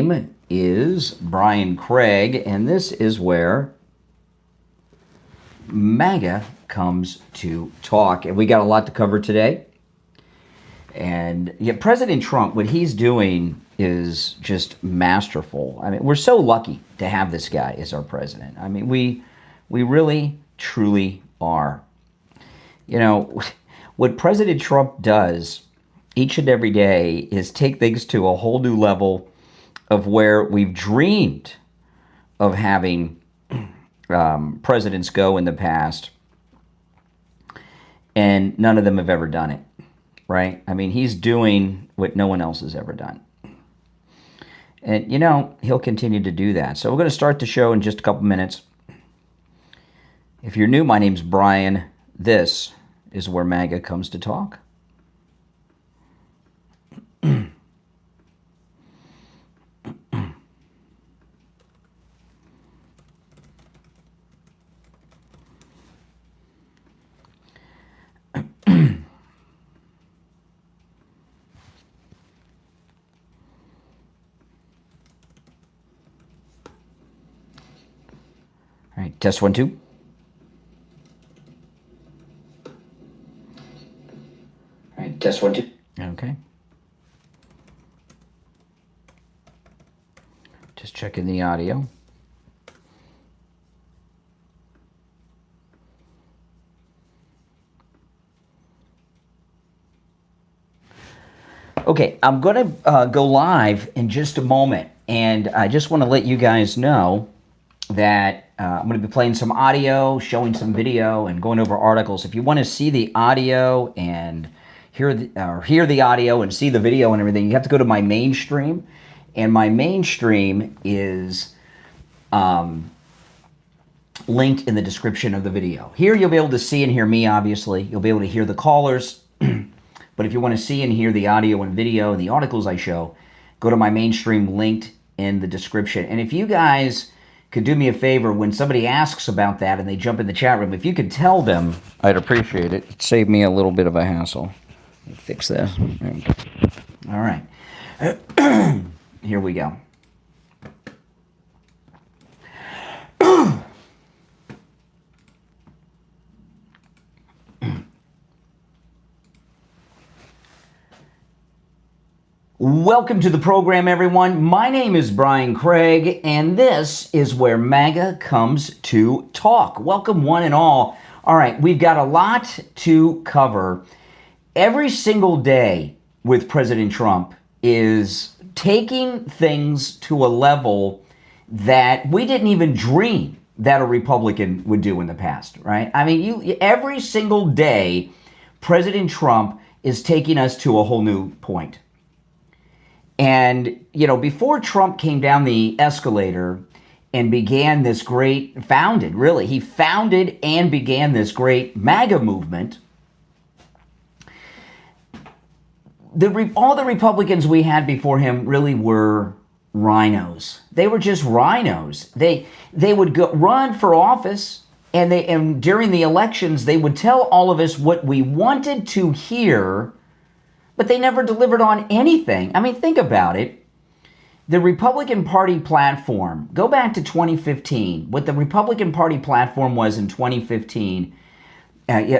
name is Brian Craig, and this is where MAGA comes to talk. And we got a lot to cover today. And yet President Trump, what he's doing is just masterful. I mean, we're so lucky to have this guy as our president. I mean, we really, truly are. You know, what President Trump does each and every day is take things to a whole new level of where we've dreamed of having presidents go in the past, and none of them have ever done it, right? I mean, he's doing what no one else has ever done. And, you know, he'll continue to do that. So we're going to start the show in just a couple minutes. If you're new, my name's Brian. This is where MAGA comes to talk. All right, test 1, 2. All right, test 1, 2. Okay. Just checking the audio. Okay, I'm going to go live in just a moment, and I just want to let you guys know that I'm going to be playing some audio, showing some video, and going over articles. If you want to see the audio and hear the audio and see the video and everything, you have to go to my main stream, and my main stream is linked in the description of the video. Here you'll be able to see and hear me, obviously. You'll be able to hear the callers, but if you want to see and hear the audio and video and the articles I show, go to my main stream linked in the description. And if you guys could do me a favor, when somebody asks about that and they jump in the chat room, if you could tell them, I'd appreciate it. It'd save me a little bit of a hassle. Let me fix this. All right. Here we go. Welcome to the program, everyone. My name is Brian Craig, and this is where MAGA comes to talk. Welcome, one and all. All right, we've got a lot to cover. Every single day with President Trump is taking things to a level that we didn't even dream that a Republican would do in the past, right? I mean, every single day, President Trump is taking us to a whole new point. And, you know, before Trump came down the escalator and began this he founded and began this great MAGA movement, all the Republicans we had before him really were rhinos. They were just rhinos. They would run for office, and during the elections, they would tell all of us what we wanted to hear, but they never delivered on anything. I mean, think about it. The Republican Party platform, go back to 2015, what the Republican Party platform was in 2015,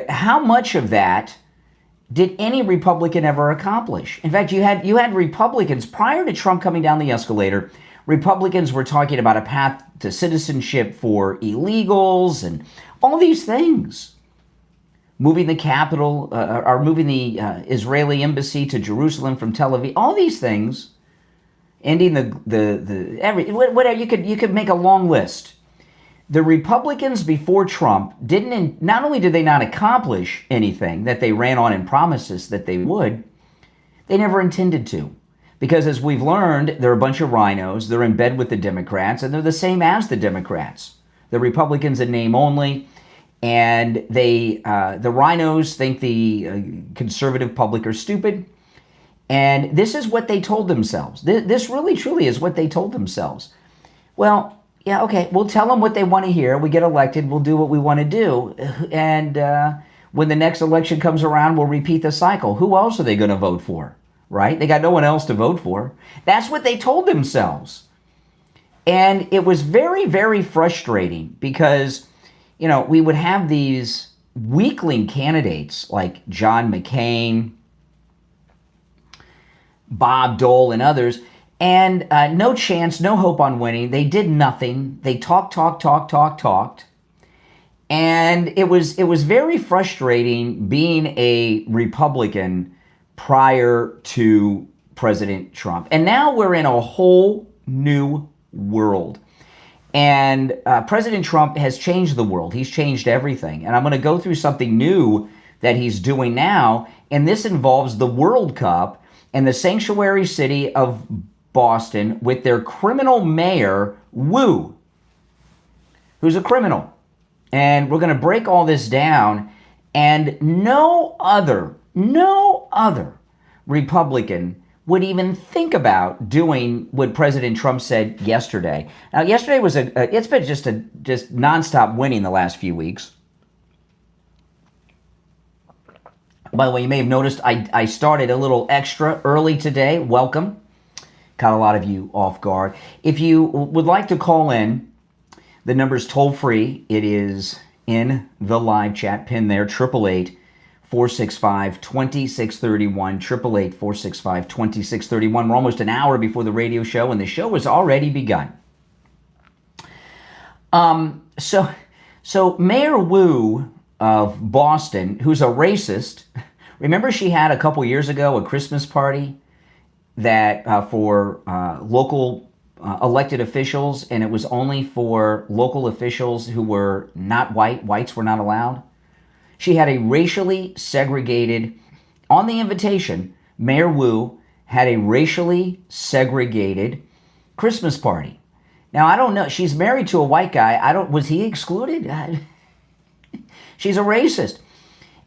how much of that did any Republican ever accomplish? In fact, you had Republicans, prior to Trump coming down the escalator, Republicans were talking about a path to citizenship for illegals and all these things. Moving the capital, or moving the Israeli embassy to Jerusalem from Tel Aviv, all these things, ending whatever, you could make a long list. The Republicans before Trump not only did they not accomplish anything that they ran on in promises that they would, they never intended to. Because as we've learned, they're a bunch of rhinos, they're in bed with the Democrats, and they're the same as the Democrats. The Republicans in name only. And the rhinos think the conservative public are stupid. And this is what they told themselves. This really, truly is what they told themselves. Well, yeah, okay, we'll tell them what they want to hear. We get elected, we'll do what we want to do. And when the next election comes around, we'll repeat the cycle. Who else are they going to vote for? right? They got no one else to vote for. That's what they told themselves. And it was very, very frustrating because, we would have these weakling candidates like John McCain, Bob Dole, and others, and no chance, no hope on winning. They did nothing. They talked. And it was very frustrating being a Republican prior to President Trump. And now we're in a whole new world. And President Trump has changed the world. He's changed everything. And I'm going to go through something new that he's doing now. And this involves the World Cup and the sanctuary city of Boston with their criminal mayor, Wu, who's a criminal. And we're going to break all this down. And no other Republican would even think about doing what President Trump said yesterday. Now, yesterday was it's been just nonstop winning the last few weeks. By the way, you may have noticed I started a little extra early today. Welcome. Caught a lot of you off guard. If you would like to call in, the number's toll free. It is in the live chat, pin there, 888-465-2631, 888-465-2631. We're almost an hour before the radio show, and the show has already begun. So Mayor Wu of Boston, who's a racist, remember she had a couple years ago a Christmas party that for local elected officials, and it was only for local officials who were not white. Whites were not allowed. She had a racially segregated, on the invitation, Mayor Wu had a racially segregated Christmas party. Now, I don't know. She's married to a white guy. Was he excluded? She's a racist.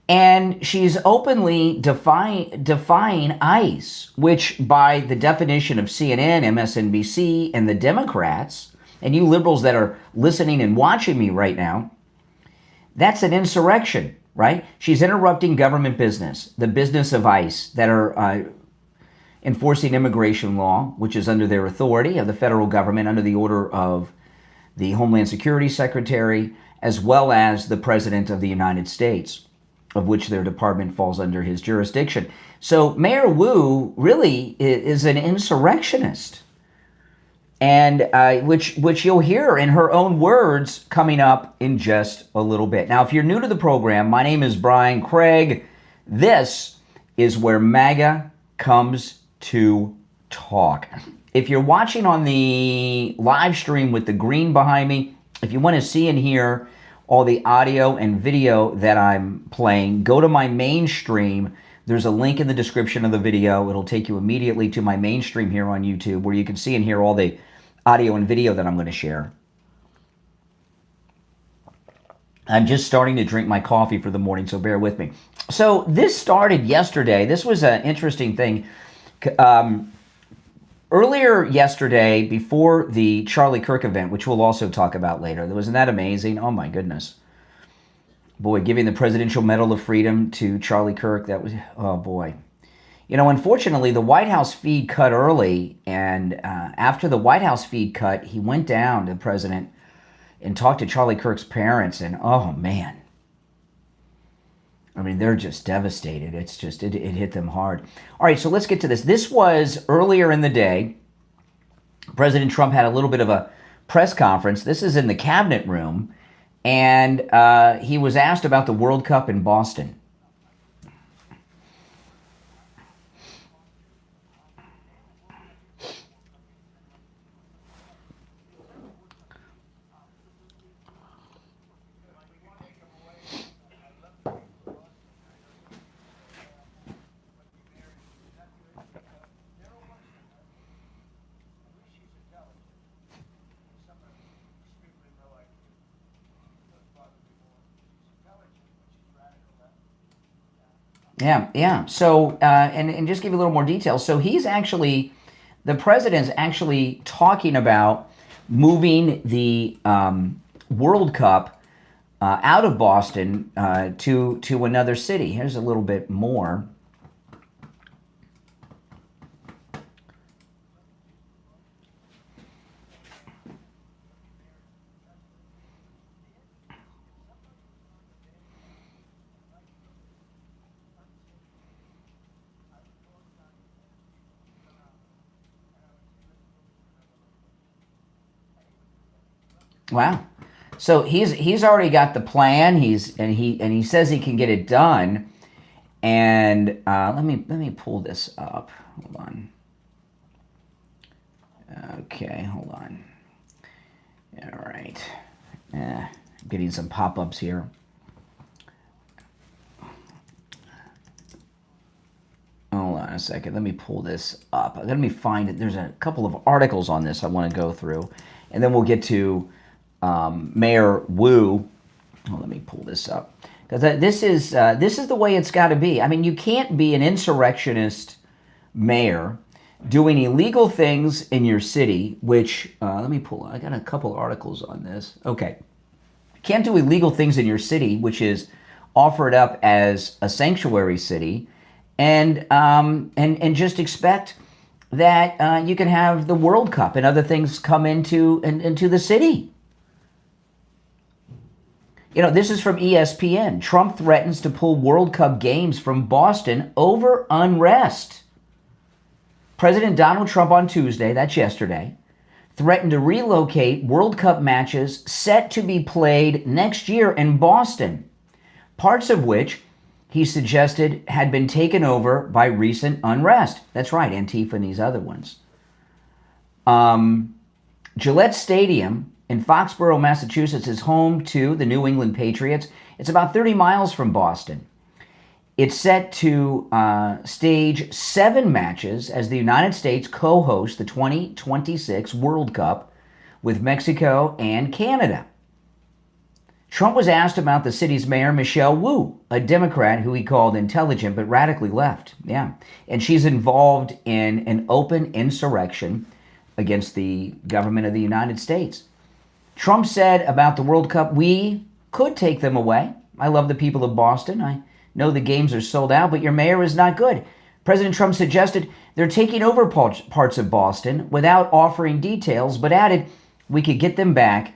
And she's openly defying ICE, which by the definition of CNN, MSNBC, and the Democrats, and you liberals that are listening and watching me right now, that's an insurrection, right? She's interrupting government business, the business of ICE, that are enforcing immigration law, which is under their authority of the federal government, under the order of the Homeland Security Secretary, as well as the President of the United States, of which their department falls under his jurisdiction. So Mayor Wu really is an insurrectionist, and which you'll hear in her own words coming up in just a little bit. Now, if you're new to the program, my name is Brian Craig. This is where MAGA comes to talk. If you're watching on the live stream with the green behind me, if you want to see and hear all the audio and video that I'm playing, go to my main stream. There's a link in the description of the video. It'll take you immediately to my main stream here on YouTube, where you can see and hear all the audio and video that I'm going to share. I'm just starting to drink my coffee for the morning, so bear with me. So this started yesterday. This was an interesting thing. Earlier yesterday, before the Charlie Kirk event, which we'll also talk about later, wasn't that amazing? Oh my goodness. Boy, giving the Presidential Medal of Freedom to Charlie Kirk, that was, oh boy. Unfortunately, the White House feed cut early, and after the White House feed cut, he went down to the president and talked to Charlie Kirk's parents, and oh man. I mean, they're just devastated. It's just, it hit them hard. All right, so let's get to this. This was earlier in the day. President Trump had a little bit of a press conference. This is in the cabinet room. And he was asked about the World Cup in Boston. Yeah. So, and just give you a little more detail. So the president's actually talking about moving the World Cup out of Boston to another city. Here's a little bit more. Wow. So he's already got the plan. He says he can get it done. And let me pull this up. Hold on. Okay, hold on. All right. I'm getting some pop-ups here. Hold on a second. Let me pull this up. Let me find it. There's a couple of articles on this I want to go through, and then we'll get to Mayor Wu. Oh, let me pull this up, because this is the way it's got to be. I mean, you can't be an insurrectionist mayor doing illegal things in your city. Which let me pull. I got a couple articles on this. Okay, you can't do illegal things in your city, which is offered up as a sanctuary city. And just expect that you can have the World Cup and other things come into the city. You know, this is from ESPN. Trump threatens to pull World Cup games from Boston over unrest. President Donald Trump on Tuesday, that's yesterday, threatened to relocate World Cup matches set to be played next year in Boston, parts of which he suggested had been taken over by recent unrest. That's right, Antifa and these other ones. Gillette Stadium in Foxborough, Massachusetts is home to the New England Patriots. It's about 30 miles from Boston. It's set to stage 7 matches as the United States co-hosts the 2026 World Cup with Mexico and Canada. Trump was asked about the city's mayor, Michelle Wu, a Democrat who he called intelligent but radically left. Yeah. And she's involved in an open insurrection against the government of the United States. Trump said about the World Cup, "We could take them away. I love the people of Boston. I know the games are sold out, but your mayor is not good." President Trump suggested they're taking over parts of Boston without offering details, but added, "We could get them back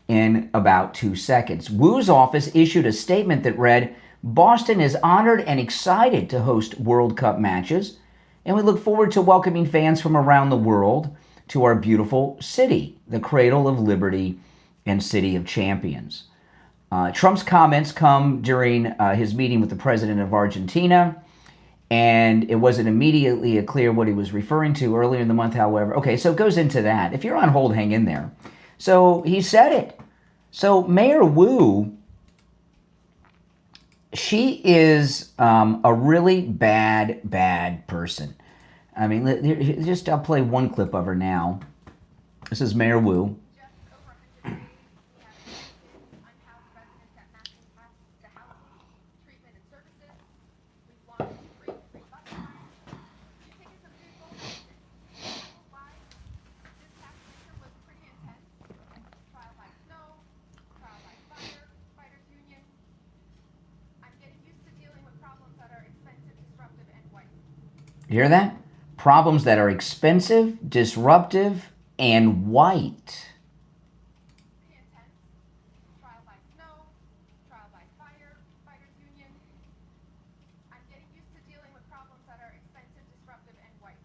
in about 2 seconds." Wu's office issued a statement that read, "Boston is honored and excited to host World Cup matches, and we look forward to welcoming fans from around the world to our beautiful city, the cradle of liberty and city of champions." Trump's comments come during his meeting with the president of Argentina, and it wasn't immediately clear what he was referring to earlier in the month, however. Okay, so it goes into that. If you're on hold, hang in there. So he said it. So Mayor Wu, she is a really bad person. I mean, I'll play one clip of her now. This is Mayor Wu. You hear that? Problems that are expensive, disruptive, and white. Trial by snow, trial by fire, fighters union. I'm getting used to dealing with problems that are expensive, disruptive, and white.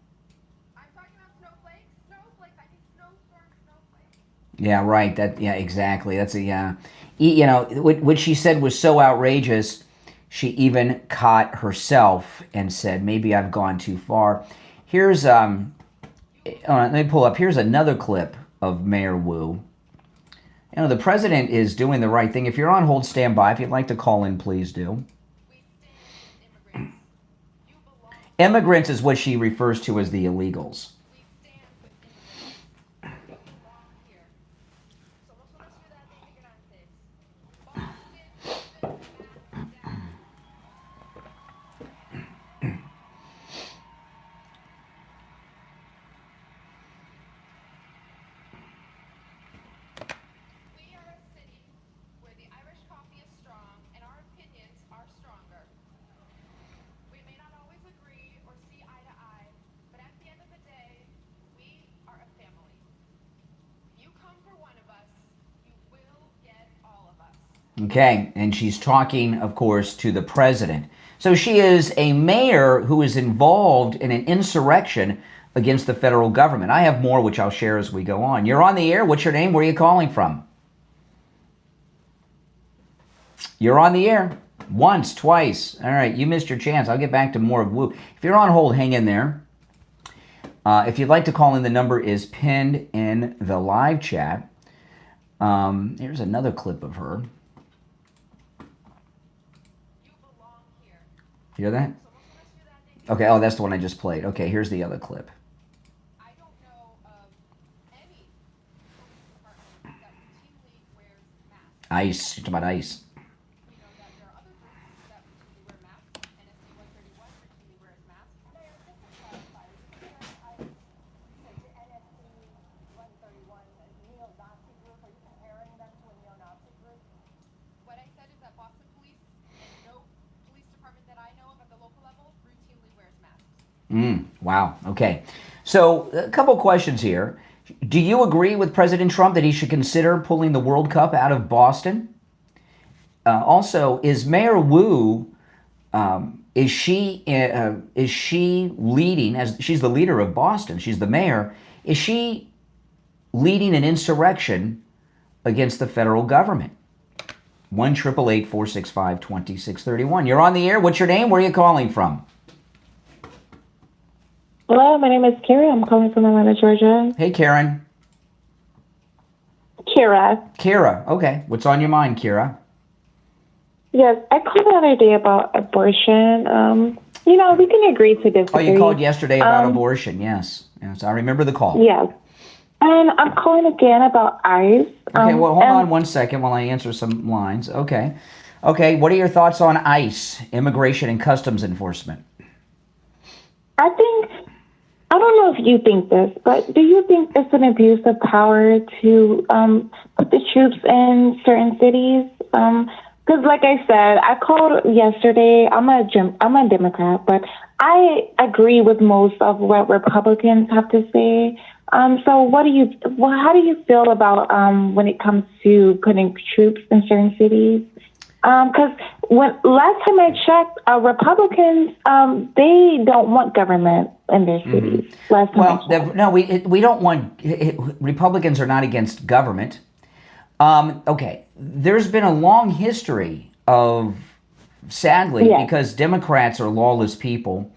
I'm talking about snowflakes. I need snowstorms, snowflakes. Yeah, right. Yeah, exactly. That's you know, what she said was so outrageous. She even caught herself and said, "Maybe I've gone too far." Here's let me pull up. Here's another clip of Mayor Wu. You know, the president is doing the right thing. If you're on hold, stand by. If you'd like to call in, please do. Immigrants is what she refers to as the illegals. Okay, and she's talking, of course, to the president. So she is a mayor who is involved in an insurrection against the federal government. I have more, which I'll share as we go on. You're on the air. What's your name? Where are you calling from? You're on the air. Once, twice. All right, you missed your chance. I'll get back to more of Woo. If you're on hold, hang in there. If you'd like to call in, the number is pinned in the live chat. Here's another clip of her. Hear that? Okay, oh, that's the one I just played. Okay, here's the other clip. I don't know of any police department that routinely wears masks. ICE. You're talking about ICE. We know that there are other groups that routinely wear masks. NSC 131 routinely wears masks. Mayor, just to clarify, you said NSC 131 neo-Nazi group. Are you comparing them to a neo-Nazi group? What I said is that Boston Police and no police department that I know of at the local level routinely wears masks. Wow. Okay. So a couple questions here. Do you agree with President Trump that he should consider pulling the World Cup out of Boston? Also, is Mayor Wu, is she leading, as she's the leader of Boston, she's the mayor, is she leading an insurrection against the federal government? 1-888-465-2631. You're on the air. What's your name? Where are you calling from? Hello, my name is Kara. I'm calling from Atlanta, Georgia. Hey, Karen. Kira. Okay. What's on your mind, Kira? Yes, I called the other day about abortion. We can agree to disagree. Oh, you called yesterday about abortion. Yes, I remember the call. Yes. And I'm calling again about ICE. Okay, well, hold on 1 second while I answer some lines. Okay, what are your thoughts on ICE, Immigration and Customs Enforcement? I don't know if you think this, but do you think it's an abuse of power to put the troops in certain cities? Because like I said, I called yesterday. I'm a Democrat, but I agree with most of what Republicans have to say. So how do you feel about when it comes to putting troops in certain cities? Because last time I checked, Republicans they don't want government in their cities. Last time we don't want. Republicans are not against government. Okay, there's been a long history of, sadly, because Democrats are lawless people,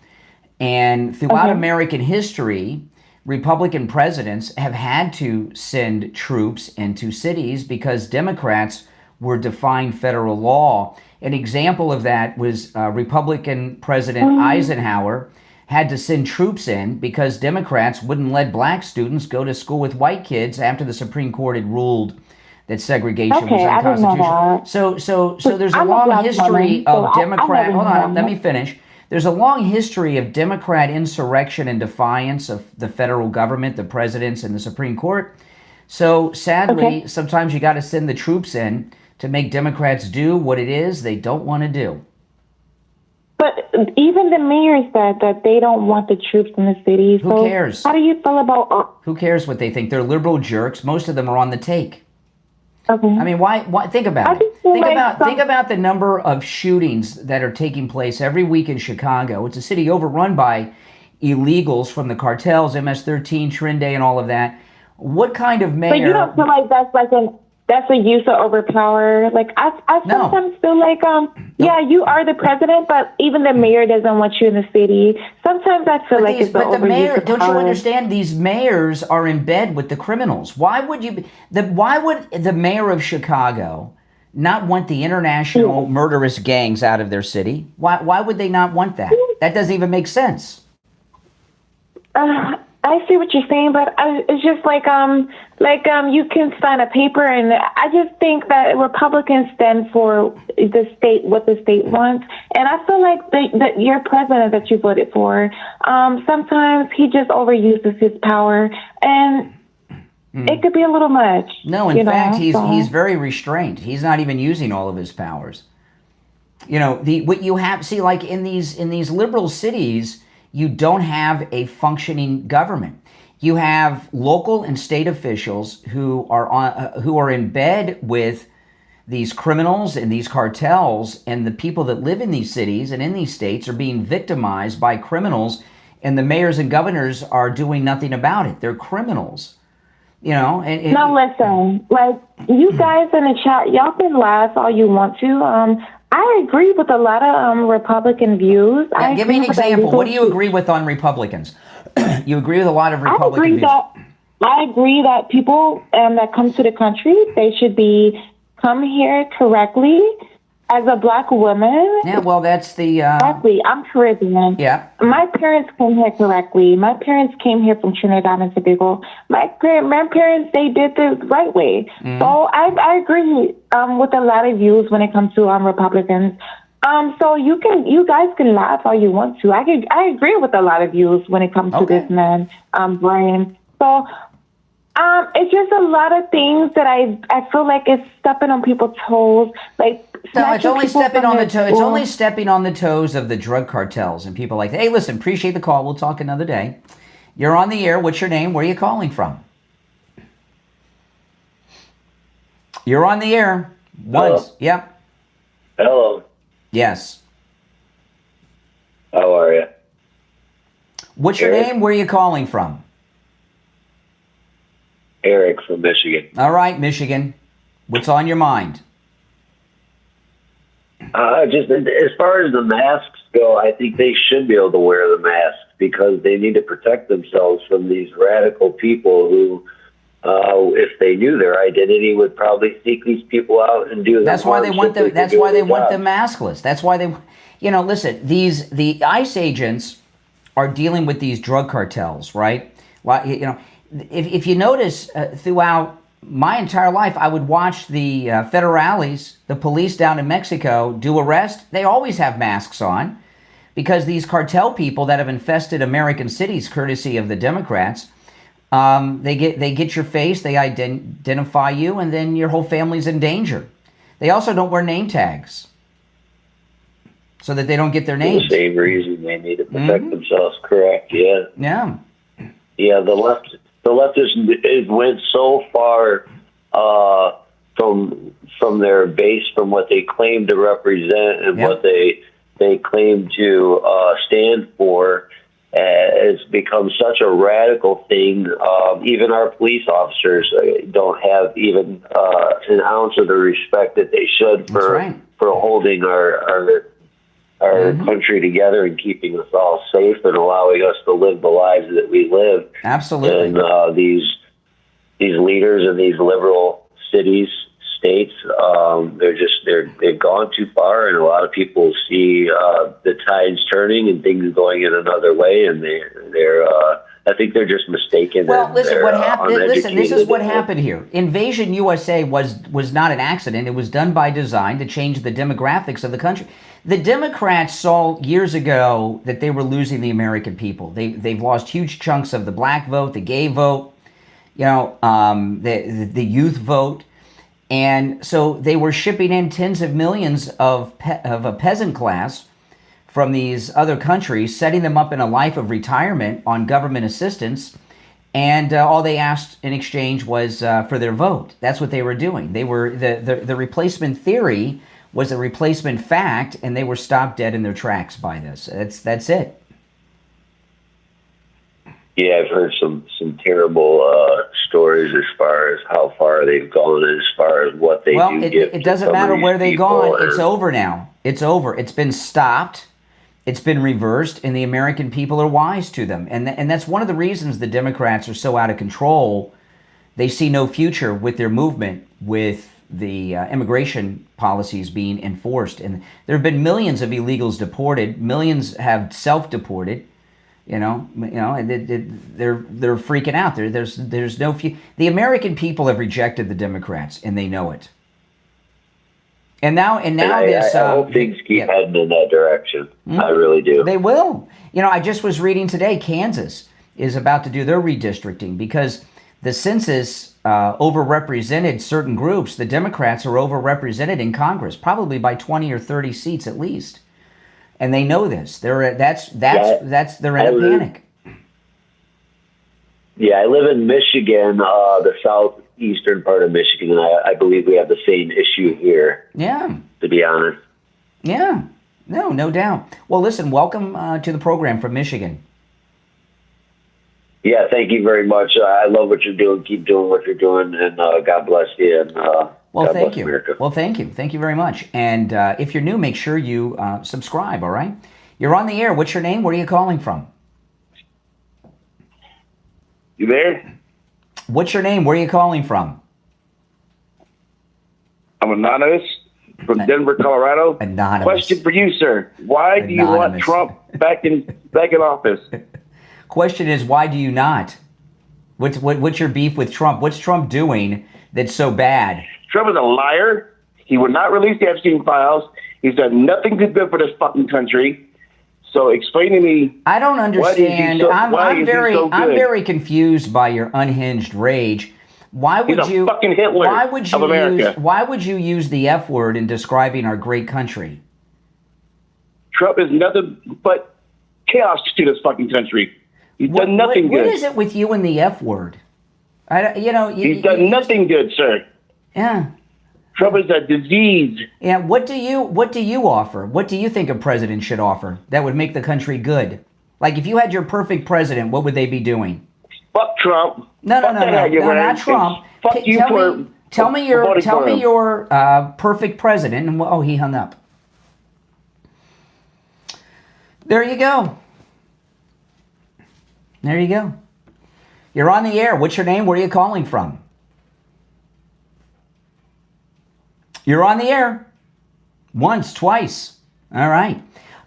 and throughout American history, Republican presidents have had to send troops into cities because Democrats were defying federal law. An example of that was Republican President Eisenhower had to send troops in because Democrats wouldn't let black students go to school with white kids after the Supreme Court had ruled that segregation was unconstitutional. So there's a long history of Democrat. Hold on, let me finish. There's a long history of Democrat insurrection and defiance of the federal government, the presidents, and the Supreme Court. So sadly, sometimes you got to send the troops in to make Democrats do what it is they don't want to do. But even the mayor said that they don't want the troops in the city. Who cares? How do you feel about... Who cares what they think? They're liberal jerks. Most of them are on the take. Okay. I mean, why? Think about it. Think about the number of shootings that are taking place every week in Chicago. It's a city overrun by illegals from the cartels, MS-13, Trinde, and all of that. What kind of mayor? But you don't feel like that's a use of overpower? Like I sometimes feel like you are the president, but even the mayor doesn't want you in the city. Sometimes I feel like it's the mayor. Don't you understand? These mayors are in bed with the criminals. Why would the mayor of Chicago not want the international murderous gangs out of their city? Why would they not want that? That doesn't even make sense. I see what you're saying, but it's just like you can sign a paper, and I just think that Republicans stand for the state, what the state wants, and I feel like that your president that you voted for, sometimes he just overuses his power, and it could be a little much. No, in fact, he's very restrained. He's not even using all of his powers. What you have, see, like in these liberal cities, you don't have a functioning government. You have local and state officials who are in bed with these criminals and these cartels, and the people that live in these cities and in these states are being victimized by criminals, and the mayors and governors are doing nothing about it. They're criminals. Now listen, like, you guys in the chat, y'all can laugh all you want to. I agree with a lot of Republican views. Yeah, give me an example. What do you agree with on Republicans? You agree with a lot of Republican views? I agree that people that come to the country, they should come here correctly. As a black woman, yeah, well, that's the exactly. I'm Caribbean. Yeah, my parents came here correctly. My parents came here from Trinidad and Tobago. My parents, they did the right way. Mm-hmm. So I agree with a lot of views when it comes to Republicans. So you guys can laugh all you want to. I agree with a lot of views when it comes to this man, Brian. So. It's just a lot of things that I feel like it's stepping on people's toes. Like, no, it's only stepping on the toes. It's only stepping on the toes of the drug cartels and people like that. Hey, listen, appreciate the call. We'll talk another day. You're on the air. What's your name? Where are you calling from? You're on the air. Once. Hello. Yep. Hello. Yes. How are you? What's your name? Where are you calling from? Eric from Michigan. All right, Michigan. What's on your mind? Just as far as the masks go, I think they should be able to wear the mask because they need to protect themselves from these radical people who, if they knew their identity, would probably seek these people out and do. That's why they want them. That's why they want them maskless. That's why they, listen. The ICE agents are dealing with these drug cartels, right? If you notice throughout my entire life, I would watch the federales, the police down in Mexico, do arrest. They always have masks on because these cartel people that have infested American cities, courtesy of the Democrats, they get your face, they identify you, and then your whole family's in danger. They also don't wear name tags so that they don't get their names. For the same reason they need to protect themselves. Correct. Yeah. Yeah. Yeah. The leftists went so far from their base, from what they claim to represent and what they claim to stand for. It's become such a radical thing. Even our police officers don't have even an ounce of the respect that they should for holding our country together and keeping us all safe and allowing us to live the lives that we live. Absolutely. And these leaders in these liberal cities, states, they've gone too far, and a lot of people see the tides turning and things going in another way, and I think they're just mistaken. Well, listen, what happened? Listen, this is what happened here. Invasion USA was not an accident. It was done by design to change the demographics of the country. The Democrats saw years ago that they were losing the American people. They've lost huge chunks of the black vote, the gay vote, the youth vote, and so they were shipping in tens of millions of a peasant class from these other countries, setting them up in a life of retirement on government assistance, and all they asked in exchange was for their vote. That's what they were doing. They were the replacement theory was a replacement fact, and they were stopped dead in their tracks by this. That's it. Yeah, I've heard some terrible stories as far as how far they've gone, as far as what they do. Well, it doesn't matter where they've gone. It's over now. It's over. It's been stopped. It's been reversed, and the American people are wise to them. And that's one of the reasons the Democrats are so out of control. They see no future with their movement, with the immigration policies being enforced. And there have been millions of illegals deported. Millions have self-deported. They're freaking out. There's no future. The American people have rejected the Democrats, and they know it. And now I hope things keep heading in that direction. I really do. They will. I just was reading today, Kansas is about to do their redistricting because the census overrepresented certain groups. The Democrats are overrepresented in Congress, probably by 20 or 30 seats at least. And they know this. They're in a panic. Yeah, I live in Michigan, the southeastern part of Michigan, and I believe we have the same issue here. Yeah. To be honest. Yeah. No doubt. Well, listen, welcome to the program from Michigan. Yeah, thank you very much. I love what you're doing. Keep doing what you're doing, and God bless you. And Well, God thank bless you. America. Well, thank you. Thank you very much. And if you're new, make sure you subscribe, all right? You're on the air. What's your name? Where are you calling from? You there? What's your name? Where are you calling from? I'm anonymous from Denver, Colorado. Anonymous. Question for you, sir. Why do you want Anonymous. Trump back in office? Question is, why do you not? What's your beef with Trump? What's Trump doing that's so bad? Trump is a liar. He would not release the Epstein files. He's done nothing good for this fucking country. So explain to me. I don't understand. Why is he so I'm good? very confused by your unhinged rage. Why would He's a you? fucking Hitler Why would you of America. Why would you use the F word in describing our great country? Trump is nothing but chaos to this fucking country. He's done nothing What good. is it with you and the F word? He's done nothing good, sir. Yeah. Trump is a disease. Yeah. What do you offer? What do you think a president should offer that would make the country good? Like if you had your perfect president, what would they be doing? Fuck Trump. No, Fuck that hat you're wearing, not Trump. and Fuck you Tell me for your perfect president. And oh, he hung up. There you go. There you go. You're on the air. What's your name? Where are you calling from? You're on the air. Once, twice. All right.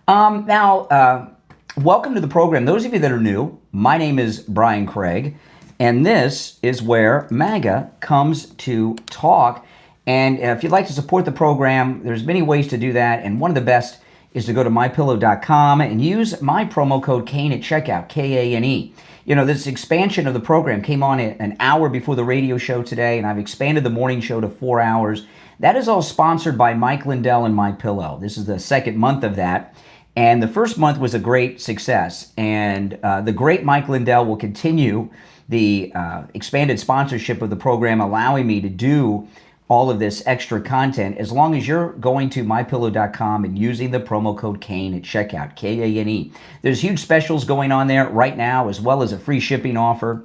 Now, welcome to the program. Those of you that are new, my name is Brian Craig, and this is where MAGA comes to talk. And if you'd like to support the program, there's many ways to do that, and one of the best is to go to mypillow.com and use my promo code Kane at checkout, Kane. You know, this expansion of the program came on an hour before the radio show today, and I've expanded the morning show to 4 hours. That is all sponsored by Mike Lindell and MyPillow. This is the second month of that. And the first month was a great success. And the great Mike Lindell will continue the expanded sponsorship of the program, allowing me to do all of this extra content as long as you're going to mypillow.com and using the promo code Kane at checkout, Kane. There's huge specials going on there right now, as well as a free shipping offer.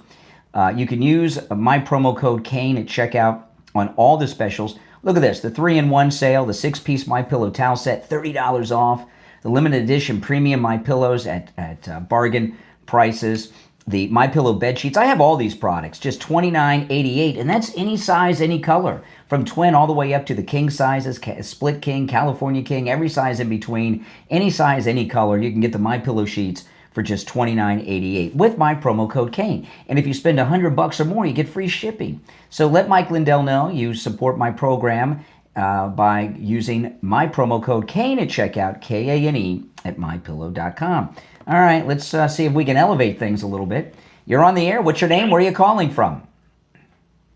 You can use my promo code Kane at checkout on all the specials. Look at this, the 3-in-1 sale, the 6-piece MyPillow towel set, $30 off. The limited edition premium MyPillows at bargain prices. The MyPillow bed sheets. I have all these products, just $29.88, and that's any size, any color, from twin all the way up to the king sizes, split king, California king, every size in between, any size, any color. You can get the MyPillow sheets for just $29.88 with my promo code Kane. And if you spend $100 or more, you get free shipping. So let Mike Lindell know you support my program by using my promo code Kane at checkout, Kane at mypillow.com. All right, let's see if we can elevate things a little bit. You're on the air. What's your name? Where are you calling from?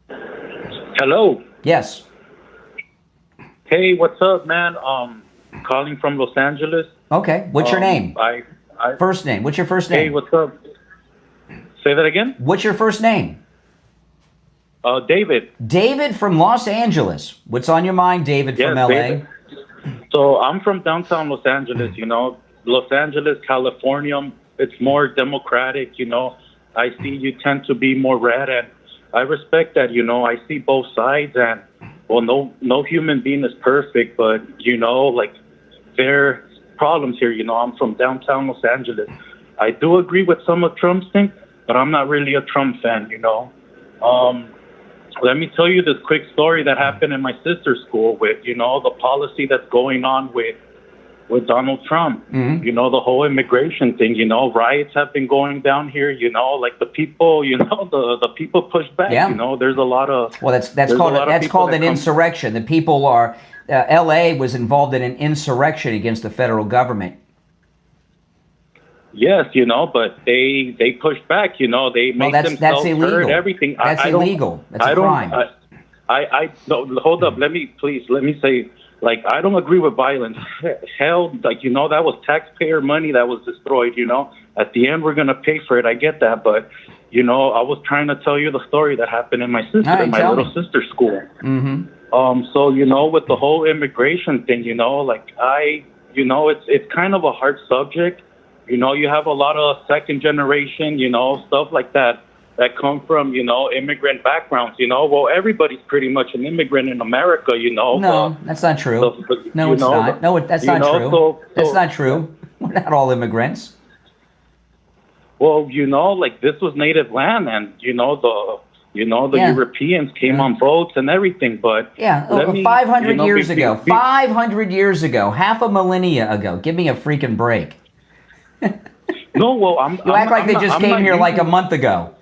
Hello. Yes. Hey, what's up, man? Calling from Los Angeles. Okay. What's your name? I First name. What's your first name? Hey, what's up? Say that again? What's your first name? David. David from Los Angeles. What's on your mind, David from LA? David. So I'm from downtown Los Angeles, you know. Los Angeles, California, it's more democratic, you know. I see you tend to be more red, and I respect that, you know. I see both sides, and, well, no human being is perfect, but, you know, like, there are problems here, you know. I'm from downtown Los Angeles. I do agree with some of Trump's things, but I'm not really a Trump fan, you know. Let me tell you this quick story that happened in my sister's school with, you know, the policy that's going on with Donald Trump. Mm-hmm. You know, the whole immigration thing, you know, riots have been going down here, you know, like the people, you know, the people push back, Yeah. you know, there's a lot of... Well, that's called an insurrection. The people are... LA was involved in an insurrection against the federal government. Yes, you know, but they push back, you know, they make themselves heard, everything. That's illegal. That's a crime. No, hold up. Let me say, like, I don't agree with violence. Hell, like, you know, that was taxpayer money that was destroyed, you know. At the end, we're going to pay for it. I get that. But, you know, I was trying to tell you the story that happened in my little sister's school. Mm-hmm. So, you know, with the whole immigration thing, you know, like, you know, it's kind of a hard subject. You know, you have a lot of second generation, you know, stuff like that come from, you know, immigrant backgrounds, you know. Well, everybody's pretty much an immigrant in America, you know. No, that's not true. No, it's not. No, that's not true. That's not true. We're not all immigrants. Well, you know, like this was native land, and you know the Europeans came on boats and everything. But 500 years ago, 500 years ago, half a millennia ago. Give me a freaking break. No, well, you act like they just came here like a month ago.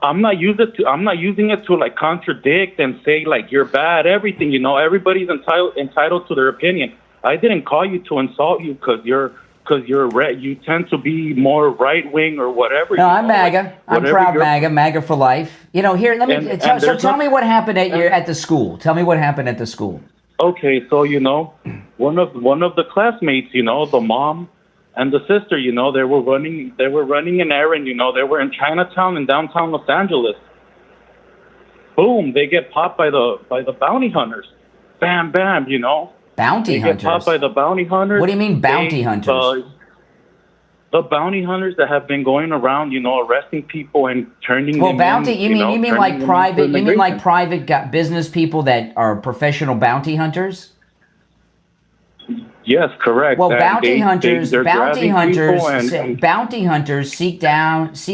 I'm not using it to like contradict and say like you're bad. Everything, you know, everybody's entitled to their opinion. I didn't call you to insult you because you tend to be more right wing or whatever. No, I'm MAGA. I'm proud MAGA. MAGA for life. You know, here. Let me tell me what happened at the school. Tell me what happened at the school. Okay, so you know, one of the classmates, you know, the mom and the sister, you know, they were running an errand, you know, they were in Chinatown in downtown Los Angeles. Boom, they get popped by the bounty hunters. Bam, bam, you know. Bounty hunters? They get popped by the bounty hunters. What do you mean bounty hunters? The bounty hunters that have been going around, you know, arresting people and turning them bounty, in, you mean like private business people that are professional bounty hunters? Yes, correct. Well, bounty hunters seek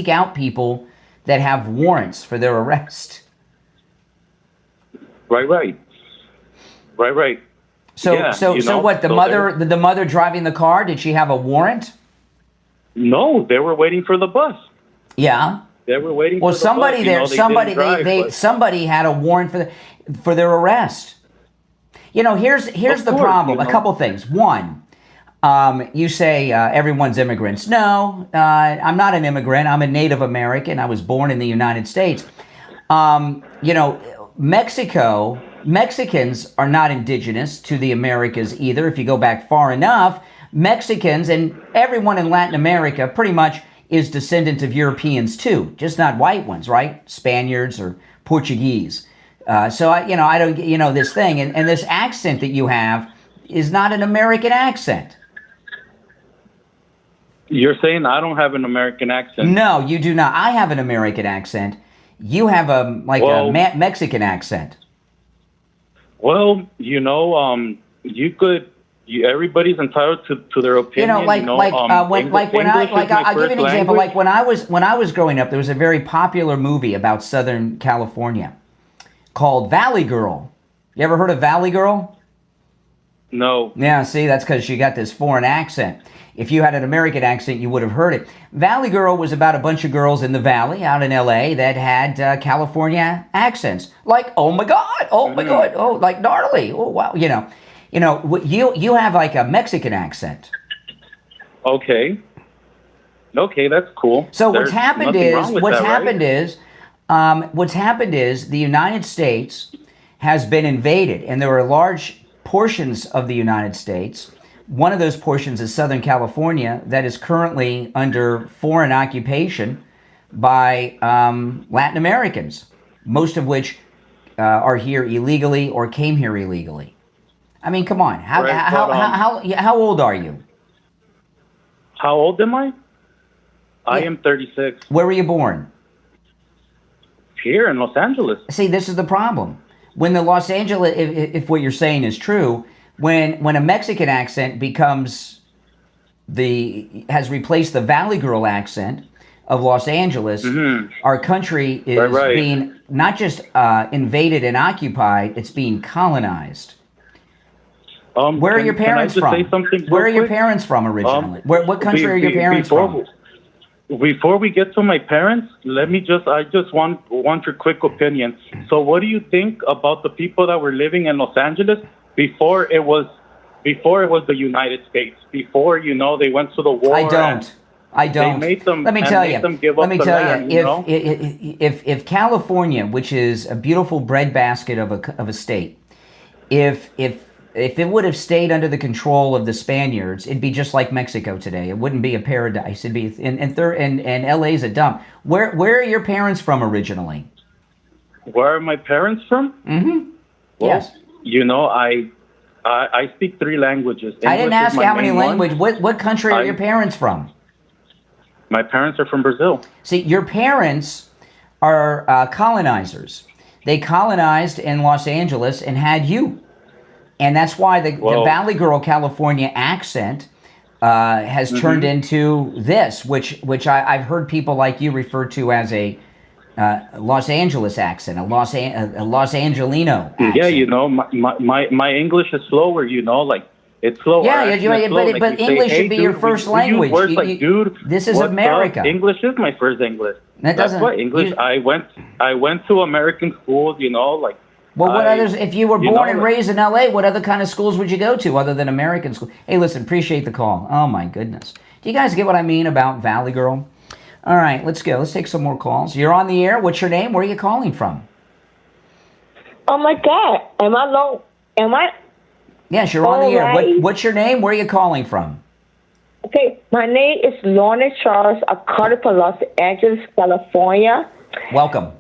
out people that have warrants for their arrest. Right. So what? The mother driving the car? Did she have a warrant? No, they were waiting for the bus. Yeah. They were waiting. Well, for the somebody bus. there, somebody had a warrant for their arrest. You know, here's the problem. A couple things. One, you say everyone's immigrants. No, I'm not an immigrant. I'm a Native American. I was born in the United States. You know, Mexicans are not indigenous to the Americas either. If you go back far enough, Mexicans and everyone in Latin America pretty much is descendant of Europeans too, just not white ones, right? Spaniards or Portuguese. So I don't, this thing and this accent that you have is not an American accent. You're saying I don't have an American accent? No, you do not. I have an American accent. You have a Mexican accent. Well, you know, everybody's entitled to their opinion. I'll give you an example. Like when I was growing up, there was a very popular movie about Southern California called Valley Girl. You ever heard of Valley Girl? No. Yeah, see, that's because she got this foreign accent. If you had an American accent, you would have heard it. Valley Girl was about a bunch of girls in the Valley out in L.A. that had California accents, like oh my god, oh like gnarly, oh wow, you have like a Mexican accent. Okay, that's cool. So what's happened is the United States has been invaded, and there are large portions of the United States. One of those portions is Southern California that is currently under foreign occupation by Latin Americans, most of which are here illegally or came here illegally. I mean, come on. How old are you? How old am I? I am 36. Where were you born? Here in Los Angeles. See, this is the problem. When the Los Angeles, if what you're saying is true, when a Mexican accent has replaced the Valley Girl accent of Los Angeles, our country is being not just invaded and occupied, it's being colonized. Where are your parents from? Where are your parents from originally? What country are your parents from? Before we get to my parents, I just want your quick opinion. So what do you think about the people that were living in Los Angeles before it was the United States? Before, they went to the war. I don't. Let me tell you. If California, which is a beautiful breadbasket of a state, if it would have stayed under the control of the Spaniards, it'd be just like Mexico today. It wouldn't be a paradise. It'd be and LA's a dump. Where are your parents from originally? Where are my parents from? Mm-hmm. Well, yes. I speak 3 languages. I didn't English is ask you my how many main one. languages. What country are your parents from? My parents are from Brazil. See, your parents are colonizers. They colonized in Los Angeles and had you. And that's why the Valley Girl California accent has turned into this, which I've heard people like you refer to as a Los Angeles accent, a Los Angelino accent. Yeah, you know, my English is slower, you know, like it's slow. Yeah, but English should be your first language. Words like, dude, this is America. English is my first English. That's what English. I went to American schools, you know, like. Well, what others? If you were born and raised in LA, what other kind of schools would you go to other than American schools? Hey, listen, appreciate the call. Oh my goodness, do you guys get what I mean about Valley Girl? All right, let's go. Let's take some more calls. You're on the air. What's your name? Where are you calling from? Oh my God, am I? Yes, you're on the air. Right. What's your name? Where are you calling from? Okay, my name is Lorna Charles. I called from Los Angeles, California. Welcome.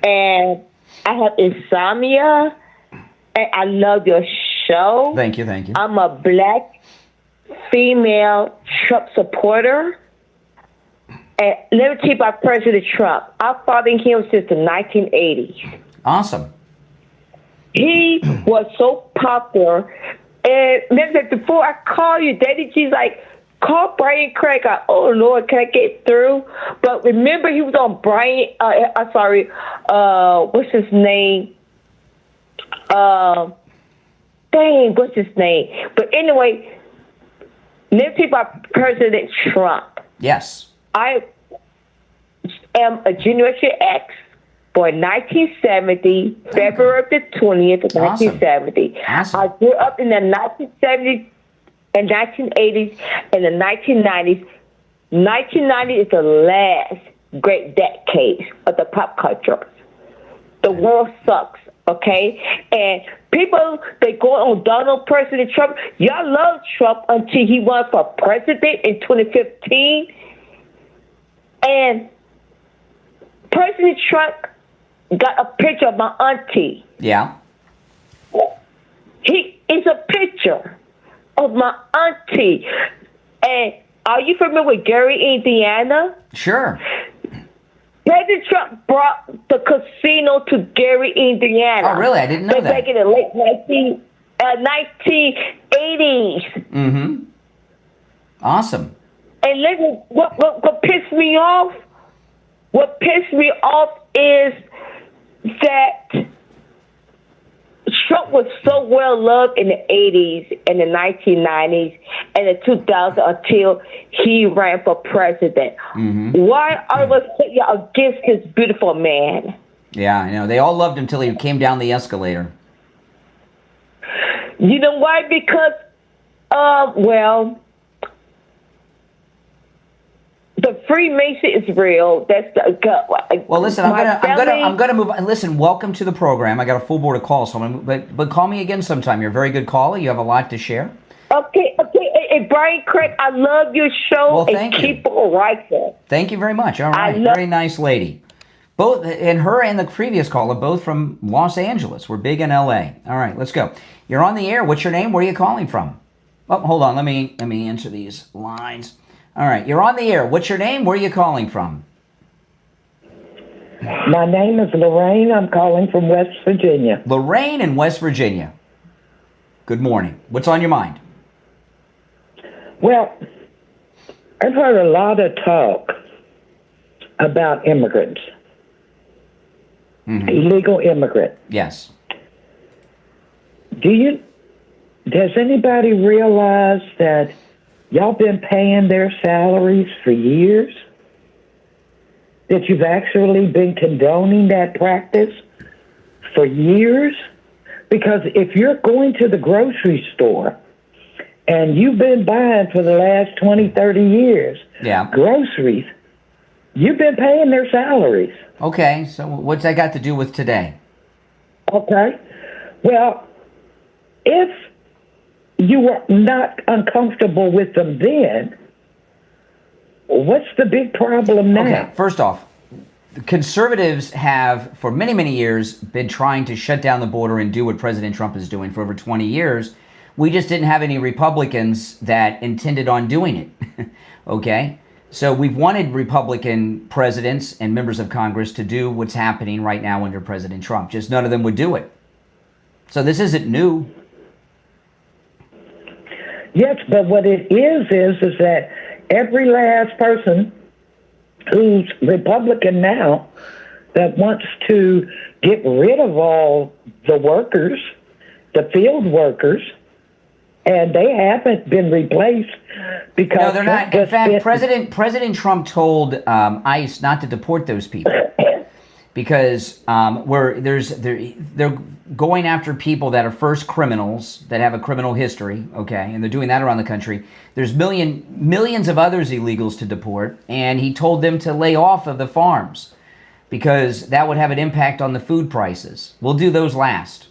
And I have insomnia, and I love your show. Thank you. I'm a black female Trump supporter. And let me tell you about President Trump. I followed him since the 1980s. Awesome. He was so popular. And then before I call you, Daddy G's like, call Brian Craig. Oh, Lord, can I get through? But remember, he was on Brian, what's his name? What's his name? But anyway, let's talk about President Trump. Yes. I am a Generation X, born 1970, February the 20th, 1970. Awesome. I grew up in the 1970s and 1980s and the 1990s. 1990 is the last great decade of the pop culture. The world sucks, okay? And people, they go on Donald President Trump. Y'all love Trump until he won for president in 2015. And President Trump got a picture of my auntie. Yeah. He is a picture of my auntie. And are you familiar with Gary, Indiana? Sure. President Trump brought the casino to Gary, Indiana. Oh, really? I didn't know that. Back in the late 1980s. Mm-hmm. Awesome. And listen, what pissed me off? What pissed me off is that Trump was so well loved in the 80s and the 1990s and the 2000s until he ran for president. Mm-hmm. Why are we against this beautiful man? Yeah, I know. They all loved him until he came down the escalator. You know why? Because, the Freemason is real. That's well. Listen, I'm gonna move on. Listen, welcome to the program. I got a full board of calls, so but call me again sometime. You're a very good caller. You have a lot to share. Okay. And Brian Craig, I love your show. Well, thank you. Keep it right. Thank you very much. All right, very nice lady. Both and her and the previous caller, both from Los Angeles. We're big in LA. All right, let's go. You're on the air. What's your name? Where are you calling from? Oh, hold on. Let me answer these lines. All right, you're on the air. What's your name? Where are you calling from? My name is Lorraine. I'm calling from West Virginia. Lorraine in West Virginia. Good morning. What's on your mind? Well, I've heard a lot of talk about immigrants. Mm-hmm. Illegal immigrant. Yes. Does anybody realize that y'all been paying their salaries for years? That you've actually been condoning that practice for years? Because if you're going to the grocery store and you've been buying for the last 20, 30 years groceries, you've been paying their salaries. Okay, so what's that got to do with today? Okay. Well, if you were not uncomfortable with them then, what's the big problem now? Okay, first off, the conservatives have, for many, many years, been trying to shut down the border and do what President Trump is doing for over 20 years, We just didn't have any Republicans that intended on doing it. Okay? So we've wanted Republican presidents and members of Congress to do what's happening right now under President Trump. Just none of them would do it. So this isn't new. Yes, but what it is that every last person who's Republican now that wants to get rid of all the workers, the field workers, and they haven't been replaced because no, they're not. In fact, President Trump told ICE not to deport those people because they're going after people that are first criminals that have a criminal history. Okay, and they're doing that around the country. There's millions of others illegals to deport, and he told them to lay off of the farms because that would have an impact on the food prices. We'll do those last.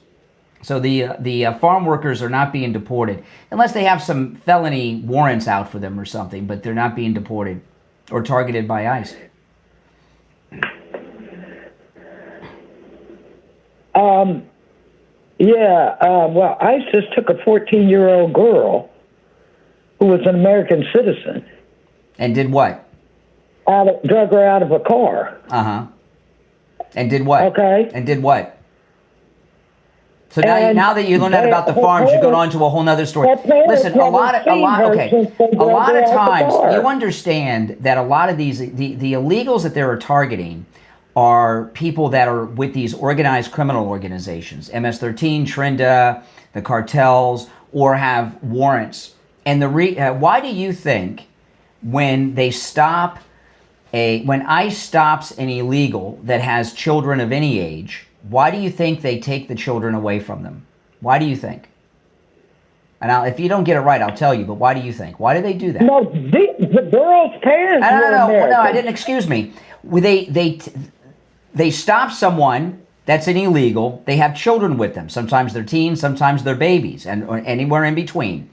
So the farm workers are not being deported unless they have some felony warrants out for them or something, but they're not being deported or targeted by ICE. Well, ICE just took a 14-year-old girl who was an American citizen. And did what? Drug her out of a car. Uh-huh. And did what? Okay. And did what? So now that you learned that about the farms, you're going on to a whole nother story. Listen, a lot of times you understand that a lot of these the illegals that they're targeting are people that are with these organized criminal organizations, MS-13, Trinda, the cartels, or have warrants. And why do you think when ICE stops an illegal that has children of any age, why do you think they take the children away from them? Why do you think? And if you don't get it right, I'll tell you, but why do you think? Why do they do that? No, the girl's parents were American. No, I didn't. Excuse me. They stop someone that's an illegal. They have children with them. Sometimes they're teens, sometimes they're babies, or anywhere in between.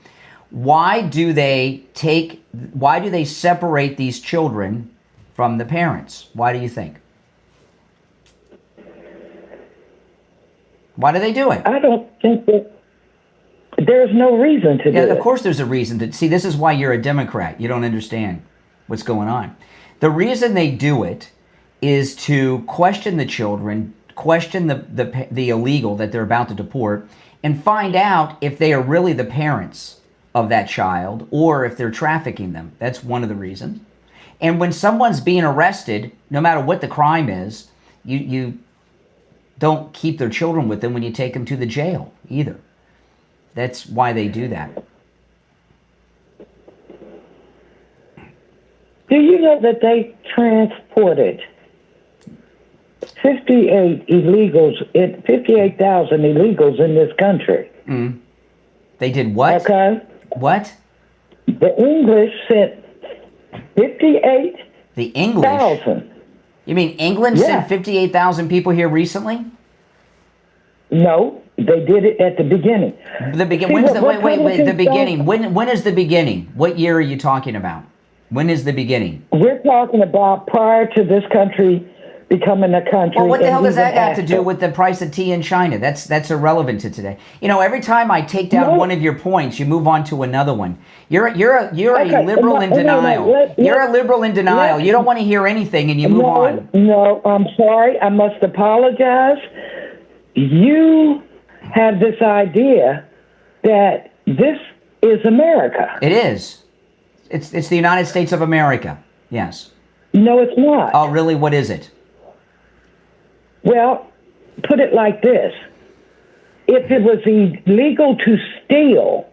Why do they separate these children from the parents? Why do you think? Why do they do it? I don't think that there's no reason to do it. Of course there's a reason to. See, this is why you're a Democrat. You don't understand what's going on. The reason they do it is to question the children, question the illegal that they're about to deport, and find out if they are really the parents of that child or if they're trafficking them. That's one of the reasons. And when someone's being arrested, no matter what the crime is, you don't keep their children with them when you take them to the jail either. That's why they do that. Do you know that they transported 58,000 illegals in this country? Mm. They did what? Okay. What? The English sent 58,000. The English? You mean England sent 58,000 people here recently? No, they did it at the beginning. The beginning. The beginning. When is the beginning? What year are you talking about? When is the beginning? We're talking about prior to this country becoming a country. Well, what the hell does that have to do with the price of tea in China? That's irrelevant to today. You know, every time I take down one of your points, you move on to another one. You're a liberal in denial. You're a liberal in denial. You don't want to hear anything, and you move on. No, I'm sorry. I must apologize. You have this idea that this is America. It is. It's the United States of America. Yes. No, it's not. Oh, really? What is it? Well, put it like this. If it was illegal to steal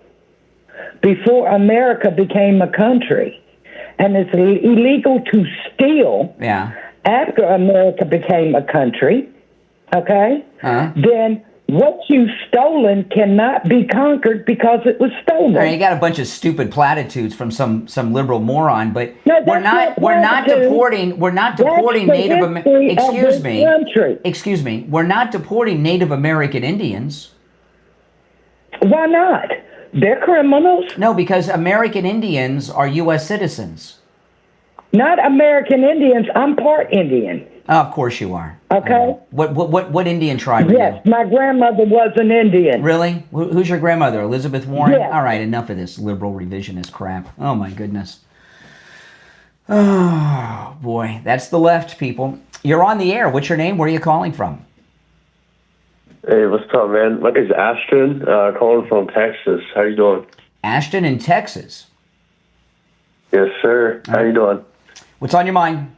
before America became a country, and it's illegal to steal after America became a country, okay, then what you've stolen cannot be conquered because it was stolen. All right, you got a bunch of stupid platitudes from some liberal moron, but we're not deporting Native American. Excuse me. We're not deporting Native American Indians. Why not? They're criminals. No, because American Indians are U.S. citizens. Not American Indians. I'm part Indian. Oh, of course you are. Okay. What Indian tribe are Yes, my grandmother was an Indian. you? Really? Who's your grandmother? Elizabeth Warren? Yes. All right, enough of this liberal revisionist crap. Oh, my goodness. Oh, boy. That's the left, people. You're on the air. What's your name? Where are you calling from? Hey, what's up, man? My name's Ashton, calling from Texas. How you doing? Ashton in Texas. Yes, sir. How you doing? What's on your mind?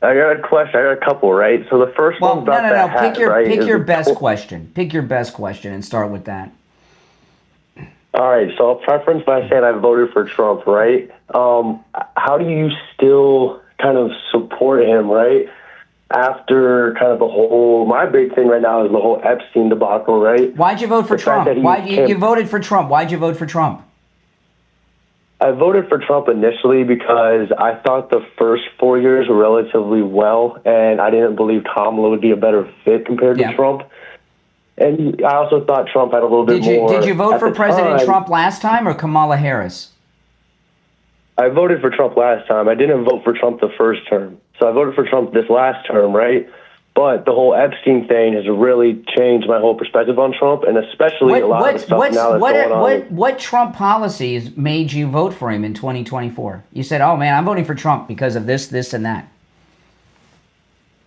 I got a question. I got a couple, right? So the first Well, one's about that hat, Pick your right? pick Is your the best question. Pick your best question and start with that. All right. So I'll preference by saying I voted for Trump, right? How do you still kind of support him, right? After kind of the whole, my big thing right now is the whole Epstein debacle, right? Why'd you vote for The fact Trump? that he Why you came- voted for Trump? Why'd you vote for Trump? I voted for Trump initially because I thought the first 4 years were relatively well, and I didn't believe Kamala would be a better fit compared Yeah. to Trump. And I also thought Trump had a little bit more. Did you vote at for the President time. Trump last time or Kamala Harris? I voted for Trump last time. I didn't vote for Trump the first term. So I voted for Trump this last term, right? But the whole Epstein thing has really changed my whole perspective on Trump, and especially a lot of the stuff now that's going on. What Trump policies made you vote for him in 2024? You said, "Oh man, I'm voting for Trump because of this, this, and that."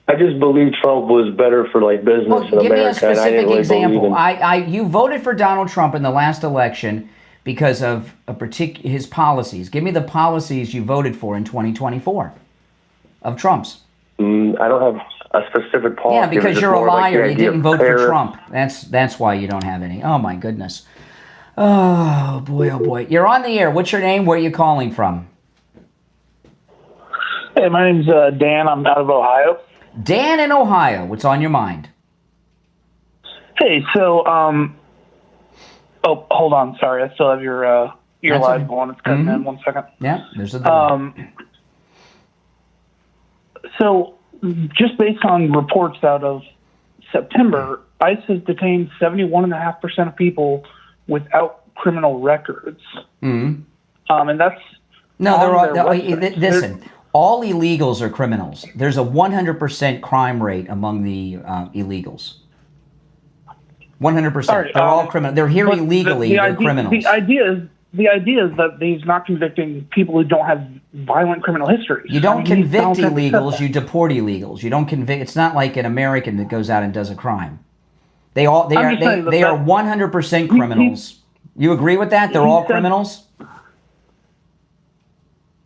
I just believe Trump was better for like business Well, in give me a America, and I specific didn't really example. believe in. You voted for Donald Trump in the last election because of his policies. Give me the policies you voted for in 2024 of Trump's. I don't have a specific policy. Yeah, It was because just you're a more like the liar. You idea didn't of vote for tariffs. Trump. That's why you don't have any. Oh my goodness. Oh boy, oh boy. You're on the air. What's your name? Where are you calling from? Hey, my name's Dan. I'm out of Ohio. Dan in Ohio. What's on your mind? Hey, so oh, hold on. Sorry, I still have your That's live okay. going. It's cutting in 1 second. Yeah, there's a delay. So, just based on reports out of September, ICE has detained 71.5% of people without criminal records. And that's No, they're on all. their No, website. listen, all illegals are criminals. There's a 100% crime rate among the illegals. 100%. All right, They're all criminals. They're here but illegally. They're criminals. The idea is that he's not convicting people who don't have violent criminal histories. You don't convict don't have to accept illegals. that. You deport illegals. You don't convict. It's not like an American that goes out and does a crime. They are 100% criminals. You agree with that? They're all criminals.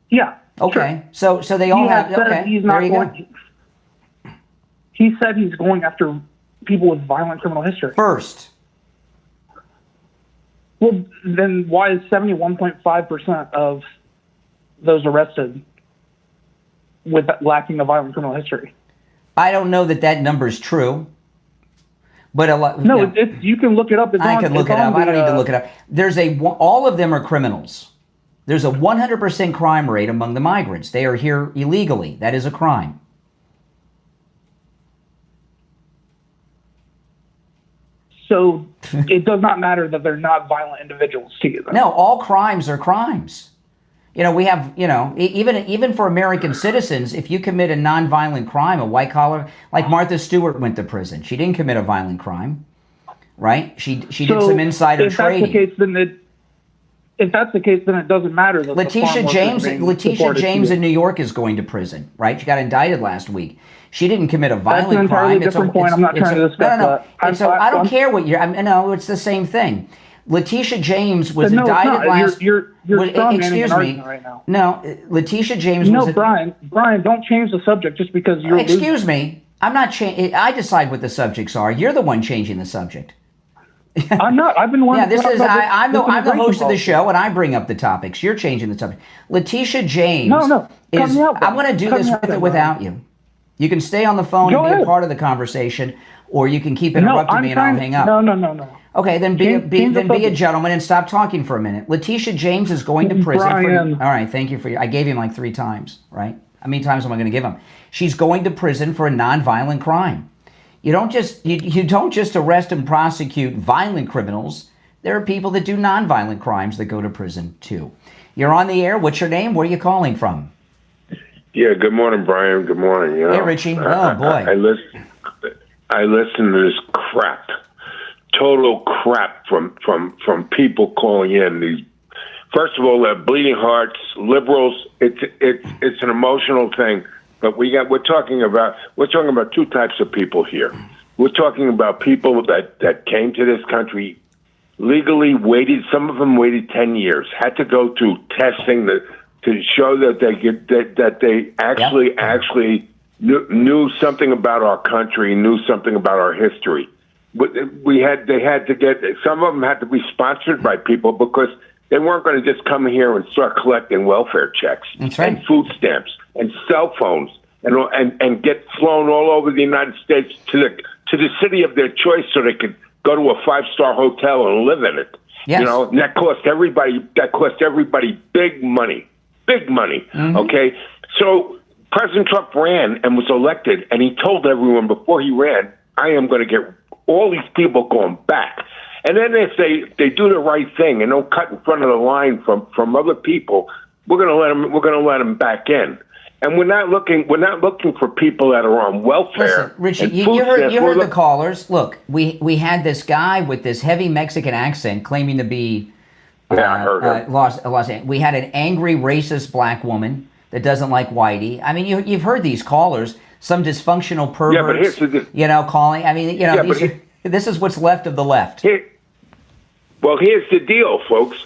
Yeah. Okay. Sure. So they all have. said Okay. He's not There you go. going. He said he's going after people with violent criminal history. First. Well, then why is 71.5% of those arrested with lacking a violent criminal history? I don't know that number is true. But a lot. No, you know, it's you can look it up. I can look it up. I don't need to look it up. All of them are criminals. There's a 100% crime rate among the migrants. They are here illegally. That is a crime. So it does not matter that they're not violent individuals to you. Then. No, all crimes are crimes. You know, we have, even for American citizens, if you commit a nonviolent crime, a white collar, like Martha Stewart went to prison. She didn't commit a violent crime, right? She did some insider trading. If that's the case, then it doesn't matter. That Letitia James in New York is going to prison, right? She got indicted last week. She didn't commit a violent crime. That's an entirely different point. I'm not trying to discuss that. I don't care what you're. No, it's the same thing. Letitia James was indicted last. You're excuse me. Right now. No, Letitia James. No, Brian, don't change the subject just because you're. Excuse me. I'm not changing. I decide what the subjects are. You're the one changing the subject. I'm not. I've been one. Yeah, I'm the host of the show, and I bring up the topics. You're changing the subject. Letitia James. No. I'm going to do this with it without you. You can stay on the phone and be a part of the conversation, or you can keep interrupting me and I'll hang up. No. Okay, then be a gentleman and stop talking for a minute. Letitia James is going to prison. Brian. All right, thank you for I gave him like 3 times, right? How many times am I going to give him? She's going to prison for a nonviolent crime. You don't just arrest and prosecute violent criminals. There are people that do nonviolent crimes that go to prison too. You're on the air. What's your name? Where are you calling from? Yeah, good morning, Brian. Good morning. You know, Hey, Richie. Oh, boy. I listen to this crap, total crap from people calling in. These, first of all, they're bleeding hearts, liberals. It's an emotional thing. But we're talking about two types of people here. We're talking about people that came to this country legally, waited. Some of them waited 10 years, had to go through testing to show that they actually knew something about our country, knew something about our history. But they had to get, some of them had to be sponsored by people because they weren't going to just come here and start collecting welfare checks and food stamps and cell phones and get flown all over the United States to the city of their choice so they could go to a 5-star hotel and live in it. Yes. You know, and that cost everybody big money. Mm-hmm. Okay? So President Trump ran and was elected, and he told everyone before he ran, I am going to get all these people going back. And then if they do the right thing and don't cut in front of the line from other people, we're going to let them back in. And we're not looking for people that are on welfare. Listen, Richie, you heard the callers. Look, we had this guy with this heavy Mexican accent claiming to be I heard him. Los Angeles. We had an angry, racist black woman that doesn't like whitey. I mean, you've heard these callers. Some dysfunctional perverts. Yeah, but here's the calling. I mean, this is what's left of the left. Here's the deal, folks.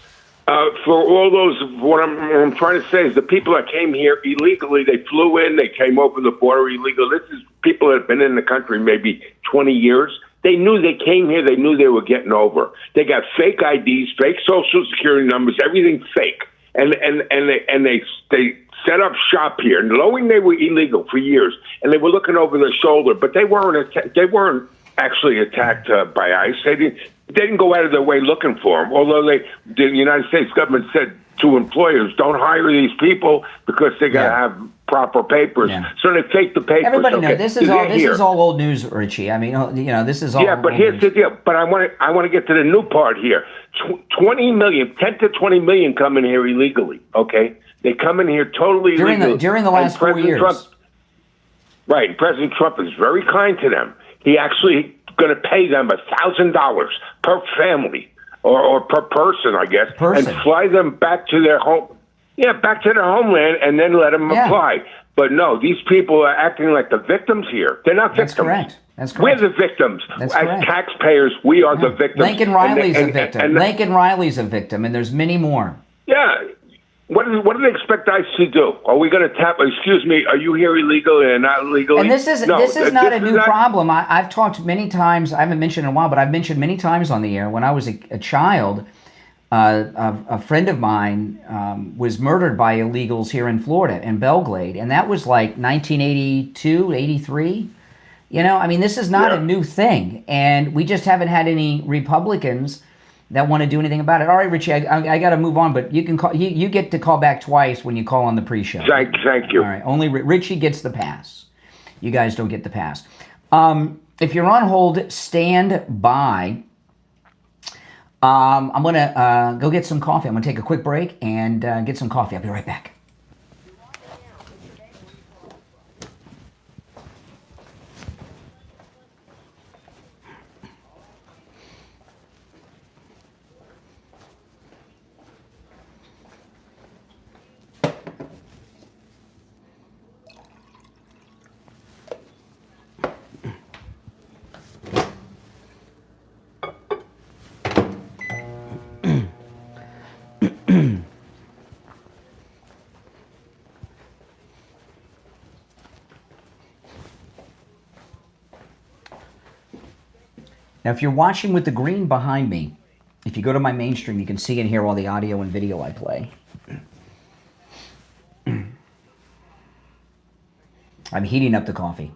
For all those, what I'm trying to say is the people that came here illegally, they flew in, they came over the border illegal. This is people that have been in the country maybe 20 years. They knew they came here, they knew they were getting over. They got fake IDs, fake social security numbers, everything fake. And they set up shop here, knowing they were illegal for years, and they were looking over their shoulder, but they weren't actually attacked by ICE. They didn't go out of their way looking for them, although the United States government said to employers, don't hire these people because they got to have proper papers. Yeah. So they fake the papers. Everybody knows this is all old news, Richie. I mean, this is all. Yeah, but here's the deal. But I want to get to the new part here. 10 to 20 million come in here illegally. Okay, they come in here totally illegally during the last 4 years. Right, President Trump is very kind to them. He actually going to pay them $1,000 per family or per person, I guess, and fly them back to their home. Yeah, back to their homeland, and then let them apply. But no, these people are acting like the victims here. They're not victims. That's correct. We're the victims. As taxpayers, we are the victims. Lincoln Riley's a victim. Lincoln Riley's a victim, and there's many more. Yeah. What do they expect ICE to do? Are we going to tap? Excuse me. Are you here illegally and not legally? And this is not a new problem. I've talked many times. I haven't mentioned it in a while, but I've mentioned many times on the air. When I was a child, a friend of mine was murdered by illegals here in Florida, in Belgrade, and that was like 1982, 83. I mean, this is not a new thing, and we just haven't had any Republicans that want to do anything about it. All right, Richie, I got to move on, but you can call. You get to call back twice when you call on the pre-show. Thank you. All right, only Richie gets the pass. You guys don't get the pass. If you're on hold, stand by. I'm going to go get some coffee. I'm going to take a quick break and get some coffee. I'll be right back. Now, if you're watching with the green behind me, if you go to my mainstream, you can see and hear all the audio and video I play. I'm heating up the coffee.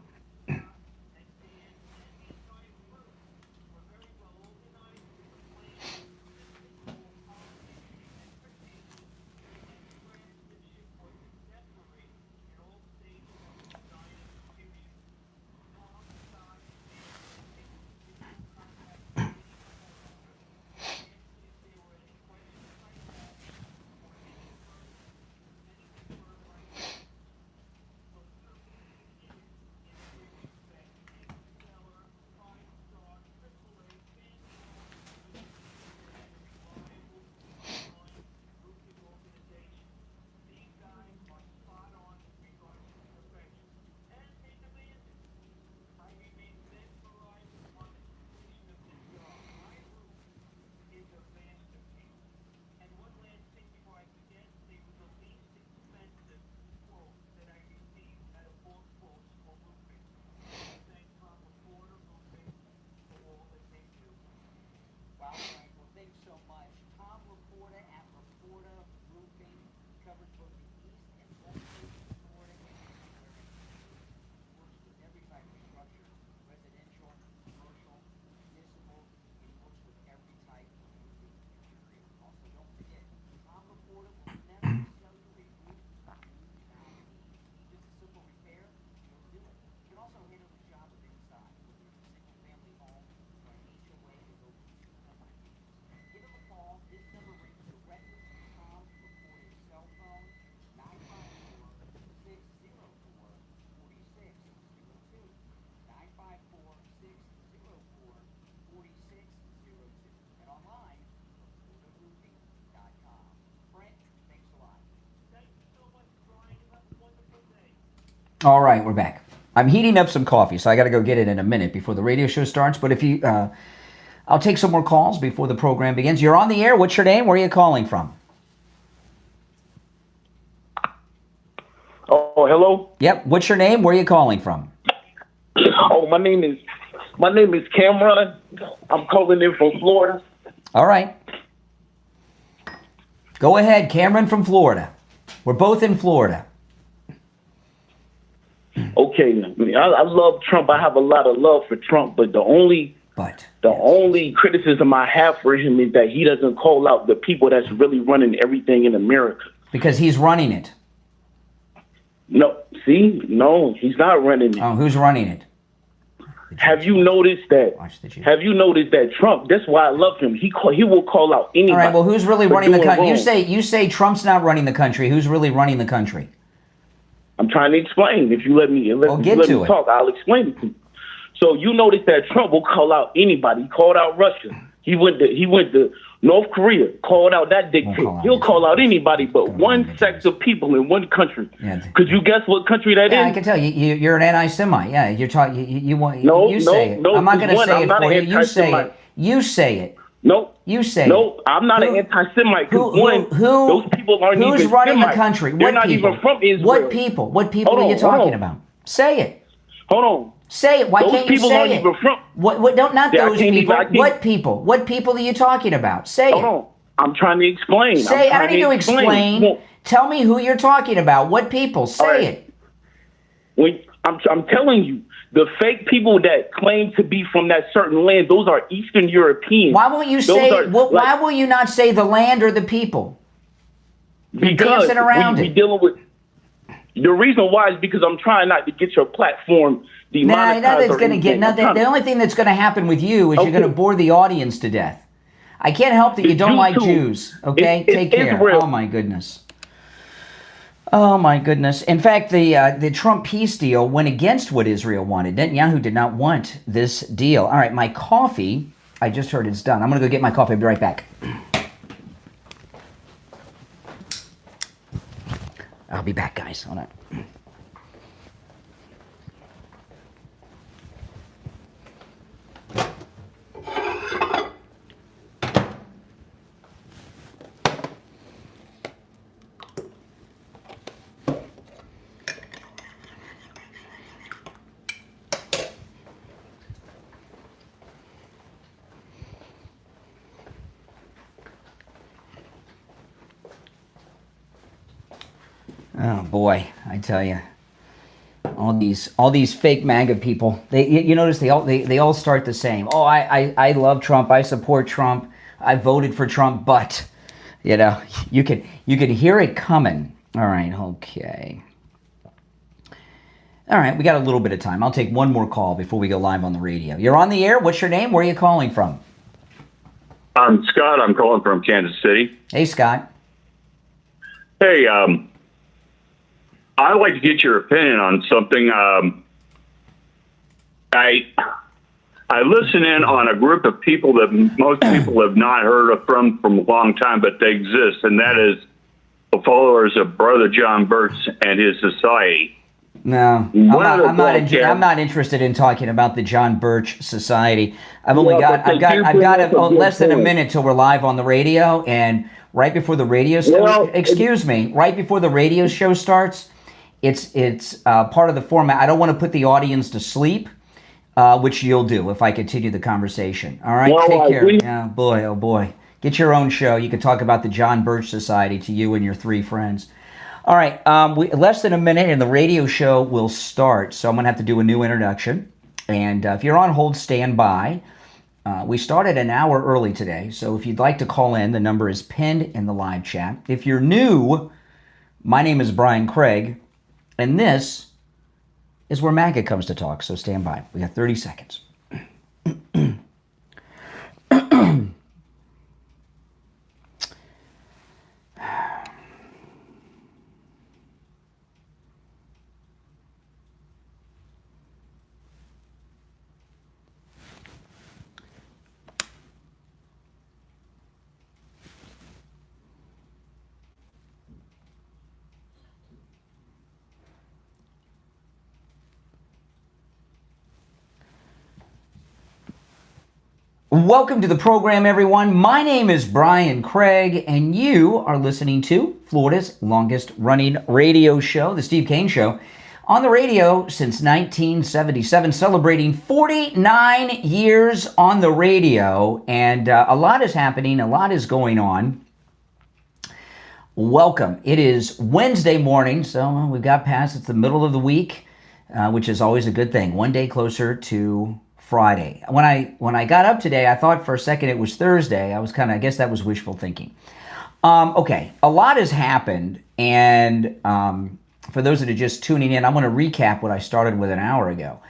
All right, we're back. I'm heating up some coffee, so I got to go get it in a minute before the radio show starts. But if you, I'll take some more calls before the program begins. You're on the air. What's your name? Where are you calling from? Oh, hello. Yep. What's your name? Where are you calling from? Oh, my name is Cameron. I'm calling in from Florida. All right. Go ahead, Cameron from Florida. We're both in Florida. Okay, I love Trump. I have a lot of love for Trump, but the only criticism I have for him is that he doesn't call out the people that's really running everything in America. Because he's running it. No, he's not running it. Oh, who's running it? Have you noticed that? Have you noticed that Trump? That's why I love him. He will call out anybody. All right. Well, who's really running the country? Wrong. You say Trump's not running the country. Who's really running the country? I'm trying to explain. If you let me, talk, I'll explain it to you. So you notice that Trump will call out anybody. He called out Russia. He went to North Korea, called out that dictator. He'll call out anybody but one sect of people in one country. Yeah. Could you guess what country that is? Yeah, I can tell you. You're an anti-Semite. Yeah, you're talking. You want. No, you say it. no. I'm not going to say it for you. You say anti-Semite. it. You say it. No. You say no. I'm not an anti-Semite. Those people aren't even Who's running Semites. the country? They're What not people? even from Israel. What people? What people are you talking about? Say it. Hold on. Say it. Why those can't you people say aren't it? Even from, what? Don't not yeah, those people. What people? What people are you talking about? Say Hold it. on. I'm trying to explain. Say. I don't need to explain. Tell me who you're talking about. What people? Say it. I'm telling you, the fake people that claim to be from that certain land, those are Eastern Europeans. Why won't you say? Why will you not say the land or the people? You're dancing around it. Dealing with. The reason why is because I'm trying not to get your platform demonetized. Nothing's going to get nothing. The only thing that's going to happen with you is you're going to bore the audience to death. I can't help that you don't like Jews. Okay, take care. Israel. Oh my goodness. Oh my goodness. In fact, the Trump peace deal went against what Israel wanted. Netanyahu did not want this deal. All right, my coffee. I just heard it's done. I'm going to go get my coffee. I'll be right back. I'll be back, guys. Hold on. Oh boy, I tell you, all these fake MAGA people. You notice they all start the same. Oh, I love Trump. I support Trump. I voted for Trump. But you know, you can hear it coming. All right, okay. All right, we got a little bit of time. I'll take one more call before we go live on the radio. You're on the air. What's your name? Where are you calling from? I'm Scott. I'm calling from Kansas City. Hey, Scott. Hey, I'd like to get your opinion on something. I listen in on a group of people that most people have not heard of from a long time, but they exist, and that is the followers of Brother John Birch and his society. No, I'm not interested in talking about the John Birch Society. I've got less than a minute till we're live on the radio, and right before the radio right before the radio show starts, it's part of the format. I don't want to put the audience to sleep, which you'll do if I continue the conversation. All right, take care. Yeah, boy, oh boy, get your own show. You can talk about the John Birch Society to you and your 3 friends. All right, less than a minute and the radio show will start, so I'm going to have to do a new introduction. And if you're on hold, stand by. We started an hour early today, so if you'd like to call in, the number is pinned in the live chat. If you're new, my name is Brian Craig, and this is where MAGA comes to talk, so stand by. We got 30 seconds. Welcome to the program, everyone. My name is Brian Craig, and you are listening to Florida's longest running radio show, The Steve Kane Show, on the radio since 1977, celebrating 49 years on the radio, and a lot is happening, a lot is going on. Welcome. It is Wednesday morning, so we've got past, it's the middle of the week, which is always a good thing. One day closer to Friday. When I got up today, I thought for a second it was Thursday. I guess that was wishful thinking. Okay, a lot has happened, and for those that are just tuning in, I'm going to recap what I started with an hour ago.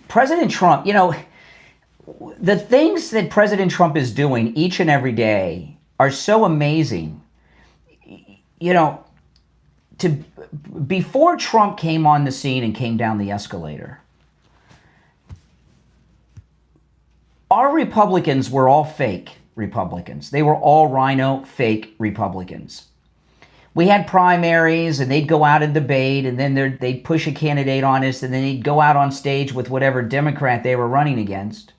President Trump, the things that President Trump is doing each and every day are so amazing. Before Trump came on the scene and came down the escalator, our Republicans were all fake Republicans. They were all rhino fake Republicans. We had primaries, and they'd go out and debate, and then they'd push a candidate on us, and then they'd go out on stage with whatever Democrat they were running against.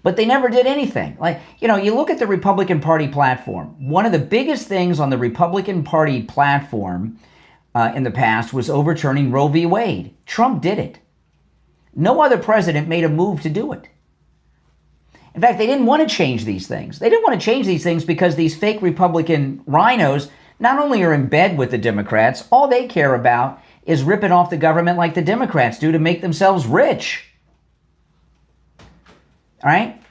But they never did anything. You look at the Republican Party platform. One of the biggest things on the Republican Party platform in the past was overturning Roe v. Wade. Trump did it. No other president made a move to do it. In fact, they didn't want to change these things. They didn't want to change these things because these fake Republican rhinos not only are in bed with the Democrats, all they care about is ripping off the government like the Democrats do to make themselves rich. All right?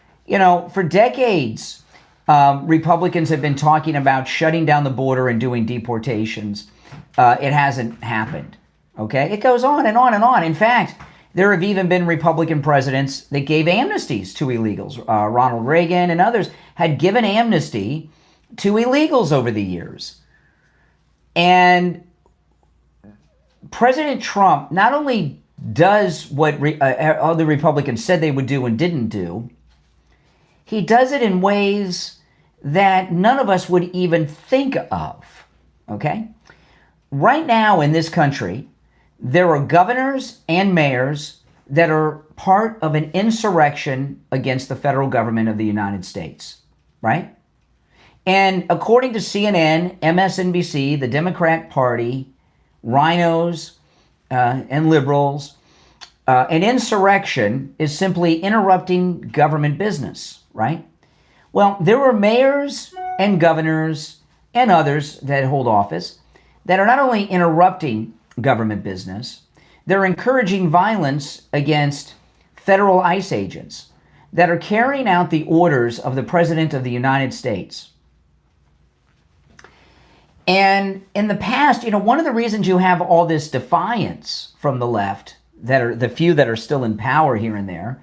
For decades, Republicans have been talking about shutting down the border and doing deportations. It hasn't happened. Okay? It goes on and on and on. In fact, there have even been Republican presidents that gave amnesties to illegals. Ronald Reagan and others had given amnesty to illegals over the years. And President Trump not only does what other Republicans said they would do and didn't do, he does it in ways that none of us would even think of. Okay? Right now in this country, there are governors and mayors that are part of an insurrection against the federal government of the United States, right? And according to CNN, MSNBC, the Democrat Party, rhinos and liberals, an insurrection is simply interrupting government business, right? Well, there are mayors and governors and others that hold office that are not only interrupting government business, they're encouraging violence against federal ICE agents that are carrying out the orders of the President of the United States. And in the past, one of the reasons you have all this defiance from the left, that are the few that are still in power here and there,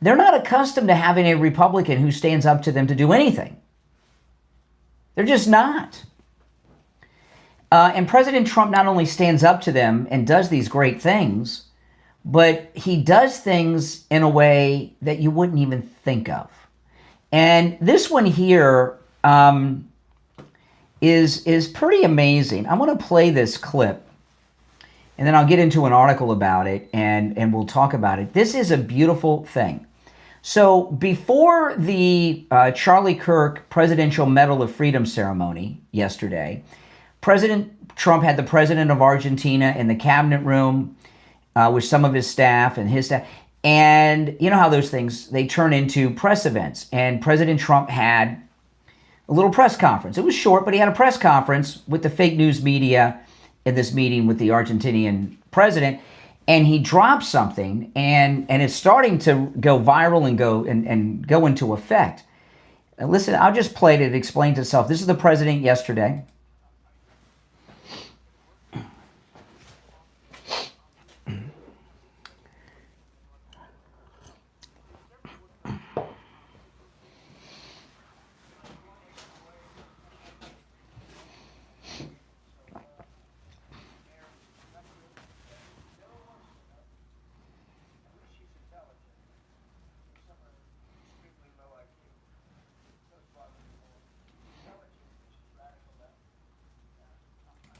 they're not accustomed to having a Republican who stands up to them to do anything. They're just not. And President Trump not only stands up to them and does these great things, but he does things in a way that you wouldn't even think of. And this one here is pretty amazing. I'm going to play this clip, and then I'll get into an article about it, and we'll talk about it. This is a beautiful thing. So before the Charlie Kirk Presidential Medal of Freedom ceremony yesterday, President Trump had the president of Argentina in the cabinet room with some of his staff and his staff. And you know how those things, they turn into press events. And President Trump had a little press conference. It was short, but he had a press conference with the fake news media in this meeting with the Argentinian president. And he dropped something, and it's starting to go viral and go into effect. Now listen, I'll just play it. It explains itself. This is the president yesterday.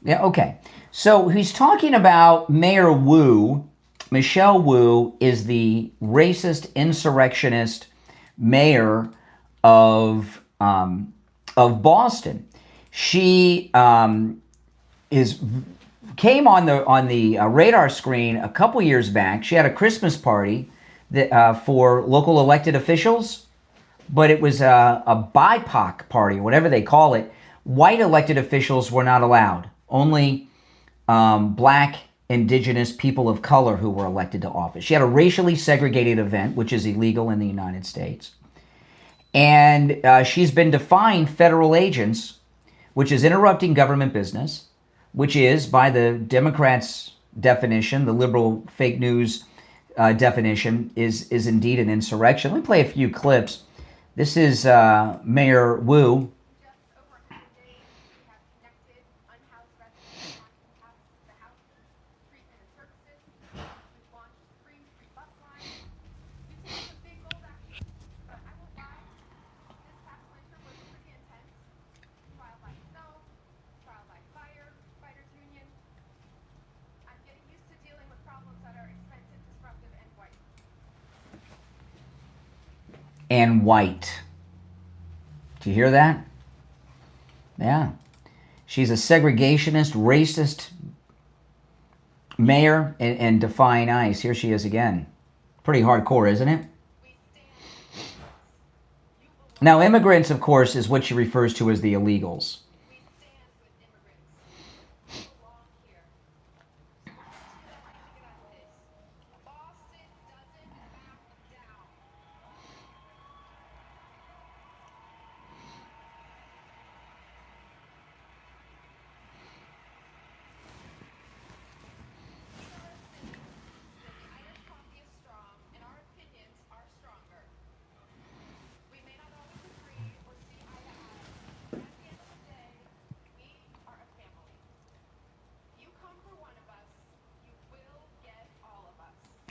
Yeah, okay. So he's talking about Mayor Wu. Michelle Wu is the racist insurrectionist mayor of Boston. She came on the radar screen a couple years back. She had a Christmas party that, for local elected officials, but it was a BIPOC party, whatever they call it. White elected officials were not allowed. Only black, indigenous, people of color who were elected to office. She had a racially segregated event, which is illegal in the United States. And she's been defying federal agents, which is interrupting government business, which is, by the Democrats' definition, the liberal fake news definition, is indeed an insurrection. Let me play a few clips. This is Mayor Wu. And white. Do you hear that? Yeah. She's a segregationist, racist mayor and defying ICE. Here she is again. Pretty hardcore, isn't it? Now, immigrants, of course, is what she refers to as the illegals.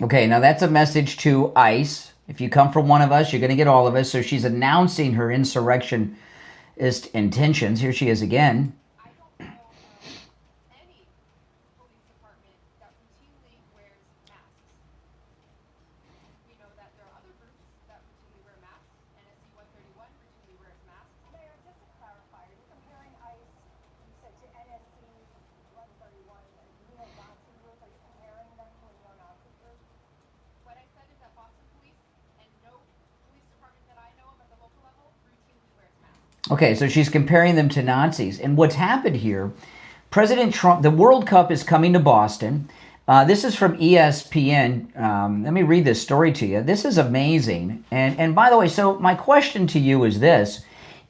Okay, now that's a message to ICE. If you come from one of us, you're going to get all of us. So she's announcing her insurrectionist intentions. Here she is again. Okay, so she's comparing them to Nazis. And what's happened here, President Trump, the World Cup is coming to Boston. This is from ESPN. Let me read this story to you. This is amazing. And by the way, so my question to you is this.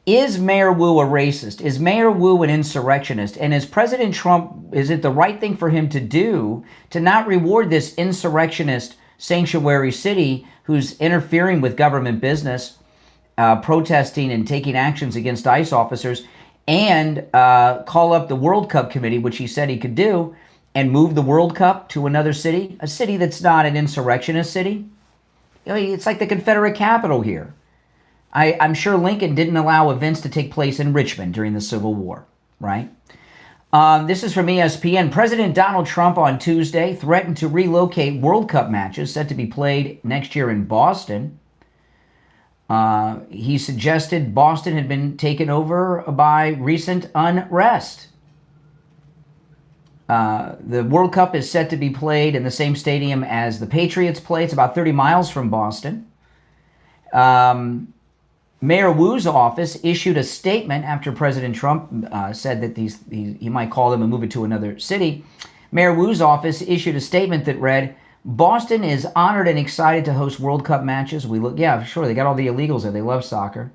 Is Mayor Wu a racist? Is Mayor Wu an insurrectionist? And is President Trump, is it the right thing for him to do to not reward this insurrectionist sanctuary city who's interfering with government business, protesting and taking actions against ICE officers, and call up the World Cup committee, which he said he could do, and move the World Cup to another city, a city that's not an insurrectionist city? You know, it's like the Confederate capital here. I'm sure Lincoln didn't allow events to take place in Richmond during the Civil War, right? This is from ESPN. President Donald Trump on Tuesday threatened to relocate World Cup matches set to be played next year in Boston. He suggested Boston had been taken over by recent unrest. The World Cup is set to be played in the same stadium as the Patriots play. It's about 30 miles from Boston. Mayor Wu's office issued a statement after President Trump said that he might call them and move it to another city. Mayor Wu's office issued a statement that read, Boston is honored and excited to host World Cup matches. Yeah, sure, they got all the illegals there. They love soccer.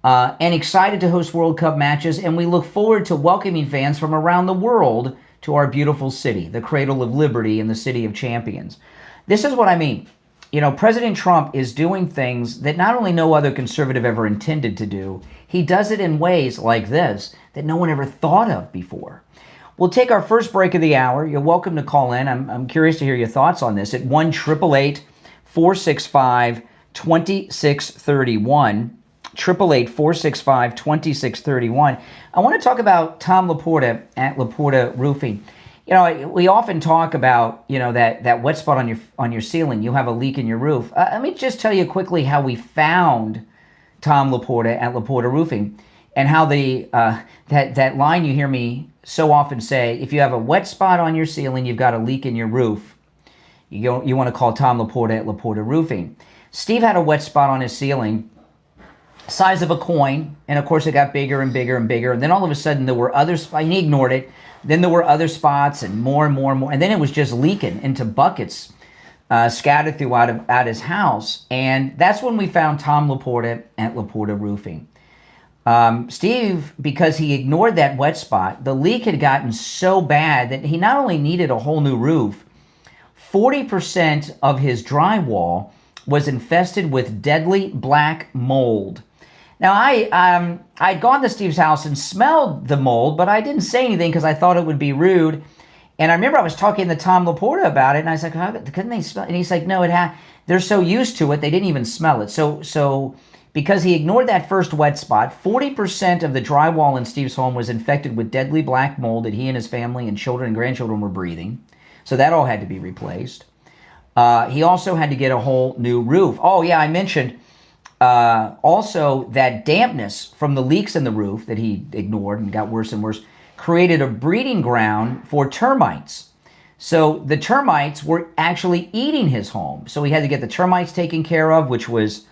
And excited to host World Cup matches, and we look forward to welcoming fans from around the world to our beautiful city, the cradle of liberty and the city of champions. This is what I mean. You know, President Trump is doing things that not only no other conservative ever intended to do, he does it in ways like this that no one ever thought of before. We'll take our first break of the hour. You're welcome to call in. I'm curious to hear your thoughts on this at 1-888-465-2631. 888-465-2631. I want to talk about Tom Laporta at Laporta Roofing. we often talk about, that wet spot on your ceiling. You have a leak in your roof. Let me just tell you quickly how we found Tom Laporta at Laporta Roofing, and how that line you hear me so often say, if you have a wet spot on your ceiling, you've got a leak in your roof, you want to call Tom Laporta at Laporta Roofing. Steve had a wet spot on his ceiling, size of a coin, and of course it got bigger and bigger and bigger, and then all of a sudden there were other spots. He ignored it. Then there were other spots, and more and more and more, and then it was just leaking into buckets scattered throughout his house. And that's when we found Tom Laporta at Laporta Roofing. Steve, because he ignored that wet spot, the leak had gotten so bad that he not only needed a whole new roof, 40% of his drywall was infested with deadly black mold. Now, I'd gone to Steve's house and smelled the mold, but I didn't say anything because I thought it would be rude. And I remember I was talking to Tom Laporta about it, and I was like, couldn't they smell it? And he's like, no, they're so used to it, they didn't even smell it. So because he ignored that first wet spot, 40% of the drywall in Steve's home was infected with deadly black mold that he and his family and children and grandchildren were breathing. So that all had to be replaced. He also had to get a whole new roof. Oh, yeah, I mentioned also that dampness from the leaks in the roof that he ignored and got worse and worse created a breeding ground for termites. So the termites were actually eating his home. So he had to get the termites taken care of, which was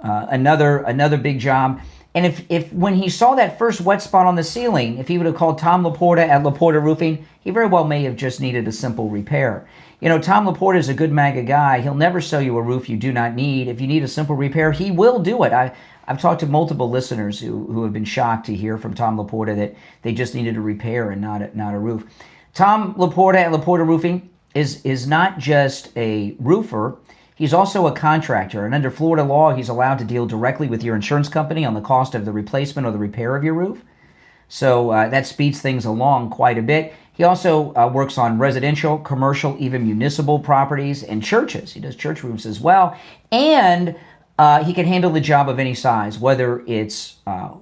another big job. And if when he saw that first wet spot on the ceiling, if he would have called Tom Laporta at Laporta Roofing, he very well may have just needed a simple repair. Tom Laporta is a good MAGA guy. He'll never sell you a roof you do not need. If you need a simple repair, he will do it. I've talked to multiple listeners who have been shocked to hear from Tom Laporta that they just needed a repair and not a roof. Tom Laporta at Laporta Roofing is not just a roofer. He's also a contractor, and under Florida law, he's allowed to deal directly with your insurance company on the cost of the replacement or the repair of your roof. So that speeds things along quite a bit. He also works on residential, commercial, even municipal properties and churches. He does church roofs as well. And he can handle the job of any size, whether it's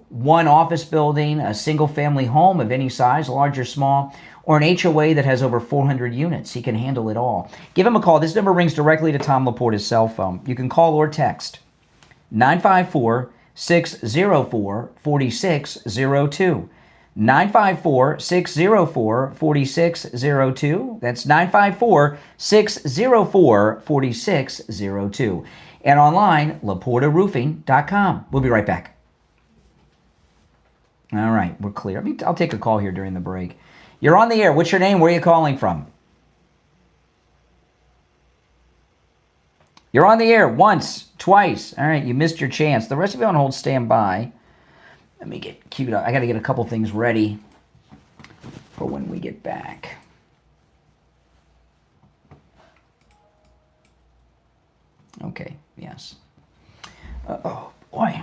one office building, a single-family home of any size, large or small, or an HOA that has over 400 units. He can handle it all. Give him a call. This number rings directly to Tom Laporta's cell phone. You can call or text 954-604-4602. 954-604-4602. That's 954-604-4602. And online, LaportaRoofing.com. We'll be right back. All right, we're clear. I'll take a call here during the break. You're on the air. What's your name? Where are you calling from? You're on the air once, twice. All right, you missed your chance. The rest of you on hold, stand by. Let me get queued up. I got to get a couple things ready for when we get back. Okay, yes. Oh, boy.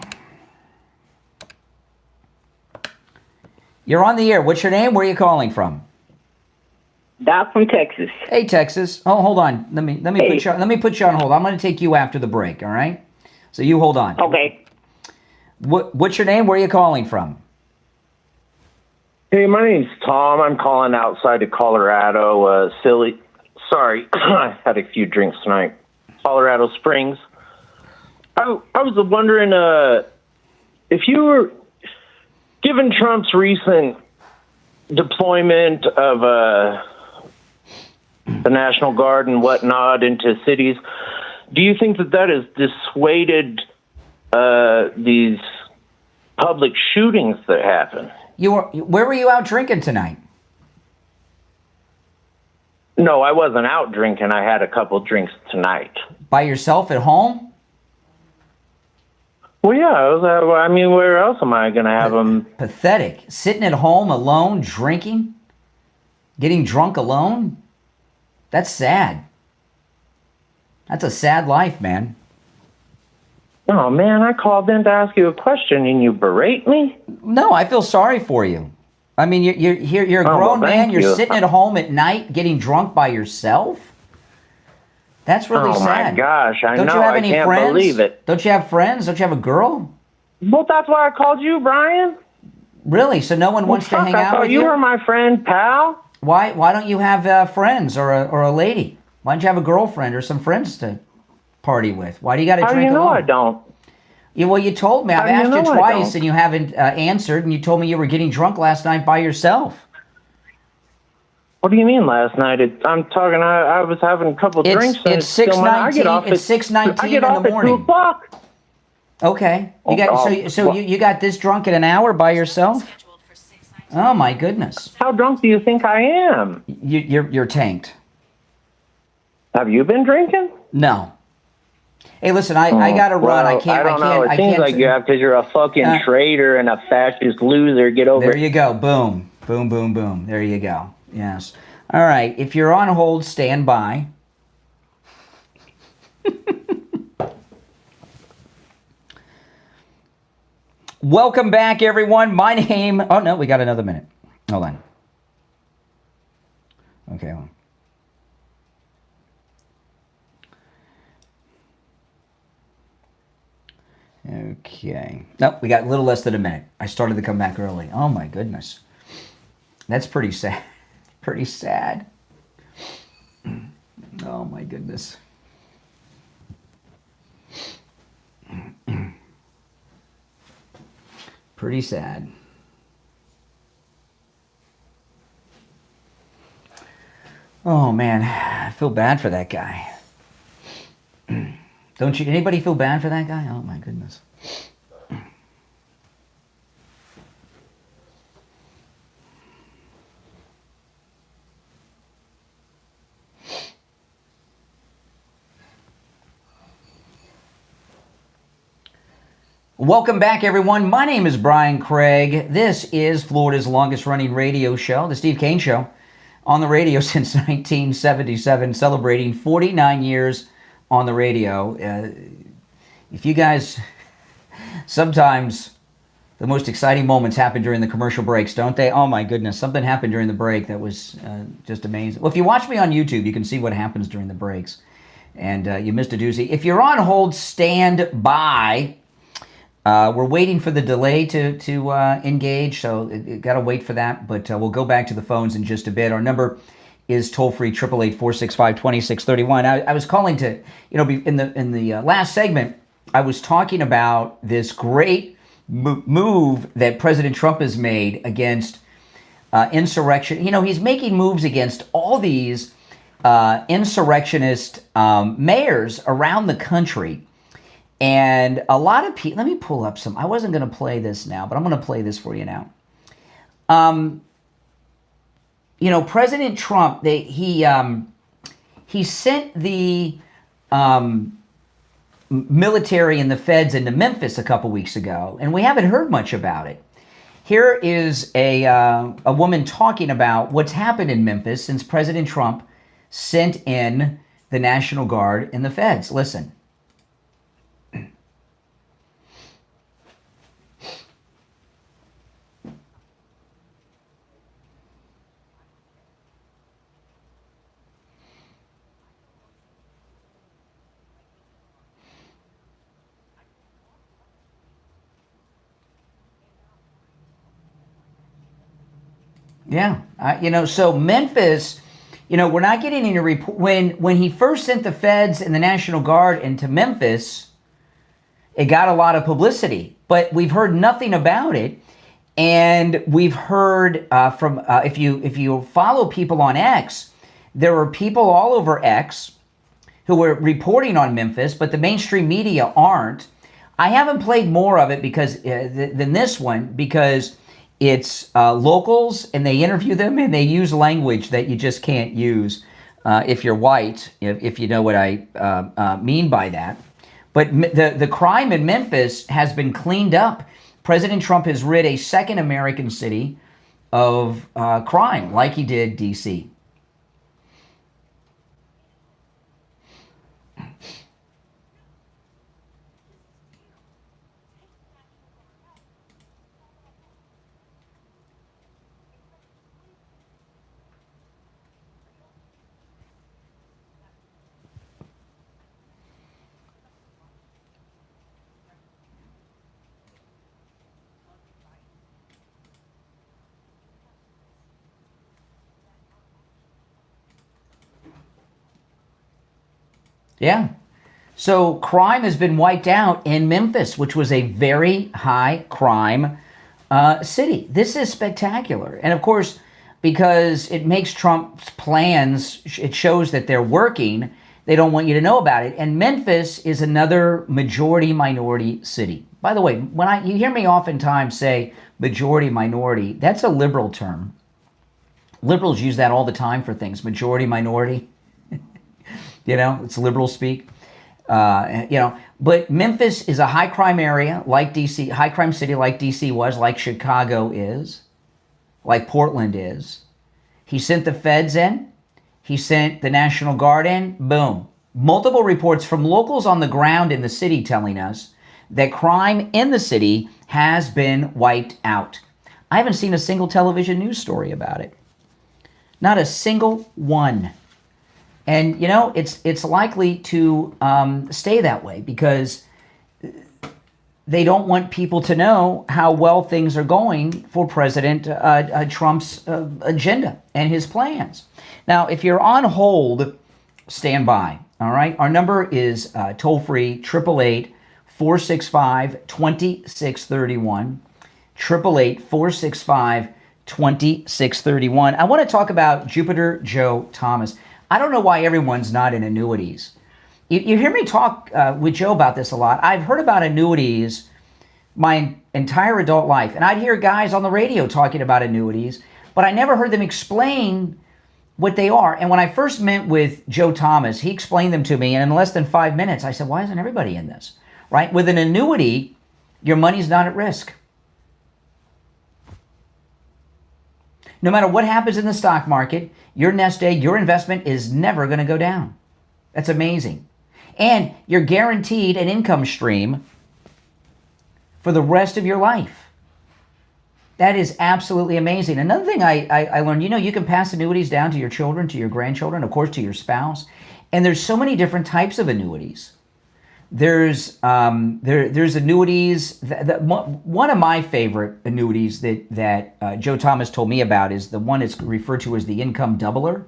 You're on the air. What's your name? Where are you calling from? Doc from Texas. Hey, Texas. Oh, hold on. Let me put you on hold. I'm going to take you after the break, all right? So you hold on. Okay. What's your name? Where are you calling from? Hey, my name's Tom. I'm calling outside of Colorado. Sorry, I had a few drinks tonight. Colorado Springs. I was wondering if you were, given Trump's recent deployment of the National Guard and whatnot into cities, do you think that has dissuaded these public shootings that happen? Where were you out drinking tonight? No, I wasn't out drinking. I had a couple drinks tonight. By yourself at home? Well, yeah. Where else am I going to have them? Pathetic. Sitting at home alone, drinking? Getting drunk alone? That's sad. That's a sad life, man. Oh, man, I called in to ask you a question and you berate me? No, I feel sorry for you. I mean, you're a grown man. You're sitting at home at night getting drunk by yourself? That's really sad. Oh, my gosh, I Don't know. You have I any can't friends? believe it. Don't you have friends? Don't you have a girl? Well, that's why I called you, Brian. Really? So no one wants to hang out with you? You were my friend, pal. Why don't you have friends or a lady? Why don't you have a girlfriend or some friends to party with? Why do you got to drink alone? How do you know I don't? Well, you told me. I've asked you twice, and you haven't answered. And you told me you were getting drunk last night by yourself. What do you mean last night? I'm talking. I was having a couple drinks. It's 6:19. It's 6:19 in the morning. 2 o'clock. Okay. You got this drunk in an hour by yourself? Oh my goodness. How drunk do you think I am? You're tanked. Have you been drinking? No. Hey, listen, I got to run. I can't. I don't know. It seems like you have because you're a fucking traitor and a fascist loser. Get over it. There you go. Boom. Boom, boom, boom. There you go. Yes. All right. If you're on hold, stand by. Welcome back, everyone. My name... Oh, no, we got another minute. Hold on. Okay, hold on. Okay. Nope, we got a little less than a minute. I started to come back early. Oh, my goodness. That's pretty sad. Pretty sad. Oh, my goodness. Pretty sad. Oh, man. I feel bad for that guy. Don't you? Anybody feel bad for that guy? Oh, my goodness. Welcome back, everyone. My name is Brian Craig. This is Florida's longest-running radio show, The Steve Kane Show, on the radio since 1977, celebrating 49 years on the radio. If you guys... Sometimes the most exciting moments happen during the commercial breaks, don't they? Oh, my goodness. Something happened during the break that was just amazing. Well, if you watch me on YouTube, you can see what happens during the breaks. And you missed a doozy. If you're on hold, stand by. We're waiting for the delay to engage, so got to wait for that. But we'll go back to the phones in just a bit. Our number is toll-free, 888-465-2631. I was calling to, in the last segment, I was talking about this great move that President Trump has made against insurrection. He's making moves against all these insurrectionist mayors around the country. And a lot of people, let me pull up some, I wasn't going to play this now, but I'm going to play this for you now. President Trump, he sent the military and the feds into Memphis a couple weeks ago, and we haven't heard much about it. Here is a woman talking about what's happened in Memphis since President Trump sent in the National Guard and the feds. Listen. Yeah, so Memphis, we're not getting any report. When he first sent the feds and the National Guard into Memphis, it got a lot of publicity, but we've heard nothing about it. And we've heard from, if you follow people on X, there are people all over X who were reporting on Memphis, but the mainstream media aren't. I haven't played more of it because than this one because it's locals, and they interview them, and they use language that you just can't use if you're white, if you know what I mean by that. But the crime in Memphis has been cleaned up. President Trump has rid a second American city of crime, like he did D.C. Yeah. So crime has been wiped out in Memphis, which was a very high crime city. This is spectacular. And of course, because it makes Trump's plans, it shows that they're working, they don't want you to know about it. And Memphis is another majority-minority city. By the way, when you hear me oftentimes say majority-minority, that's a liberal term. Liberals use that all the time for things, majority-minority. It's liberal speak. But Memphis is a high crime area like DC, high crime city like DC was, like Chicago is, like Portland is. He sent the feds in. He sent the National Guard in. Boom. Multiple reports from locals on the ground in the city telling us that crime in the city has been wiped out. I haven't seen a single television news story about it. Not a single one. And, it's likely to stay that way because they don't want people to know how well things are going for President Trump's agenda and his plans. Now, if you're on hold, stand by, all right? Our number is toll-free, 888-465-2631, 888-465-2631. I want to talk about Jupiter Joe Thomas. I don't know why everyone's not in annuities. You hear me talk with Joe about this a lot. I've heard about annuities my entire adult life, and I'd hear guys on the radio talking about annuities, but I never heard them explain what they are. And when I first met with Joe Thomas, he explained them to me, and in less than 5 minutes, I said, why isn't everybody in this? Right? With an annuity, your money's not at risk. No matter what happens in the stock market, your nest egg, your investment is never going to go down. That's amazing. And you're guaranteed an income stream for the rest of your life. That is absolutely amazing. Another thing I learned, you can pass annuities down to your children, to your grandchildren, of course, to your spouse. And there's so many different types of annuities. There's annuities. One of my favorite annuities that Joe Thomas told me about is the one that's referred to as the income doubler.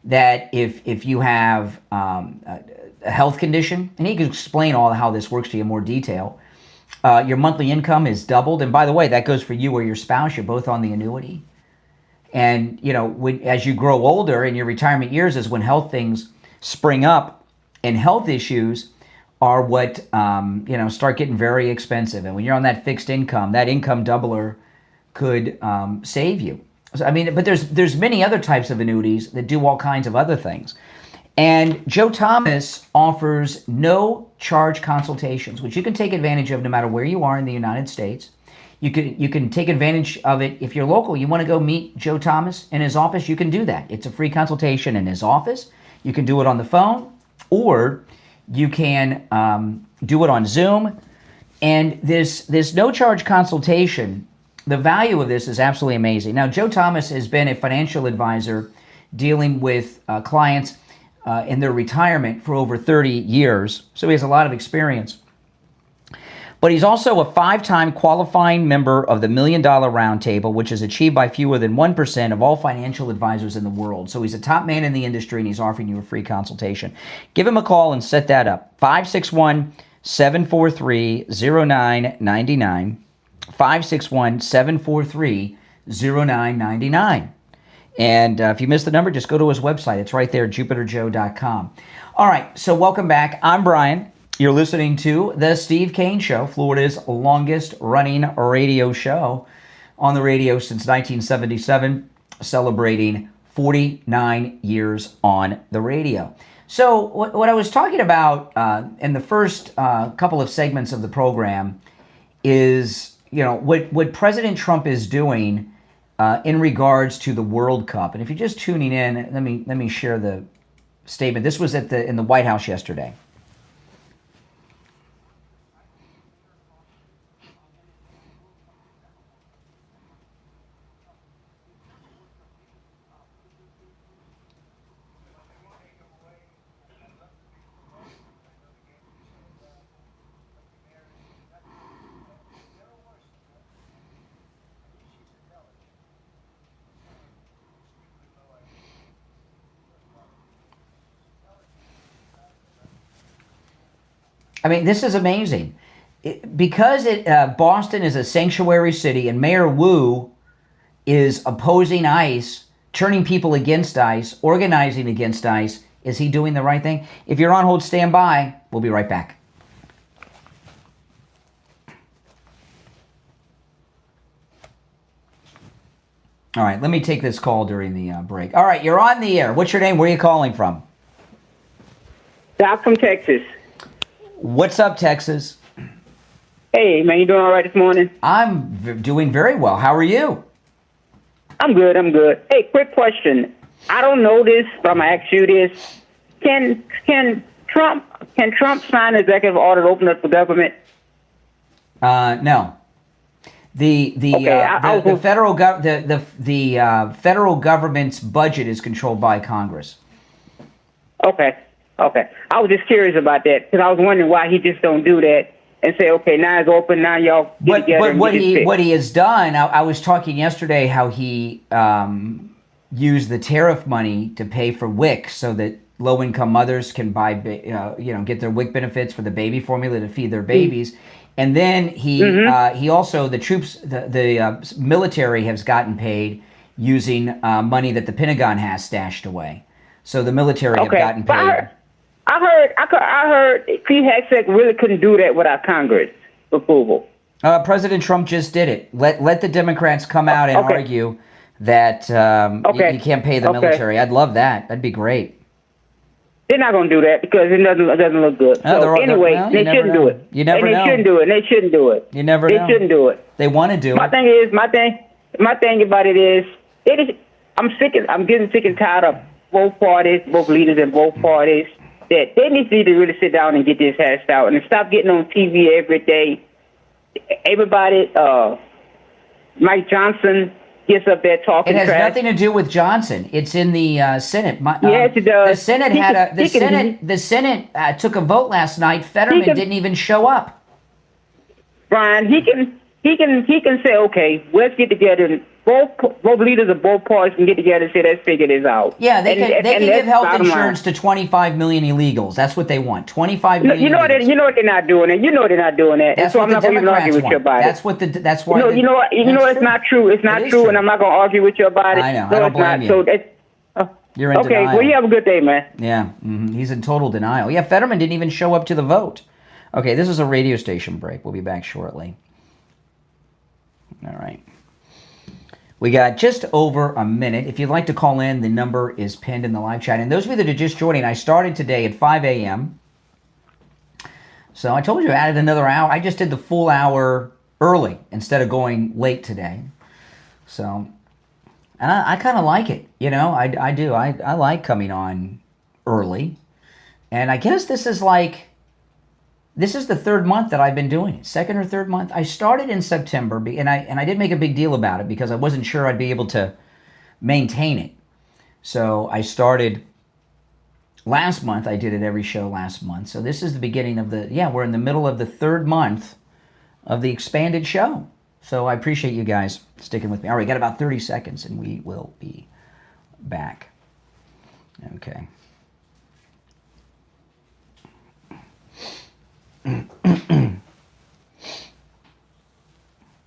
That if you have a health condition, and he can explain how this works to you in more detail, your monthly income is doubled. And by the way, that goes for you or your spouse. You're both on the annuity. And as you grow older in your retirement years is when health things spring up, and health issues are what start getting very expensive. And when you're on that fixed income, that income doubler could save you. So, but there's many other types of annuities that do all kinds of other things. And Joe Thomas offers no charge consultations, which you can take advantage of no matter where you are in the United States. You can take advantage of it if you're local. You want to go meet Joe Thomas in his office, you can do that. It's a free consultation in his office. You can do it on the phone, or you can do it on Zoom. And this no charge consultation, the value of this is absolutely amazing. Now, Joe Thomas has been a financial advisor dealing with clients in their retirement for over 30 years. So he has a lot of experience. But he's also a 5-time qualifying member of the $1 Million Roundtable, which is achieved by fewer than 1% of all financial advisors in the world. So he's a top man in the industry, and he's offering you a free consultation. Give him a call and set that up. 561-743-0999. 561-743-0999. And if you missed the number, just go to his website. It's right there, jupiterjoe.com. All right, so welcome back. I'm Brian. You're listening to The Steve Kane Show, Florida's longest-running radio show on the radio since 1977, celebrating 49 years on the radio. So what I was talking about in the first couple of segments of the program is, what President Trump is doing in regards to the World Cup. And if you're just tuning in, let me share the statement. This was in the White House yesterday. I mean, this is amazing. Because Boston is a sanctuary city and Mayor Wu is opposing ICE, turning people against ICE, organizing against ICE, is he doing the right thing? If you're on hold, stand by. We'll be right back. All right, let me take this call during the break. All right, you're on the air. What's your name? Where are you calling from? Doc from Texas. What's up, Texas? Hey, man, you doing all right this morning? I'm doing very well. How are you? I'm good. Hey, quick question. I don't know this, but I'm going to ask you this. Can Trump sign an executive order to open up the government? No. The federal government's budget is controlled by Congress. Okay. I was just curious about that because I was wondering why he just don't do that and say, okay, now it's open, now y'all get together. But what he has done, I was talking yesterday how he used the tariff money to pay for WIC so that low-income mothers can buy, get their WIC benefits for the baby formula to feed their babies. And then he also, the troops, the military has gotten paid using money that the Pentagon has stashed away. So the military have gotten paid. I heard Steve Kane really couldn't do that without Congress approval. President Trump just did it. Let the Democrats come out and argue that you can't pay the military. I'd love that. That'd be great. They're not going to do that because it doesn't look good. They shouldn't do it. You never know. They shouldn't do it. You never know. They shouldn't do it. They want to do it. My thing about it is, I'm getting sick and tired of both parties, both leaders in both parties, that they need to really sit down and get this hashed out and stop getting on TV every day. Everybody, Mike Johnson gets up there talking trash. It has nothing to do with Johnson. It's in the Senate. Yes, it does. The Senate took a vote last night. Fetterman didn't even show up. Brian, he can say, okay, let's get together. And both leaders of both parties can get together and say, let's figure this out. Yeah, they can give health insurance to 25 million illegals. That's what they want. 25 million. You know what they're not doing it. You know they're not doing it. That's so what I'm the not going to Democrats argue with you about it. That's why. You know it's not true. It's not true, and I'm not going to argue with you about it. I know. I don't blame you. You're in denial. Okay, well, you have a good day, man. Yeah, he's in total denial. Yeah, Fetterman didn't even show up to the vote. Okay, this is a radio station break. We'll be back shortly. All right. We got just over a minute. If you'd like to call in, the number is pinned in the live chat. And those of you that are just joining, I started today at 5 a.m. So I told you I added another hour. I just did the full hour early instead of going late today. So, and I kind of like it. You know, I do. I like coming on early. And I guess this is the third month that I've been doing it. Second or third month. I started in September, and I did make a big deal about it because I wasn't sure I'd be able to maintain it. So I started last month. I did it every show last month. So this is the beginning of we're in the middle of the third month of the expanded show. So I appreciate you guys sticking with me. All right, we got about 30 seconds and we will be back. Okay.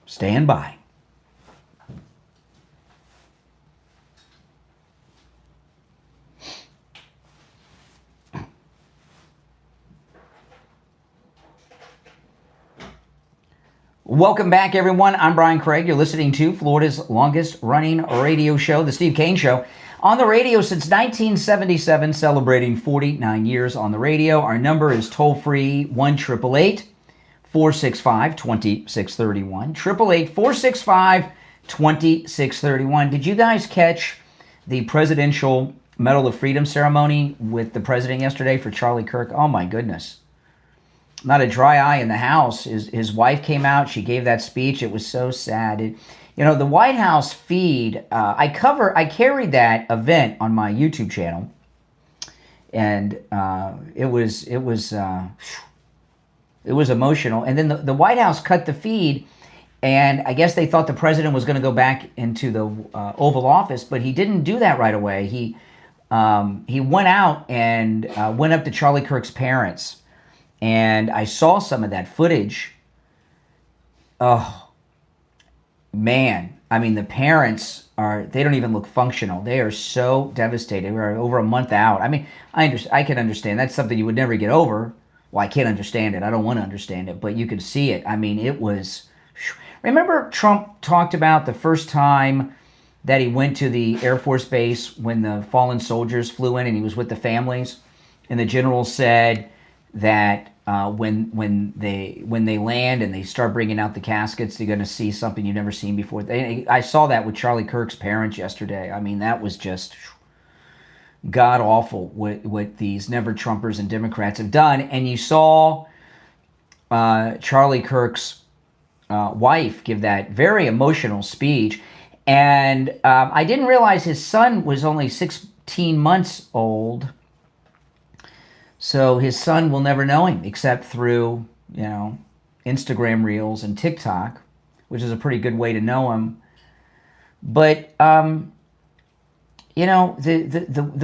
Stand by. Welcome back, everyone. I'm Brian Craig. You're listening to Florida's longest-running radio show, The Steve Kane Show. On the radio since 1977, celebrating 49 years on the radio. Our number is toll-free 1-888-465-2631. 888-465-2631. Did you guys catch the Presidential Medal of Freedom ceremony with the president yesterday for Charlie Kirk? Oh, my goodness. Not a dry eye in the house. His wife came out. She gave that speech. It was so sad. The White House feed, I carried that event on my YouTube channel, and it was emotional. And then the White House cut the feed, and I guess they thought the president was going to go back into the Oval Office, but he didn't do that right away. He went out and went up to Charlie Kirk's parents And I saw some of that footage. Oh, man. I mean, the parents they don't even look functional. They are so devastated. We're over a month out. I mean, I can understand. That's something you would never get over. Well, I can't understand it. I don't want to understand it, but you could see it. I mean, it was... Remember Trump talked about the first time that he went to the Air Force Base when the fallen soldiers flew in and he was with the families? And the general said that when they land and they start bringing out the caskets, they're going to see something you've never seen before. I saw that with Charlie Kirk's parents yesterday. I mean, that was just god awful what these never Trumpers and Democrats have done. And you saw Charlie Kirk's wife give that very emotional speech. And I didn't realize his son was only 16 months old. So his son will never know him except through, Instagram Reels and TikTok, which is a pretty good way to know him. But, the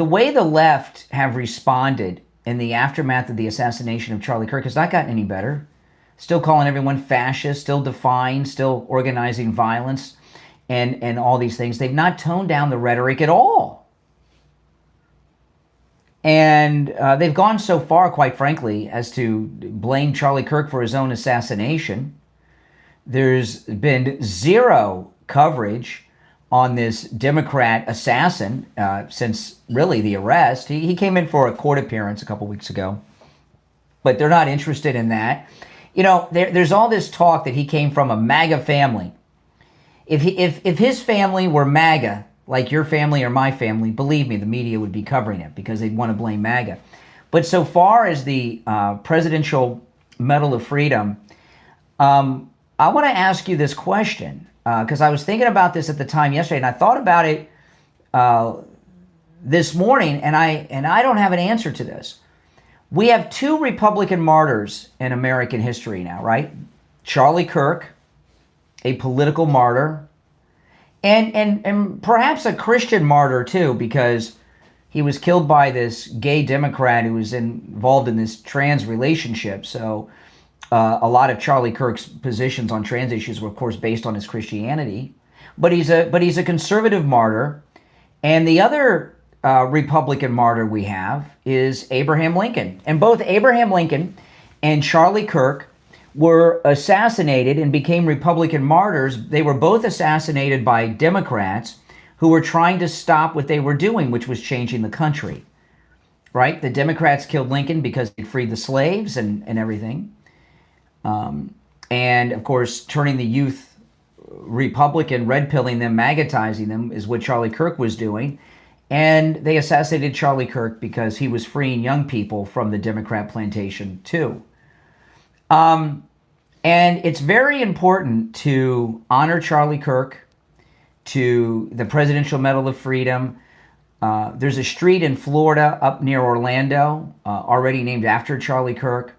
way the left have responded in the aftermath of the assassination of Charlie Kirk has not gotten any better. Still calling everyone fascist, still defying, still organizing violence and all these things. They've not toned down the rhetoric at all. And they've gone so far, quite frankly, as to blame Charlie Kirk for his own assassination. There's been zero coverage on this Democrat assassin since really the arrest. He came in for a court appearance a couple weeks ago, but they're not interested in that. There's all this talk that he came from a MAGA family. If his family were MAGA, like your family or my family, believe me, the media would be covering it because they'd want to blame MAGA. But so far as the Presidential Medal of Freedom, I want to ask you this question because I was thinking about this at the time yesterday, and I thought about it this morning, and I don't have an answer to this. We have two Republican martyrs in American history now, right? Charlie Kirk, a political martyr, and perhaps a Christian martyr too, because he was killed by this gay Democrat who was involved in this trans relationship. So a lot of Charlie Kirk's positions on trans issues were, of course, based on his Christianity. But he's a conservative martyr. And the other Republican martyr we have is Abraham Lincoln. And both Abraham Lincoln and Charlie Kirk were assassinated and became Republican martyrs. They were both assassinated by Democrats who were trying to stop what they were doing, which was changing the country, right? The Democrats killed Lincoln because he freed the slaves and everything. And, of course, turning the youth Republican, red-pilling them, magnetizing them is what Charlie Kirk was doing. And they assassinated Charlie Kirk because he was freeing young people from the Democrat plantation, too. And it's very important to honor Charlie Kirk, to the Presidential Medal of Freedom. There's a street in Florida up near Orlando already named after Charlie Kirk.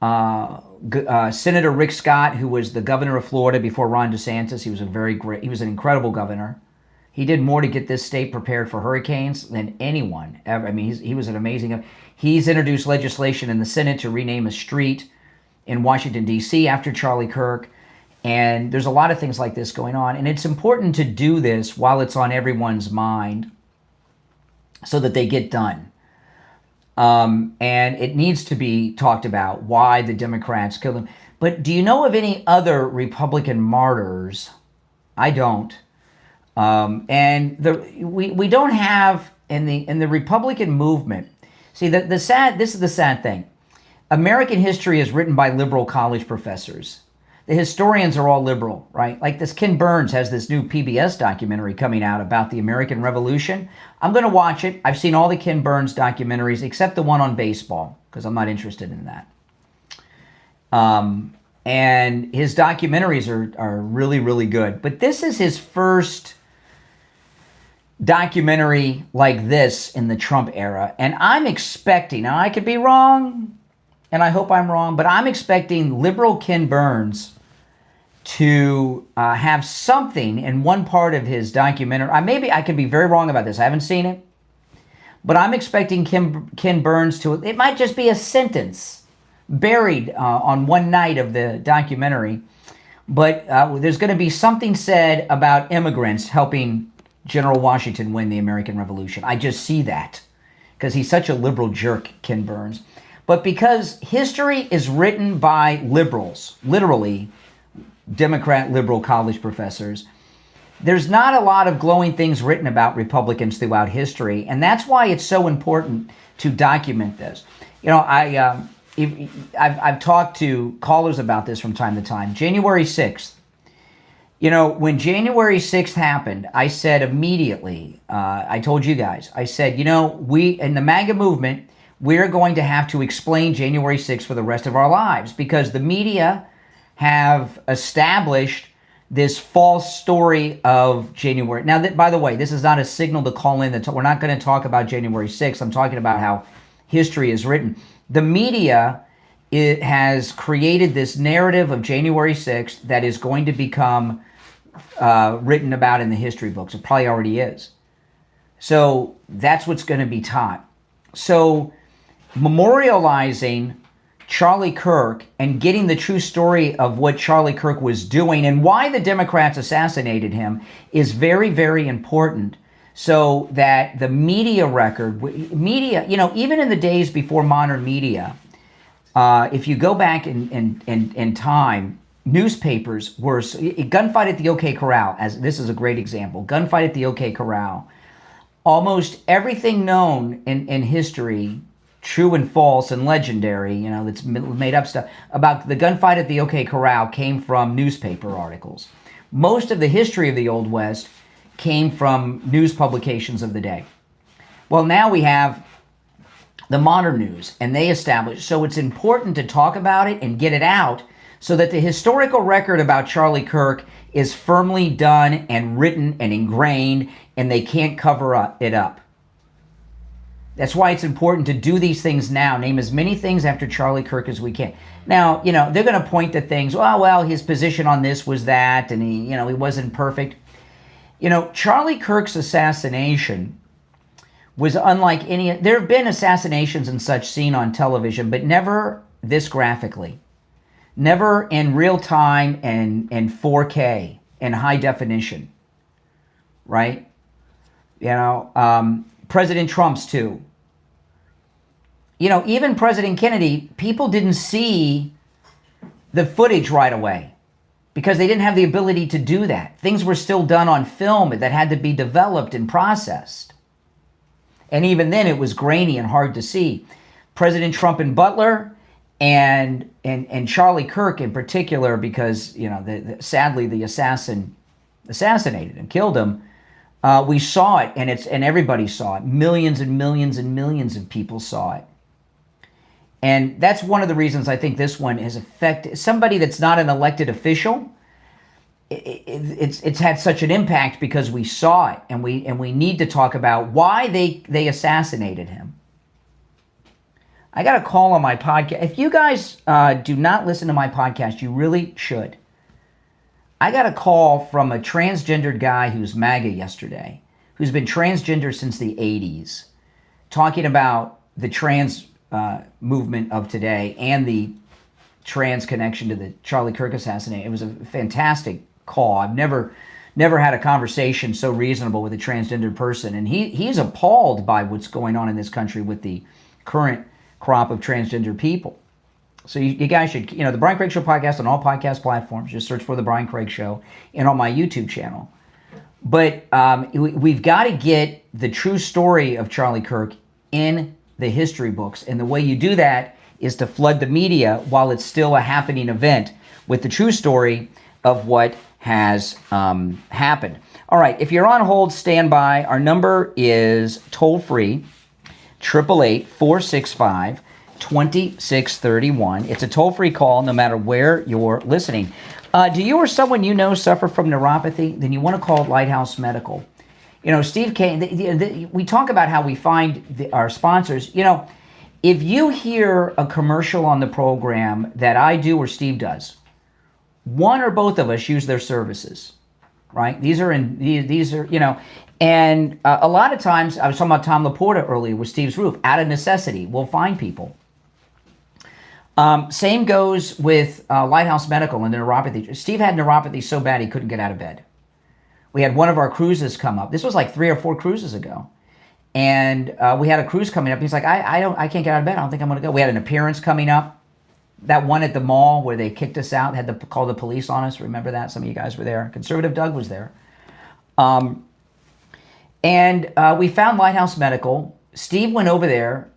Senator Rick Scott, who was the governor of Florida before Ron DeSantis, he was an incredible governor. He did more to get this state prepared for hurricanes than anyone ever. I mean, he was an amazing. He's introduced legislation in the Senate to rename a street in Washington, D.C. after Charlie Kirk. And there's a lot of things like this going on. And it's important to do this while it's on everyone's mind so that they get done. And it needs to be talked about why the Democrats killed him. But do you know of any other Republican martyrs? I don't. And we don't have in the Republican movement. See, this is the sad thing. American history is written by liberal college professors. The historians are all liberal, right? Like this Ken Burns has this new PBS documentary coming out about the American Revolution. I'm going to watch it. I've seen all the Ken Burns documentaries except the one on baseball because I'm not interested in that. And his documentaries are really, really good. But this is his first documentary like this in the Trump era. And I'm expecting, now I could be wrong, and I hope I'm wrong, but I'm expecting liberal Ken Burns to have something in one part of his documentary. Maybe I could be very wrong about this. I haven't seen it. But I'm expecting Ken Burns to, it might just be a sentence buried on one night of the documentary. But there's going to be something said about immigrants helping General Washington win the American Revolution. I just see that because he's such a liberal jerk, Ken Burns. But because history is written by liberals, literally Democrat liberal college professors, there's not a lot of glowing things written about Republicans throughout history. And that's why it's so important to document this. You know, I've talked to callers about this from time to time. January 6th. You know, when January 6th happened, I said immediately, I told you guys, I said, you know, we in the MAGA movement, we're going to have to explain January 6th for the rest of our lives because the media have established this false story of January. Now, by the way, this is not a signal to call in. We're not going to talk about January 6th. I'm talking about how history is written. The media has created this narrative of January 6th that is going to become written about in the history books. It probably already is. So that's what's going to be taught. So memorializing Charlie Kirk and getting the true story of what Charlie Kirk was doing and why the Democrats assassinated him is very, very important so that the media record, you know, even in the days before modern media, if you go back in time, newspapers were, gunfight at the OK Corral, as this is a great example, gunfight at the OK Corral, almost everything known in history, true and false and legendary, you know, that's made up stuff about the gunfight at the OK Corral came from newspaper articles. Most of the history of the Old West came from news publications of the day. Well, now we have the modern news, and they establish, so it's important to talk about it and get it out so that the historical record about Charlie Kirk is firmly done and written and ingrained, and they can't cover it up. That's why it's important to do these things now. Name as many things after Charlie Kirk as we can. Now, you know, they're going to point to things, oh, well, his position on this was that, and he, you know, he wasn't perfect. You know, Charlie Kirk's assassination was unlike any, there have been assassinations and such seen on television, but never this graphically. Never in real time and 4K and high definition, right? You know, President Trump's too. You know, even President Kennedy, people didn't see the footage right away because they didn't have the ability to do that. Things were still done on film that had to be developed and processed. And even then it was grainy and hard to see. President Trump and Butler and Charlie Kirk in particular, because, you know, sadly the assassin assassinated and killed him. We saw it, and everybody saw it. Millions and millions and millions of people saw it. And that's one of the reasons I think this one has affected somebody that's not an elected official. It's had such an impact because we saw it, and we need to talk about why they assassinated him. I got a call on my podcast. If you guys do not listen to my podcast, you really should. I got a call from a transgendered guy who's MAGA yesterday, who's been transgender since the 80s, talking about the trans movement of today and the trans connection to the Charlie Kirk assassination. It was a fantastic call. I've never had a conversation so reasonable with a transgendered person, and he's appalled by what's going on in this country with the current crop of transgender people. So you guys should, you know, the Brian Craig Show podcast on all podcast platforms. Just search for the Brian Craig Show and on my YouTube channel. But we've got to get the true story of Charlie Kirk in the history books. And the way you do that is to flood the media while it's still a happening event with the true story of what has happened. All right, if you're on hold, stand by. Our number is toll-free, 888-465-2631. It's a toll-free call no matter where you're listening. Do you or someone you know suffer from neuropathy? Then you want to call Lighthouse Medical. You know, Steve Kane, we talk about how we find our sponsors. You know, if you hear a commercial on the program that I do or Steve does, one or both of us use their services, right? These are, you know, and a lot of times, I was talking about Tom Laporta earlier with Steve's Roof, out of necessity, we'll find people. Same goes with Lighthouse Medical and the neuropathy. Steve had neuropathy so bad he couldn't get out of bed. We had one of our cruises come up. This was like 3 or 4 cruises ago. And we had a cruise coming up. He's like, I can't get out of bed. I don't think I'm going to go. We had an appearance coming up. That one at the mall where they kicked us out, had to call the police on us. Remember that? Some of you guys were there. Conservative Doug was there. And we found Lighthouse Medical. Steve went over there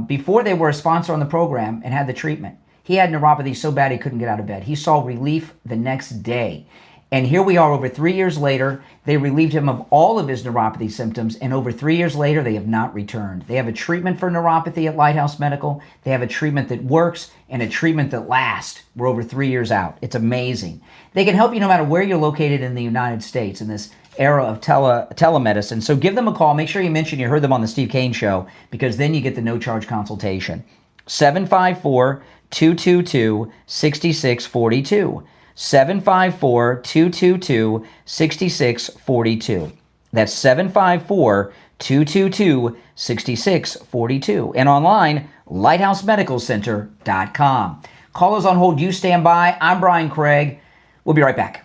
before they were a sponsor on the program and had the treatment. He had neuropathy so bad he couldn't get out of bed. He saw relief the next day. And here we are over 3 years later. They relieved him of all of his neuropathy symptoms. And over 3 years later, they have not returned. They have a treatment for neuropathy at Lighthouse Medical. They have a treatment that works and a treatment that lasts. We're over 3 years out. It's amazing. They can help you no matter where you're located in the United States in this era of telemedicine. So give them a call. Make sure you mention you heard them on the Steve Kane Show, because then you get the no-charge consultation. 754-222-6642. 754-222-6642. That's 754-222-6642. And online, lighthousemedicalcenter.com. Callers on hold, you stand by. I'm Brian Craig. We'll be right back.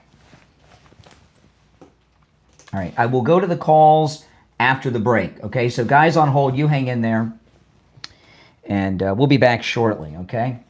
All right, I will go to the calls after the break, okay? So guys on hold, you hang in there, and we'll be back shortly, okay?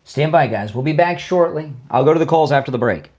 Stand by, guys. We'll be back shortly. I'll go to the calls after the break.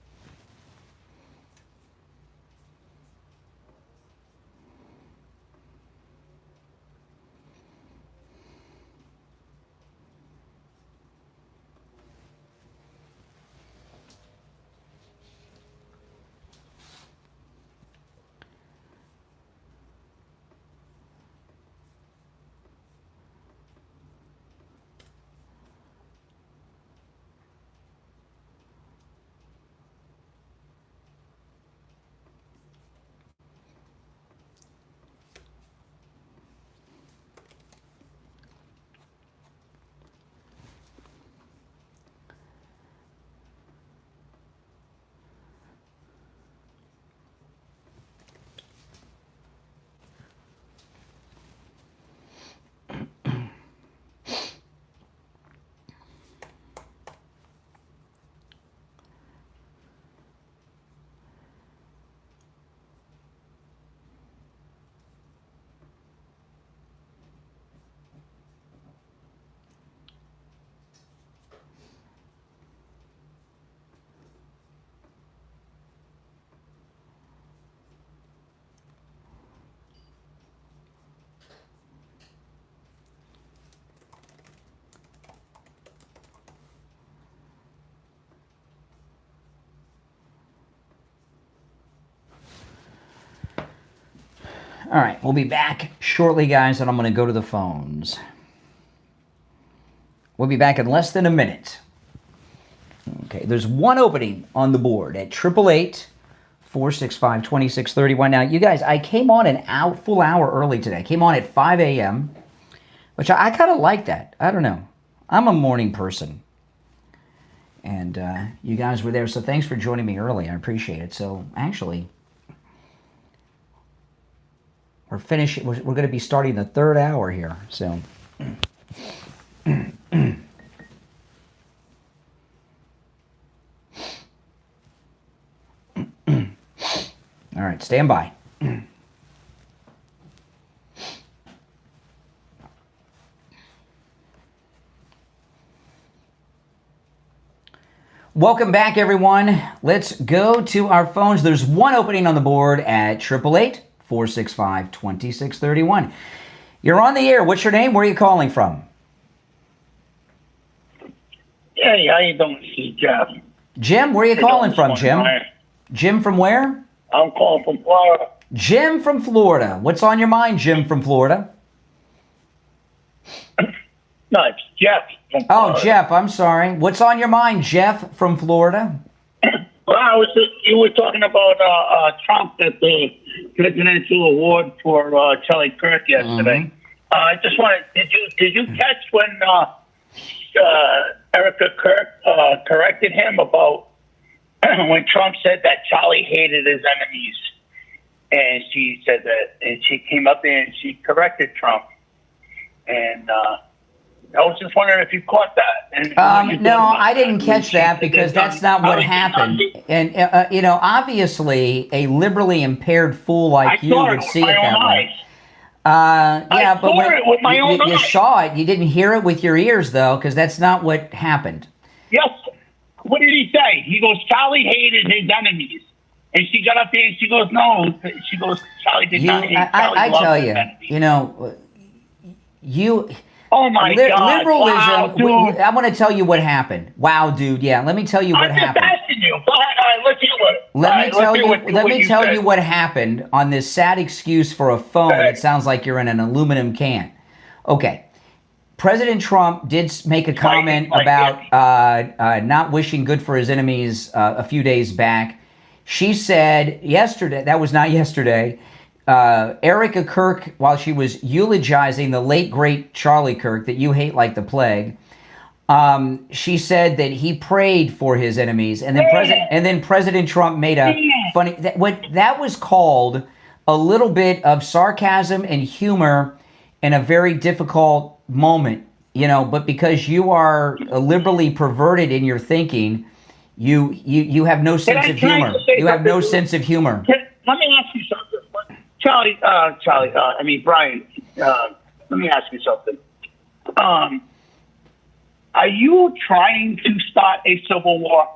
All right, we'll be back shortly, guys, and I'm going to go to the phones. We'll be back in less than a minute. Okay, there's one opening on the board at 888-465-2631. Now, you guys, I came on an full hour early today. I came on at 5 a.m., which I kind of like that. I don't know. I'm a morning person. And you guys were there, so thanks for joining me early. I appreciate it. So, actually, we're finishing. We're going to be starting the third hour here. So, all right, stand by. Welcome back, everyone. Let's go to our phones. There's one opening on the board at 465-2631. You're on the air. What's your name? Where are you calling from? Hey, how you doing, Jeff? Jim, where are you calling from, Jim? Jim from where? I'm calling from Florida. Jim from Florida. What's on your mind, Jim from Florida? No, it's Jeff from Florida. Oh, Jeff, I'm sorry. What's on your mind, Jeff from Florida? Well, you were talking about Trump at the presidential award for Charlie Kirk yesterday. I just wanted, did you catch when Erica Kirk corrected him about when Trump said that Charlie hated his enemies? And she said that, and she came up there and she corrected Trump. And I was just wondering if you caught that. No, I didn't catch that because that's not what happened. And, obviously a liberally impaired fool like you would see it that way. Yeah, but when you saw it, you didn't hear it with your ears, though, because that's not what happened. Yes. What did he say? He goes, Charlie hated his enemies. And she got up there and she goes, no. She goes, Charlie did not hate. I tell you, oh my God! Liberalism. Wow, I'm going to tell you what happened. Wow, dude. Yeah, let me tell you what happened. I'm just asking you. Go ahead. All right, let's hear what. Let me tell you what happened on this sad excuse for a phone. It sounds like you're in an aluminum can. Okay. President Trump did make a comment about not wishing good for his enemies a few days back. She said yesterday, that was not yesterday, Erica Kirk, while she was eulogizing the late, great Charlie Kirk that you hate like the plague, she said that he prayed for his enemies. And then President Trump made a funny, that was called a little bit of sarcasm and humor in a very difficult moment, but because you are liberally perverted in your thinking, you have no sense of humor. You have no sense of humor. Let me ask you something. Brian, let me ask you something. Are you trying to start a civil war?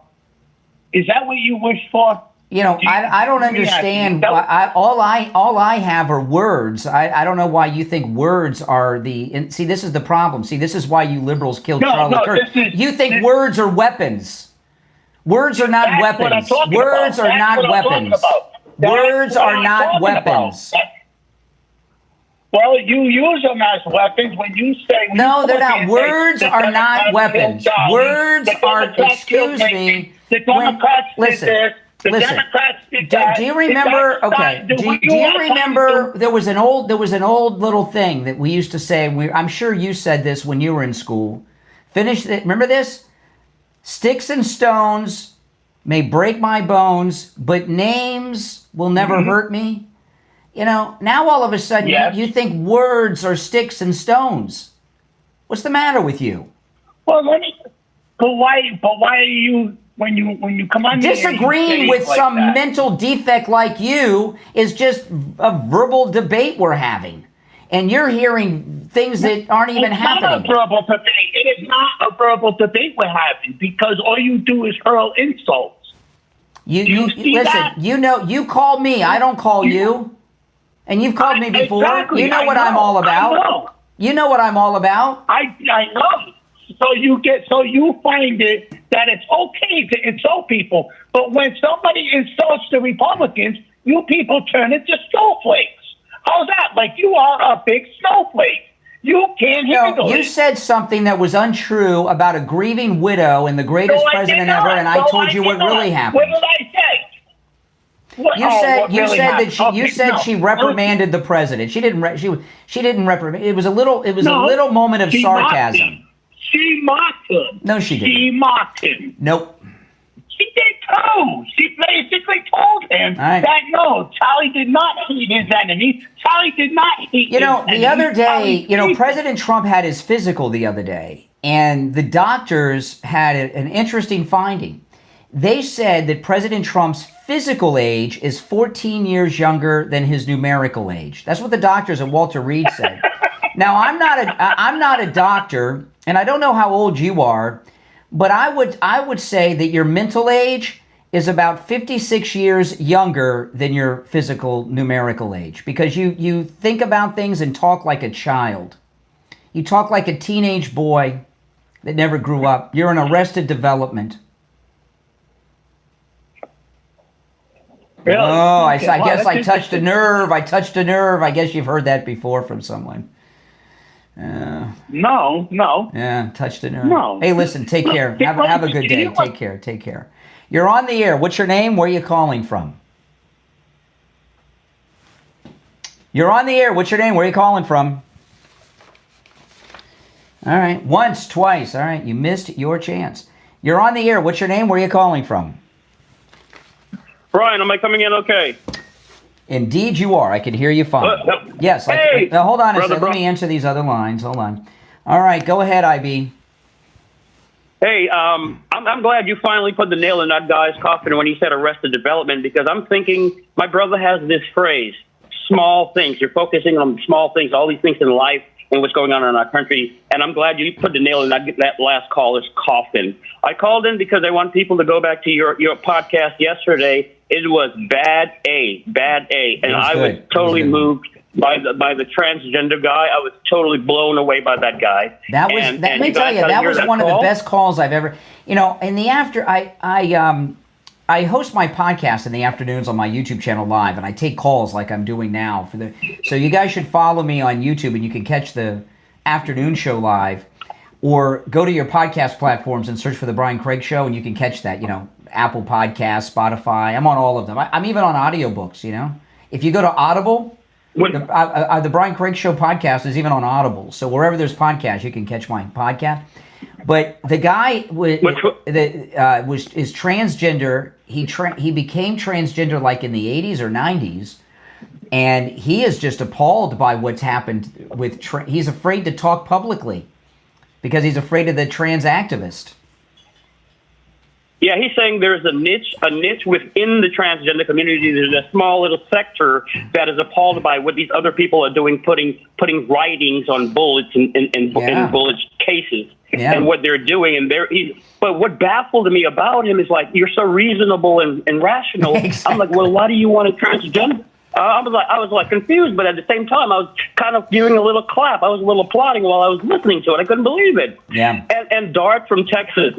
Is that what you wish for? I don't understand. All I have are words. I don't know why you think words are see, this is the problem. See, this is why you liberals killed Charlie Kirk. You think words are weapons. Words are not weapons. Words are not weapons. Words are not weapons. Well, you use them as weapons when you say... No, they're not. Words are not weapons. Words are, excuse me... The Democrats did this. The Democrats did that. Do you remember... Okay. Do you remember there was an old little thing that we used to say. I'm sure you said this when you were in school. Remember this? Sticks and stones may break my bones, but names will never hurt me. Now all of a sudden you think words are sticks and stones. What's the matter with you? Well, but why are you when you come on disagreeing with some mental defect like you is just a verbal debate we're having, and you're hearing things that aren't even happening. It's not a verbal debate. It is not a verbal debate we're having because all you do is hurl insults. You listen. You call me. I don't call you. And you've called me before. Exactly, you know what I'm all about. You know what I'm all about. I know. So you find it that it's okay to insult people, but when somebody insults the Republicans, you people turn into snowflakes. How's that? Like you are a big snowflake. You can't handle it. You said something that was untrue about a grieving widow and the greatest president ever, and I told you what really happened. What did I say? You said she reprimanded the president. She didn't reprimand. It was a little moment of sarcasm. She mocked him. No, she didn't. She mocked him. Nope. She did too. She basically told him that no, Charlie did not hate his enemy. Charlie did not hate his enemy. The other day, President Trump had his physical the other day, and the doctors had an interesting finding. They said that President Trump's physical age is 14 years younger than his numerical age. That's what the doctors at Walter Reed said. Now, I'm not a doctor, and I don't know how old you are, but I would say that your mental age is about 56 years younger than your physical numerical age, because you think about things and talk like a child. You talk like a teenage boy that never grew up. You're in arrested development. Really? Oh, Okay. I Wow, guess that's I touched a interesting. nerve. I touched a nerve. I guess you've heard that before from someone. No. Yeah, touched a nerve. No. Hey, listen, take care. Have a good day. Take care. Take care. You're on the air. What's your name? Where are you calling from? You're on the air. What's your name? Where are you calling from? All right. Once, twice. All right. You missed your chance. You're on the air. What's your name? Where are you calling from? Brian, am I coming in okay? Indeed you are. I can hear you fine. Yes. Hey, now hold on a brother, second. Let me answer these other lines. Hold on. All right. Go ahead, IB. Hey, I'm glad you finally put the nail in that guy's coffin when he said arrested development, because I'm thinking my brother has this phrase, small things. You're focusing on small things, all these things in life and what's going on in our country. And I'm glad you put the nail in that last caller's coffin. I called in because I want people to go back to your podcast yesterday. It was bad A. And I was totally moved by the transgender guy. I was totally blown away by that guy. That was, let me tell you, that was one of the best calls I've ever, in the after, I host my podcast in the afternoons on my YouTube channel live, and I take calls like I'm doing now so you guys should follow me on YouTube, and you can catch the afternoon show live, or go to your podcast platforms and search for the Brian Craig Show, and you can catch that, Apple Podcasts, Spotify. I'm on all of them. I'm even on audiobooks, If you go to Audible, the Brian Craig Show podcast is even on Audible. So wherever there's podcasts, you can catch my podcast. But the guy is transgender. He became transgender like in the 80s or 90s, and he is just appalled by what's happened with. He's afraid to talk publicly because he's afraid of the trans activist. Yeah, he's saying there's a niche within the transgender community. There's a small little sector that is appalled by what these other people are doing, putting writings on bullets in bullet cases, and what they're doing. But what baffled me about him is like, you're so reasonable and rational. Exactly. I'm like, well, why do you want to transgender? I was confused, but at the same time, I was kind of giving a little clap. I was a little applauding while I was listening to it. I couldn't believe it. Yeah. And Dart from Texas.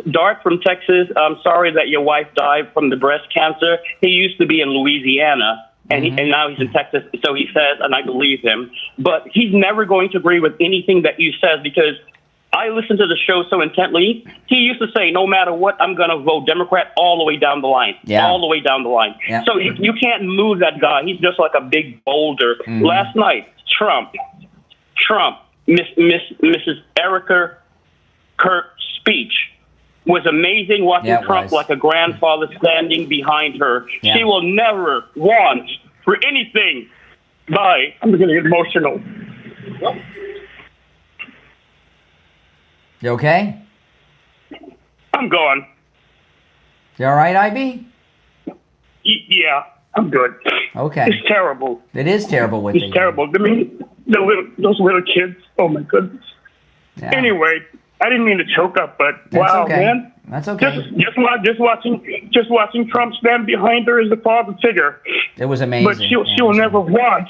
I'm sorry that your wife died from the breast cancer. He used to be in Louisiana, and and now he's in Texas. So he says, and I believe him. But he's never going to agree with anything that you said, because I listened to the show so intently. He used to say, no matter what, I'm going to vote Democrat all the way down the line. Yeah. All the way down the line. Yeah. So you can't move that guy. He's just like a big boulder. Last night, Trump, Mrs. Erica Kirk's speech was amazing, watching Trump like a grandfather standing behind her. Yeah. She will never want for anything. Bye. I'm going to get emotional. Well, you okay? I'm gone. You all right, IB? Yeah, I'm good. Okay. It's terrible. It is terrible. It's terrible. I mean, those little kids. Oh my goodness. Yeah. Anyway, I didn't mean to choke up, but wow, man. That's okay. Just watching Trump stand behind her as the father figure. It was amazing. But she'll never want.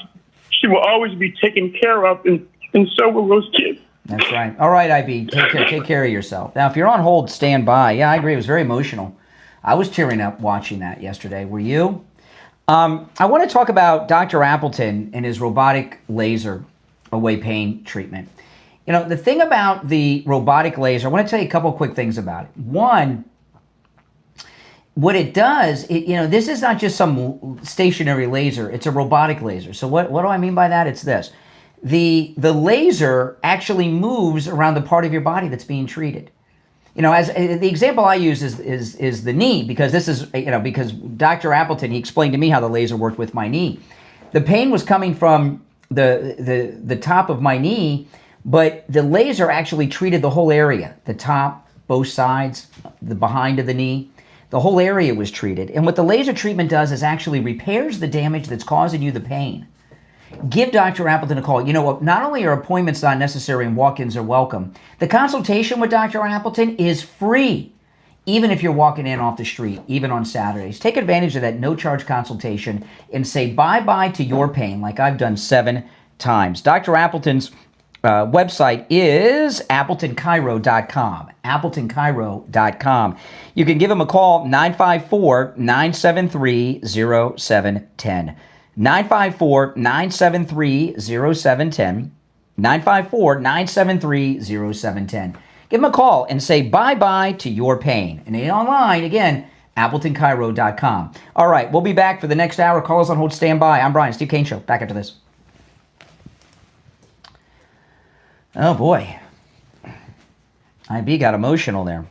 She will always be taken care of, and so will those kids. That's right. All right, IB, take care of yourself. Now, if you're on hold, stand by. Yeah, I agree. It was very emotional. I was tearing up watching that yesterday. Were you? I want to talk about Dr. Appleton and his robotic laser away pain treatment. The thing about the robotic laser, I want to tell you a couple quick things about it. One, what it does, this is not just some stationary laser. It's a robotic laser. So what do I mean by that? It's this. The laser actually moves around the part of your body that's being treated. As the example I use is the knee, because this is, because Dr. Appleton, he explained to me how the laser worked with my knee. The pain was coming from the top of my knee, but the laser actually treated the whole area, the top, both sides, the behind of the knee. The whole area was treated. And what the laser treatment does is actually repairs the damage that's causing you the pain. Give Dr. Appleton a call. Not only are appointments not necessary and walk-ins are welcome, the consultation with Dr. Appleton is free. even if you're walking in off the street, even on Saturdays. Take advantage of that no-charge consultation and say bye-bye to your pain like I've done 7 times. Dr. Appleton's website is AppletonChiro.com. AppletonChiro.com. You can give him a call, 954-973-0710. 954-973-0710. 954-973-0710. Give him a call and say bye-bye to your pain. And online, again, AppletonChiro.com. All right, we'll be back for the next hour. Call us on hold. Stand by. I'm Brian, Steve Kane Show. Back after this. Oh, boy. IB got emotional there.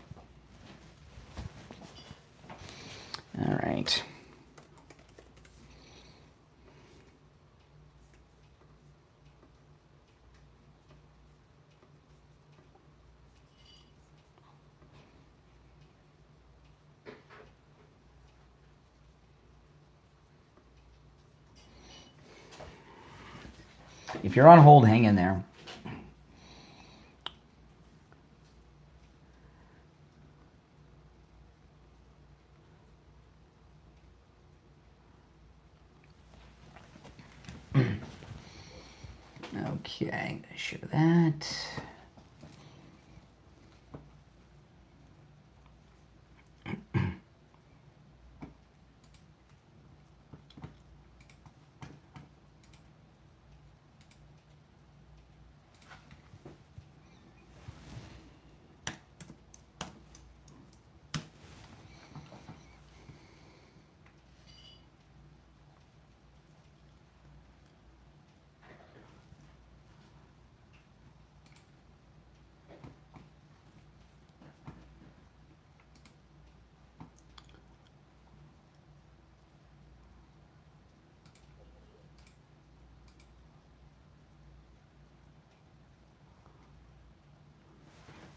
All right. If you're on hold, hang in there. Okay, show that.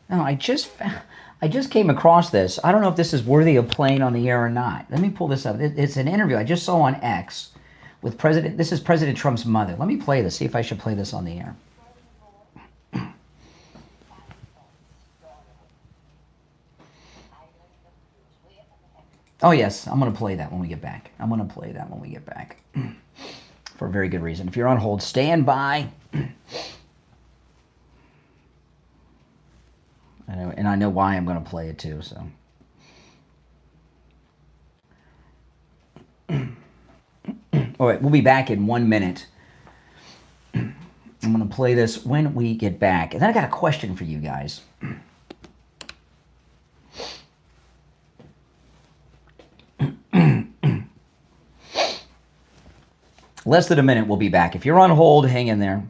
No, I just came across this. I don't know if this is worthy of playing on the air or not. Let me pull this up. It's an interview I just saw on X with President. This is President Trump's mother. Let me play this. See if I should play this on the air. Oh yes, I'm going to play that when we get back. For a very good reason. If you're on hold, stand by. And I know why I'm going to play it too, so. All right, we'll be back in 1 minute. I'm going to play this when we get back. And then I got a question for you guys. Less than a minute, we'll be back. If you're on hold, hang in there.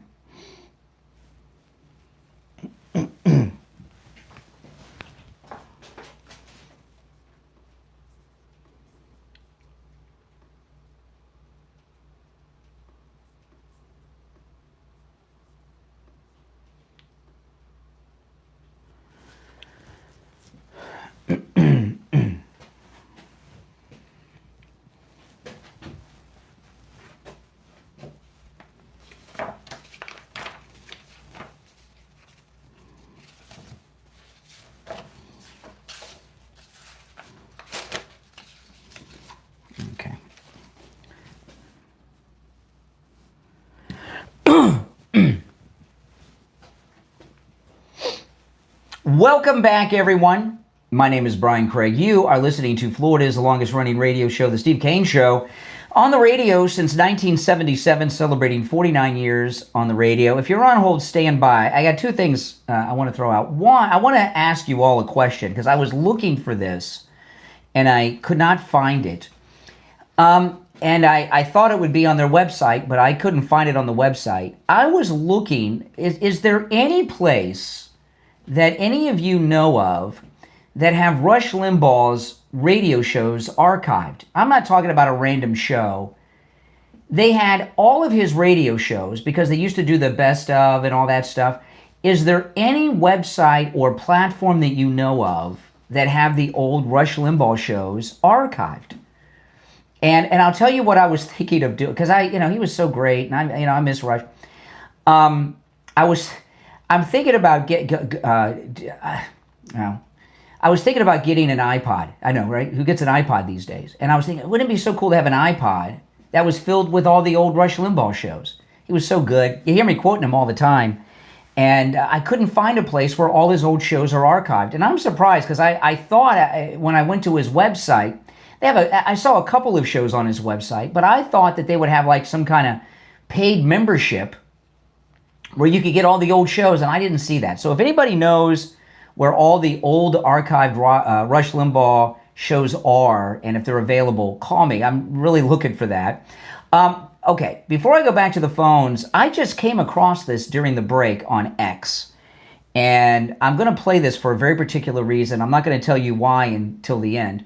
Welcome back, everyone. My name is Brian Craig. You are listening to Florida's longest-running radio show, The Steve Kane Show, on the radio since 1977, celebrating 49 years on the radio. If you're on hold, stand by. I got 2 things I want to throw out. One, I want to ask you all a question, because I was looking for this, and I could not find it. And I thought it would be on their website, but I couldn't find it on the website. I was looking, is there any place that any of you know of that have Rush Limbaugh's radio shows archived? I'm not talking about a random show. They had all of his radio shows because they used to do the best of and all that stuff. Is there any website or platform that you know of that have the old Rush Limbaugh shows archived? And I'll tell you what I was thinking of doing, because he was so great, and I miss Rush. I'm thinking about I was thinking about getting an iPod. I know, right? Who gets an iPod these days? And I was thinking, wouldn't it be so cool to have an iPod that was filled with all the old Rush Limbaugh shows? He was so good. You hear me quoting him all the time. And I couldn't find a place where all his old shows are archived. And I'm surprised because I thought when I went to his website, I saw a couple of shows on his website, but I thought that they would have like some kind of paid membership where you could get all the old shows, and I didn't see that. So if anybody knows where all the old archived Rush Limbaugh shows are, and if they're available, call me. I'm really looking for that. Okay, before I go back to the phones, I just came across this during the break on X. And I'm going to play this for a very particular reason. I'm not going to tell you why until the end.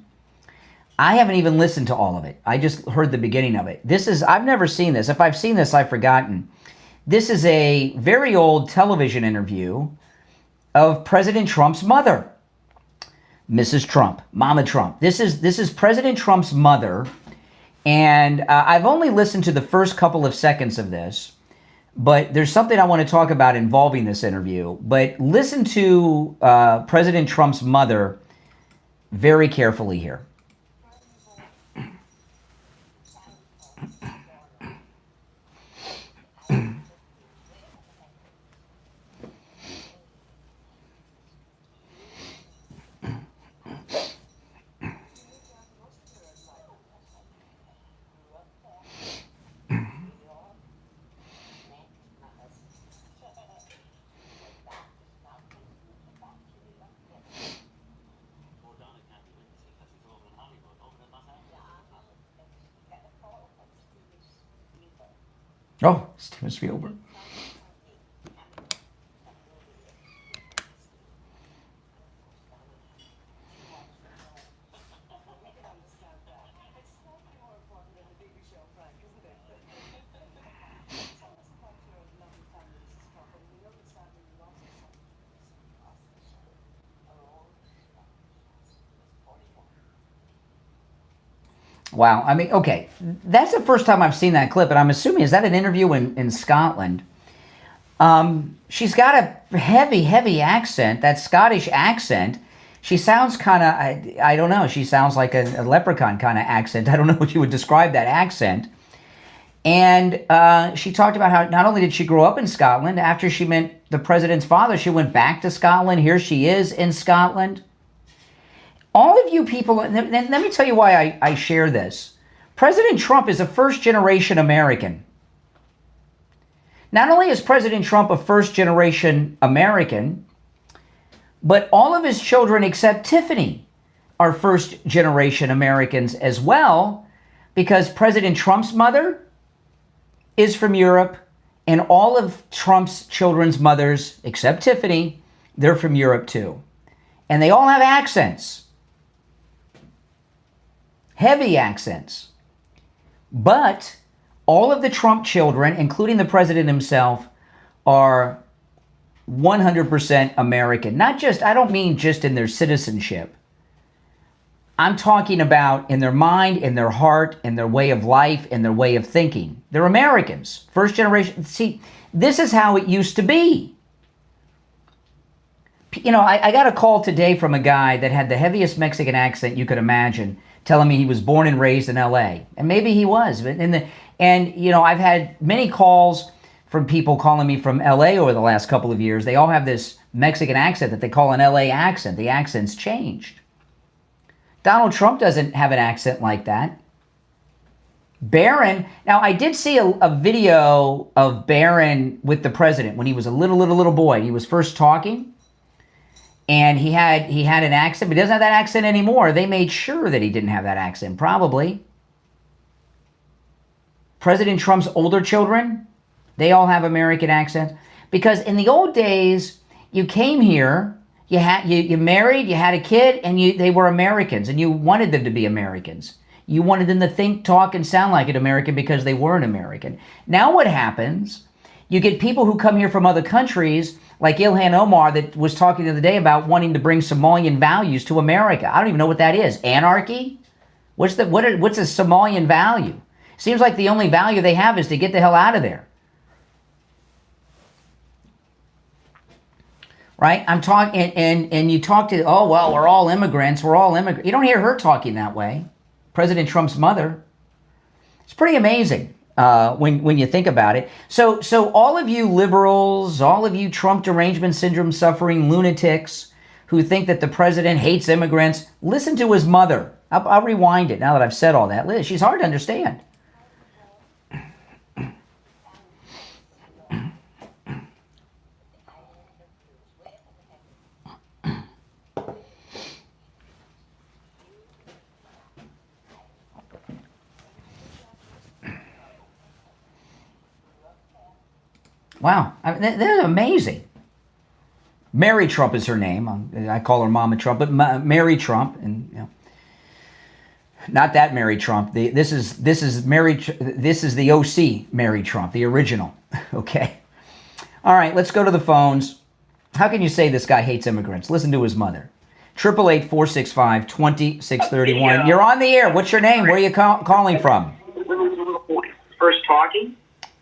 I haven't even listened to all of it. I just heard the beginning of it. I've never seen this. If I've seen this, I've forgotten. This is a very old television interview of President Trump's mother, Mrs. Trump, Mama Trump. This is President Trump's mother. And I've only listened to the first couple of seconds of this, but there's something I want to talk about involving this interview. But listen to President Trump's mother very carefully here. Oh, Steven Spielberg. Wow. I mean, okay, that's the first time I've seen that clip, and I'm assuming, is that an interview in Scotland? She's got a heavy accent, that Scottish accent. She sounds kind of, I don't know, she sounds like a leprechaun kind of accent. I don't know what you would describe that accent. And she talked about how not only did she grow up in Scotland, after she met the president's father, she went back to Scotland. Here she is in Scotland. All of you people, and let me tell you why I share this. President Trump is a first-generation American. Not only is President Trump a first-generation American, but all of his children except Tiffany are first-generation Americans as well, because President Trump's mother is from Europe, and all of Trump's children's mothers, except Tiffany, they're from Europe too. And they all have accents. Heavy accents. But all of the Trump children, including the president himself, are 100% American. Not just, I don't mean just in their citizenship. I'm talking about in their mind, in their heart, in their way of life, in their way of thinking. They're Americans. First generation. See, this is how it used to be. You know, I got a call today from a guy that had the heaviest Mexican accent you could imagine, telling me he was born and raised in L.A. And maybe he was. But you know, I've had many calls from people calling me from L.A. over the last couple of years. They all have this Mexican accent that they call an L.A. accent. The accent's changed. Donald Trump doesn't have an accent like that. Barron, now I did see a video of Barron with the president when he was a little boy. He was first talking, and he had an accent, but he doesn't have that accent anymore. They made sure that he didn't have that accent, probably. President Trump's older children, they all have American accents. Because in the old days, you came here, you married, you had a kid, and they were Americans, and you wanted them to be Americans. You wanted them to think, talk, and sound like an American because they were an American. Now what happens, you get people who come here from other countries, like Ilhan Omar that was talking the other day about wanting to bring Somalian values to America. I don't even know what that is. Anarchy? What's a Somalian value? Seems like the only value they have is to get the hell out of there. right? I'm talking, and you talk to, oh, well, we're all immigrants. We're all immigrants. You don't hear her talking that way. President Trump's mother. It's pretty amazing when you think about it. So all of you liberals, all of you Trump derangement syndrome suffering lunatics who think that the president hates immigrants, listen to his mother. I'll rewind it now that I've said all that. Liz, she's hard to understand. Wow, they're amazing. Mary Trump is her name. I call her Mama Trump, but Mary Trump, and you know, not that Mary Trump. This is Mary. This is the OC Mary Trump, the original. Okay. All right, let's go to the phones. How can you say this guy hates immigrants? Listen to his mother. 888-465-2631. You're on the air. What's your name? Where are you calling from? First talking.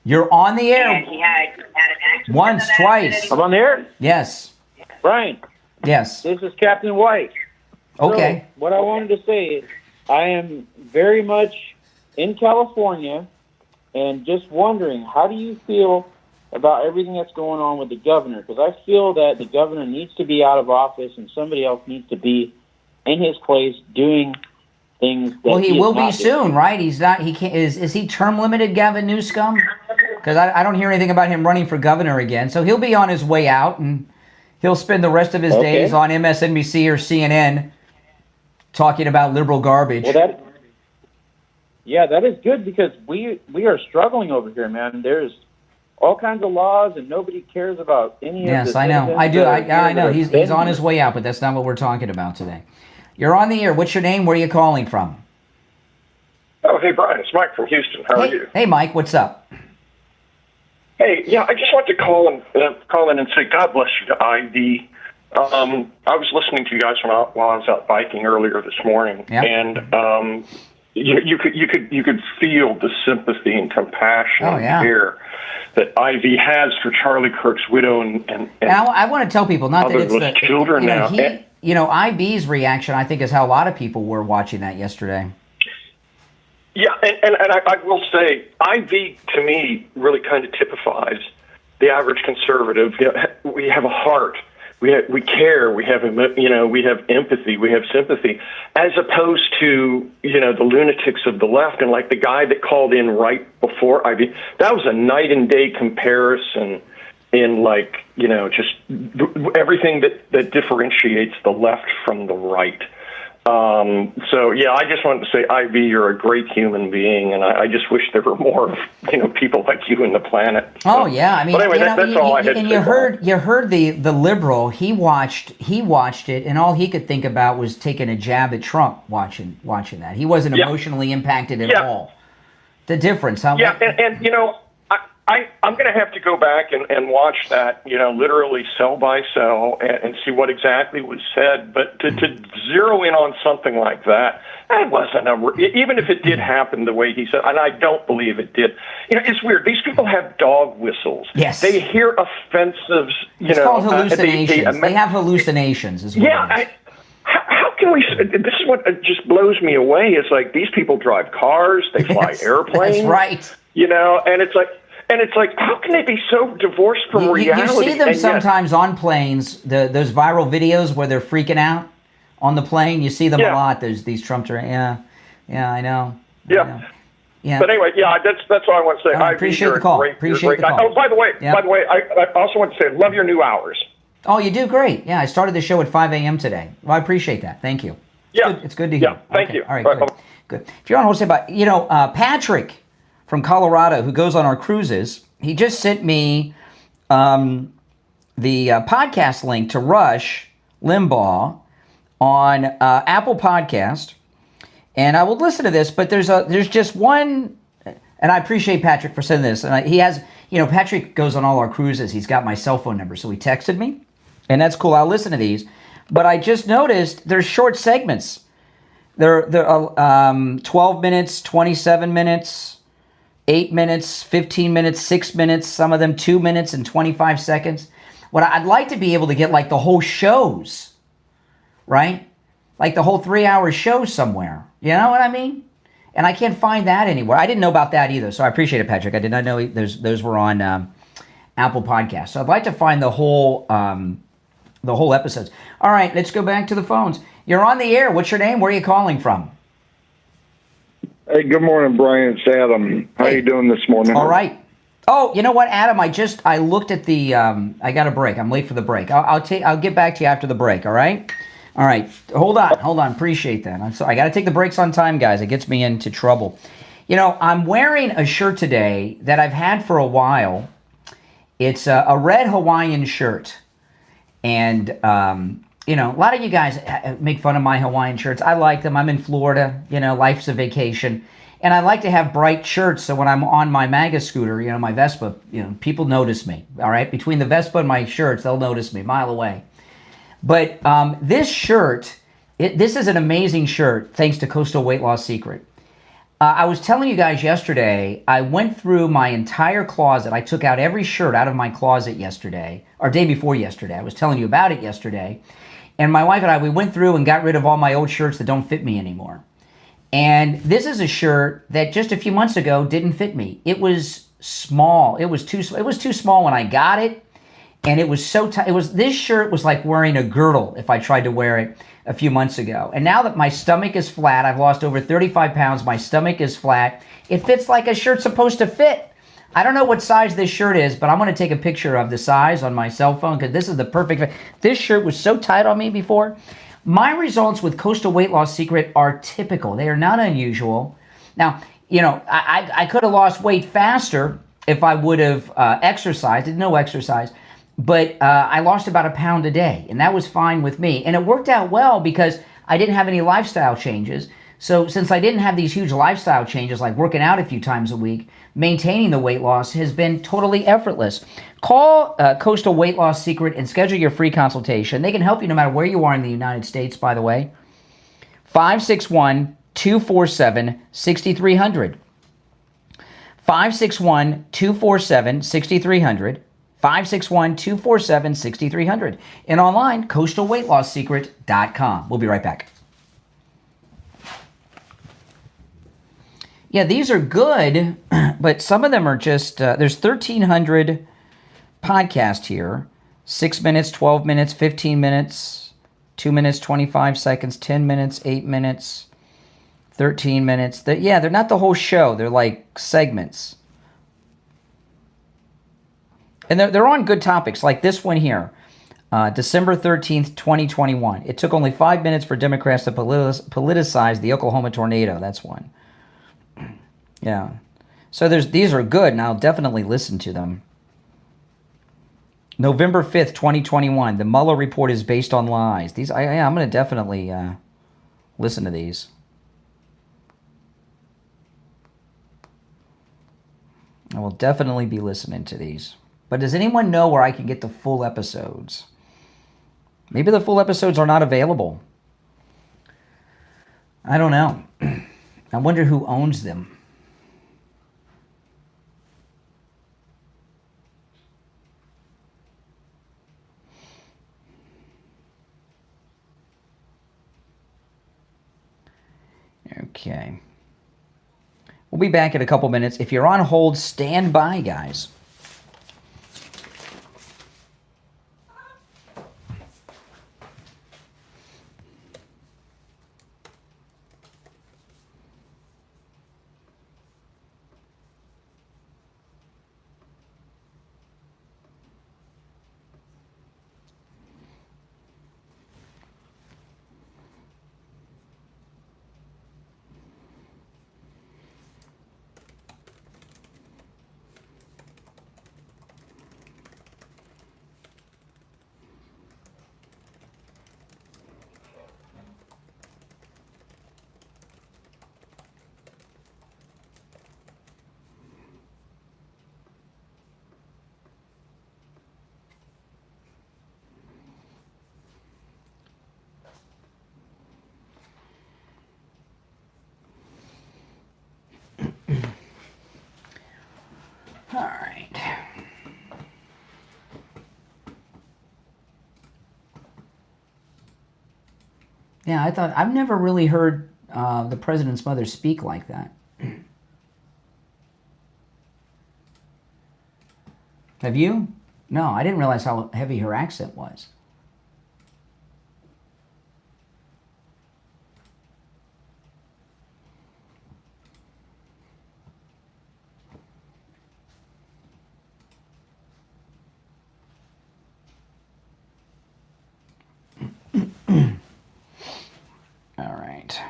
You're on the air. And he had an accident. Once, twice. I'm on the air? Yes. Brian. Yes. This is Captain White. Okay. So, what I wanted to say is I am very much in California and just wondering, how do you feel about everything that's going on with the governor? Because I feel that the governor needs to be out of office and somebody else needs to be in his place doing things that well, he will be doing. soon, right? He's not. He can't. Is he term limited, Gavin Newsome? Because I don't hear anything about him running for governor again. So he'll be on his way out, and he'll spend the rest of his days on MSNBC or CNN talking about liberal garbage. Well, that is good because we are struggling over here, man. There's all kinds of laws, and nobody cares about any of this. Yes, I know. I do. I know. He's on his way out, but that's not what we're talking about today. You're on the air. What's your name? Where are you calling from? Oh, hey, Brian. It's Mike from Houston. How are you? Hey, Mike. What's up? Hey, yeah, I just want to call in and say God bless you to Ivy. I was listening to you guys while I was out biking earlier this morning, and you could feel the sympathy and compassion and care that Ivy has for Charlie Kirk's widow and I want to tell people not that it's the children now. IB's reaction, I think, is how a lot of people were watching that yesterday. Yeah, and I will say, IV to me really kind of typifies the average conservative. You know, we have a heart, we care, we have empathy, we have sympathy, as opposed to the lunatics of the left, and like the guy that called in right before IV. That was a night and day comparison in just everything that differentiates the left from the right. So yeah, I just wanted to say, Ivy, you're a great human being, and I just wish there were more, people like you in the planet. So, oh yeah, I mean, but anyway, that's all I had to say. And you heard the liberal. He watched it, and all he could think about was taking a jab at Trump. Watching that, he wasn't emotionally impacted at all. The difference, huh? Yeah, and I'm going to have to go back and watch that, literally cell by cell and see what exactly was said. But to zero in on something like that, that wasn't even if it did happen the way he said, and I don't believe it did. It's weird. These people have dog whistles. Yes. They hear offensive, It's called hallucinations. They have hallucinations as well. How can we? This is what just blows me away. It's like these people drive cars, they fly airplanes. That's right. And it's like, how can they be so divorced from reality? You see them sometimes on planes, those viral videos where they're freaking out on the plane. You see them a lot. There's these Trump. Yeah, I know. Yeah. But anyway, that's all I want to say. I appreciate the call. Appreciate the call. Oh, by the way, I also want to say, I love your new hours. Oh, you do great. Yeah, I started the show at 5 a.m. today. Well, I appreciate that. Thank you. It's good to hear. Yeah, thank you. All right, good. If you're on, what's about Patrick from Colorado, who goes on our cruises, he just sent me the podcast link to Rush Limbaugh on Apple Podcast, and I will listen to this. But there's just one, and I appreciate Patrick for sending this. And he has, Patrick goes on all our cruises. He's got my cell phone number, so he texted me, and that's cool. I'll listen to these. But I just noticed there's short segments. They're 12 minutes, 27 minutes. 8 minutes, 15 minutes, 6 minutes, some of them 2 minutes and 25 seconds. What I'd like to be able to get like the whole shows, right? Like the whole 3-hour show somewhere. You know what I mean? And I can't find that anywhere. I didn't know about that either, so I appreciate it, Patrick. I did not know those were on Apple Podcasts. So I'd like to find the whole episodes. All right, let's go back to the phones. You're on the air. What's your name? Where are you calling from? Hey, good morning, Brian. It's Adam. How you doing this morning? All right. Oh, you know what, Adam? I looked at the. I got a break. I'm late for the break. I'll get back to you after the break. All right. All right. Hold on. Appreciate that. I'm sorry. I got to take the breaks on time, guys. It gets me into trouble. You know, I'm wearing a shirt today that I've had for a while. It's a red Hawaiian shirt, and you know, a lot of you guys make fun of my Hawaiian shirts. I like them. I'm in Florida. You know, life's a vacation. And I like to have bright shirts, so when I'm on my MAGA scooter, you know, my Vespa, you know, people notice me, all right? Between the Vespa and my shirts, they'll notice me a mile away. But this shirt, this is an amazing shirt, thanks to Coastal Weight Loss Secret. I was telling you guys yesterday, I went through my entire closet. I took out every shirt out of my closet yesterday, or day before yesterday. I was telling you about it yesterday. And my wife and I, we went through and got rid of all my old shirts that don't fit me anymore. And this is a shirt that just a few months ago didn't fit me. It was small. It was too small when I got it, and it was so tight. This shirt was like wearing a girdle if I tried to wear it a few months ago. And now that my stomach is flat, I've lost over 35 pounds. My stomach is flat. It fits like a shirt's supposed to fit. I don't know what size this shirt is, but I'm going to take a picture of the size on my cell phone because this is the perfect fit. This shirt was so tight on me before. My results with Coastal Weight Loss Secret are typical. They are not unusual. Now, you know, I could have lost weight faster if I would have exercised. Did no exercise. But I lost about a pound a day, and that was fine with me. And it worked out well because I didn't have any lifestyle changes. So since I didn't have these huge lifestyle changes like working out a few times a week, maintaining the weight loss has been totally effortless. Call Coastal Weight Loss Secret and schedule your free consultation. They can help you no matter where you are in the United States, by the way. 561-247-6300. 561-247-6300. 561-247-6300. And online, coastalweightlossecret.com. We'll be right back. Yeah, these are good, but some of them are just, there's 1,300 podcasts here. 6 minutes, 12 minutes, 15 minutes, 2 minutes, 25 seconds, 10 minutes, 8 minutes, 13 minutes. They're not the whole show. They're like segments. And they're on good topics, like this one here. December 13th, 2021. It took only 5 minutes for Democrats to politicize the Oklahoma tornado. That's one. Yeah. So these are good, and I'll definitely listen to them. November 5th, 2021. The Mueller report is based on lies. I'm going to definitely listen to these. I will definitely be listening to these. But does anyone know where I can get the full episodes? Maybe the full episodes are not available. I don't know. I wonder who owns them. Okay. We'll be back in a couple minutes. If you're on hold, stand by, guys. Yeah, I thought I've never really heard the president's mother speak like that. Have you? No, I didn't realize how heavy her accent was. All right.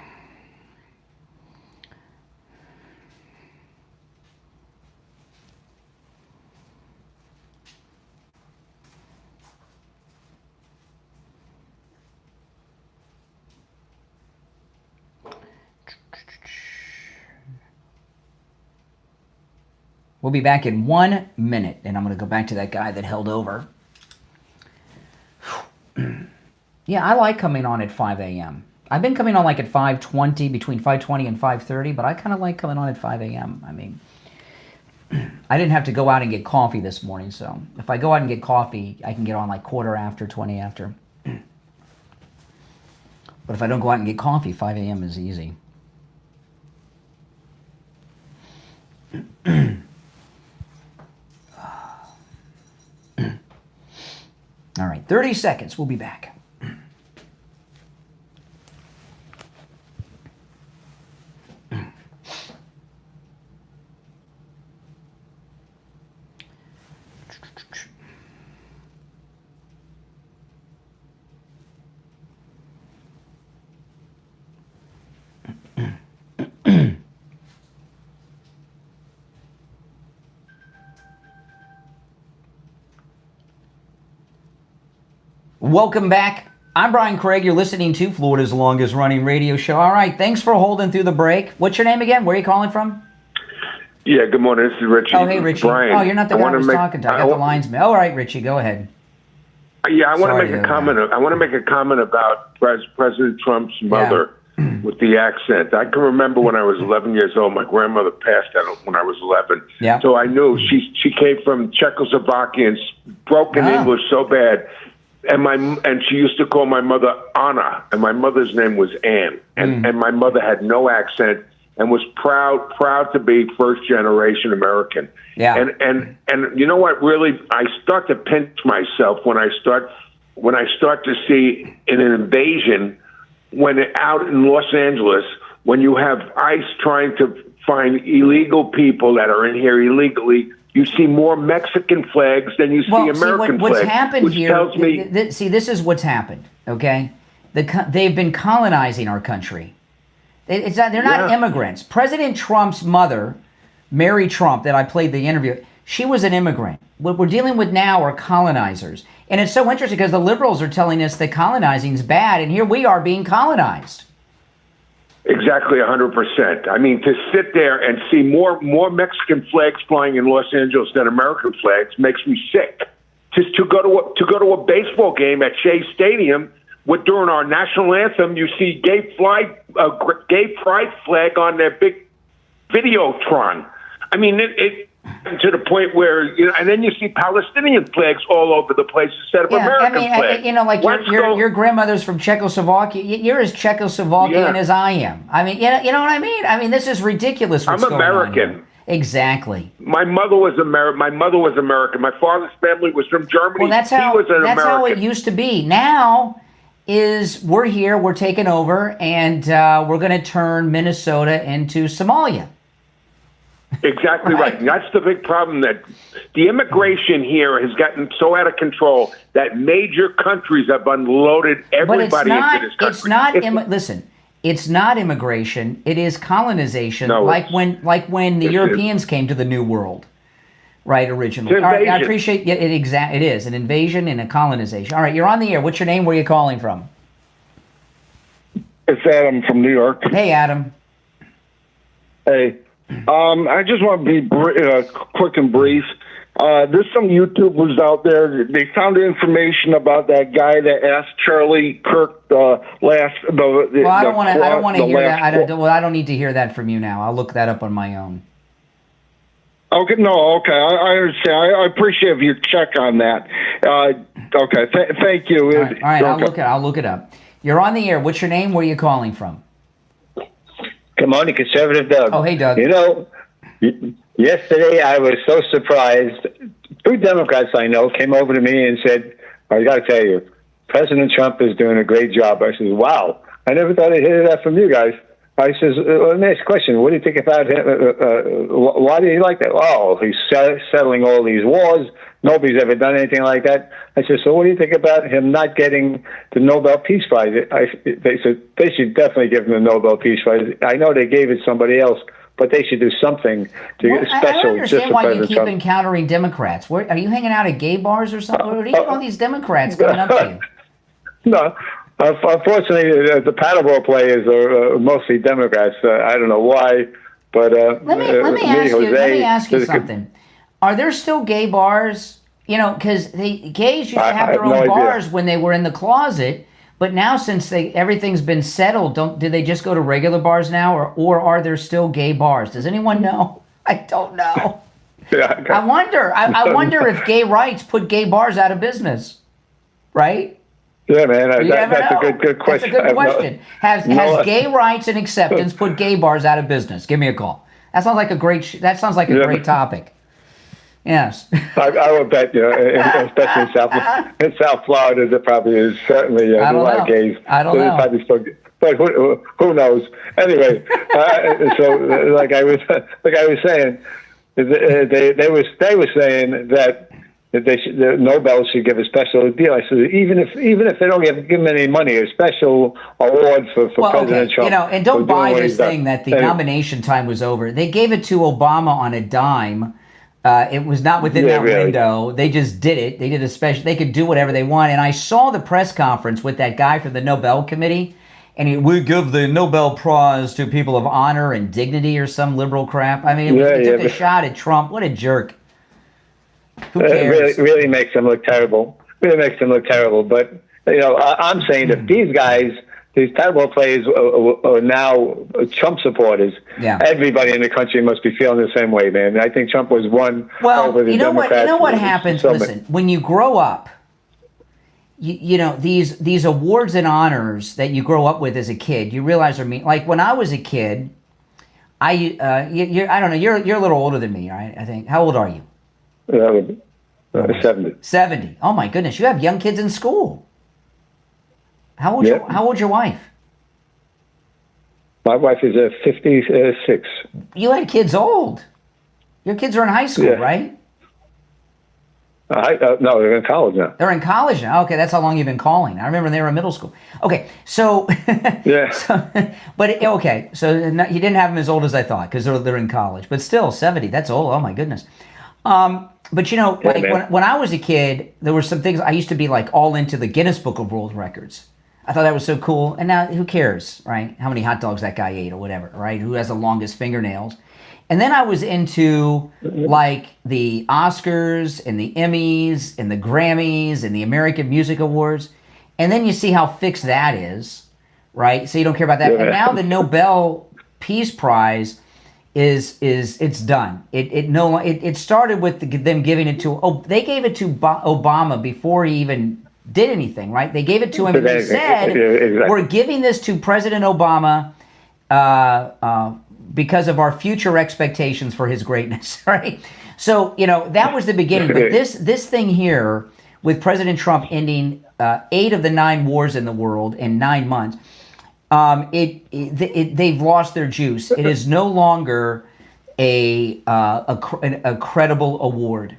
We'll be back in 1 minute, and I'm going to go back to that guy that held over. Yeah, I like coming on at 5 a.m. I've been coming on like at 5:20, between 5:20 and 5:30, but I kind of like coming on at 5 a.m. I mean, I didn't have to go out and get coffee this morning, so if I go out and get coffee, I can get on like quarter after, 20 after. But if I don't go out and get coffee, 5 a.m. is easy. All right, 30 seconds. We'll be back. Welcome back. I'm Brian Craig. You're listening to Florida's longest running radio show. All right, thanks for holding through the break. What's your name again? Where are you calling from? Yeah, good morning. This is Richie. Oh, hey, Richie. Brian, oh, you're not the guy I was talking to. I got the lines. All right, Richie, go ahead. Yeah, I want to make a comment. I want to make a comment about President Trump's mother with the accent. I can remember when I was 11 years old. My grandmother passed out when I was 11. Yeah. So I knew she came from Czechoslovakia and broken English so bad. And she used to call my mother Anna, and my mother's name was Ann. And my mother had no accent and was proud to be first generation American. Yeah. And you know what? Really, I start to pinch myself when I start to see an invasion out in Los Angeles, when you have ICE trying to find illegal people that are in here illegally. You see more Mexican flags than you see American flags. What's happened which here? Tells me, this is what's happened. Okay, they've been colonizing our country. They're not immigrants. President Trump's mother, Mary Trump, that I played the interview, she was an immigrant. What we're dealing with now are colonizers, and it's so interesting because the liberals are telling us that colonizing is bad, and here we are being colonized. Exactly, 100%. I mean, to sit there and see more Mexican flags flying in Los Angeles than American flags makes me sick. Just to go to a baseball game at Shea Stadium, during our national anthem, you see gay pride flag on their big Videotron. I mean, it to the point where, and then you see Palestinian flags all over the place instead of American flags. Like your grandmother's from Czechoslovakia. You're as Czechoslovakian as I am. I mean, you know what I mean? I mean, this is ridiculous. I'm American. Exactly. My mother was American. My father's family was from Germany. Well, that's how it used to be. Now we're here, we're taking over, and we're going to turn Minnesota into Somalia. Exactly right. And that's the big problem, that the immigration here has gotten so out of control that major countries have unloaded everybody into this country. Listen, it's not immigration. It is colonization, like when the Europeans came to the New World, right, originally. All right, I appreciate it. It is an invasion and a colonization. All right, you're on the air. What's your name? Where are you calling from? It's Adam from New York. Hey, Adam. Hey. I just want to be quick and brief. There's some YouTubers out there. They found information about that guy that asked Charlie Kirk I don't want to hear that. I don't need to hear that from you now. I'll look that up on my own. Okay, okay. I understand. I appreciate if you check on that. Okay, thank you. All right, I'll look it up. You're on the air. What's your name? Where are you calling from? Good morning, Conservative Doug. Oh, hey, Doug. You know, yesterday I was so surprised. 2 Democrats I know came over to me and said, I got to tell you, President Trump is doing a great job. I said, wow, I never thought I'd hear that from you guys. I says, let me ask you a question. What do you think about him? Why do you like that? Oh, he's settling all these wars. Nobody's ever done anything like that. I said, so what do you think about him not getting the Nobel Peace Prize? They said they should definitely give him the Nobel Peace Prize. I know they gave it to somebody else, but they should do something to get special. I don't understand why you keep Trump. encountering Democrats. Are you hanging out at gay bars or something? What are you all these Democrats coming up to you? No. Unfortunately, the paddleball players are mostly Democrats. I don't know why, but let me ask you something. Are there still gay bars? You know, because gays used to have their own bars when they were in the closet, but now since everything's been settled, do they just go to regular bars now, or are there still gay bars? Does anyone know? I don't know. Yeah. I wonder. I wonder if gay rights put gay bars out of business, right? Yeah, man, that's a good question. That's a good question. Has gay rights and acceptance put gay bars out of business? Give me a call. That sounds like a great. That sounds like a great topic. Yes. I would bet, especially in South Florida, there probably is certainly a lot of gays. I don't know. Probably still, but who knows? Anyway, so like I was saying, they were saying that the Nobel should give a special deal. I said even if they don't give him any money, a special award for President Trump. And don't buy this thing that the nomination time was over. They gave it to Obama on a dime. It was not within that window. They just did it. They did a special. They could do whatever they want. And I saw the press conference with that guy from the Nobel Committee, and we give the Nobel Prize to people of honor and dignity or some liberal crap. I mean, he took a shot at Trump. What a jerk. Who cares? It really makes them look terrible. Really makes them look terrible. But, I'm saying that these guys, these paddleball players are now Trump supporters. Yeah. Everybody in the country must be feeling the same way, man. I think Trump was won over the Democrats. You know what happens? Listen, when you grow up, these awards and honors that you grow up with as a kid, you realize are mean. Like when I was a kid, I don't know. You're a little older than me, right? I think. How old are you? 70. 70. Oh my goodness! You have young kids in school. How old's your wife? My wife is 56. You had kids old. Your kids are in high school, right? No, they're in college now. They're in college now. Okay, that's how long you've been calling. I remember they were in middle school. Okay, so yeah. So you didn't have them as old as I thought because they're in college, but still 70. That's old. Oh my goodness. But when I was a kid, there were some things I used to be like all into the Guinness Book of World Records. I thought that was so cool. And now who cares, right? How many hot dogs that guy ate or whatever, right? Who has the longest fingernails? And then I was into like the Oscars and the Emmys and the Grammys and the American Music Awards. And then you see how fixed that is, right? So you don't care about that. Yeah. And now the Nobel Peace Prize is it's done. It started with them giving it to they gave it to Obama before he even did anything, right? They gave it to him and they said we're giving this to President Obama because of our future expectations for his greatness, right? So that was the beginning. But this thing here with President Trump ending 8 of the 9 wars in the world in 9 months. They've lost their juice. It is no longer a credible award.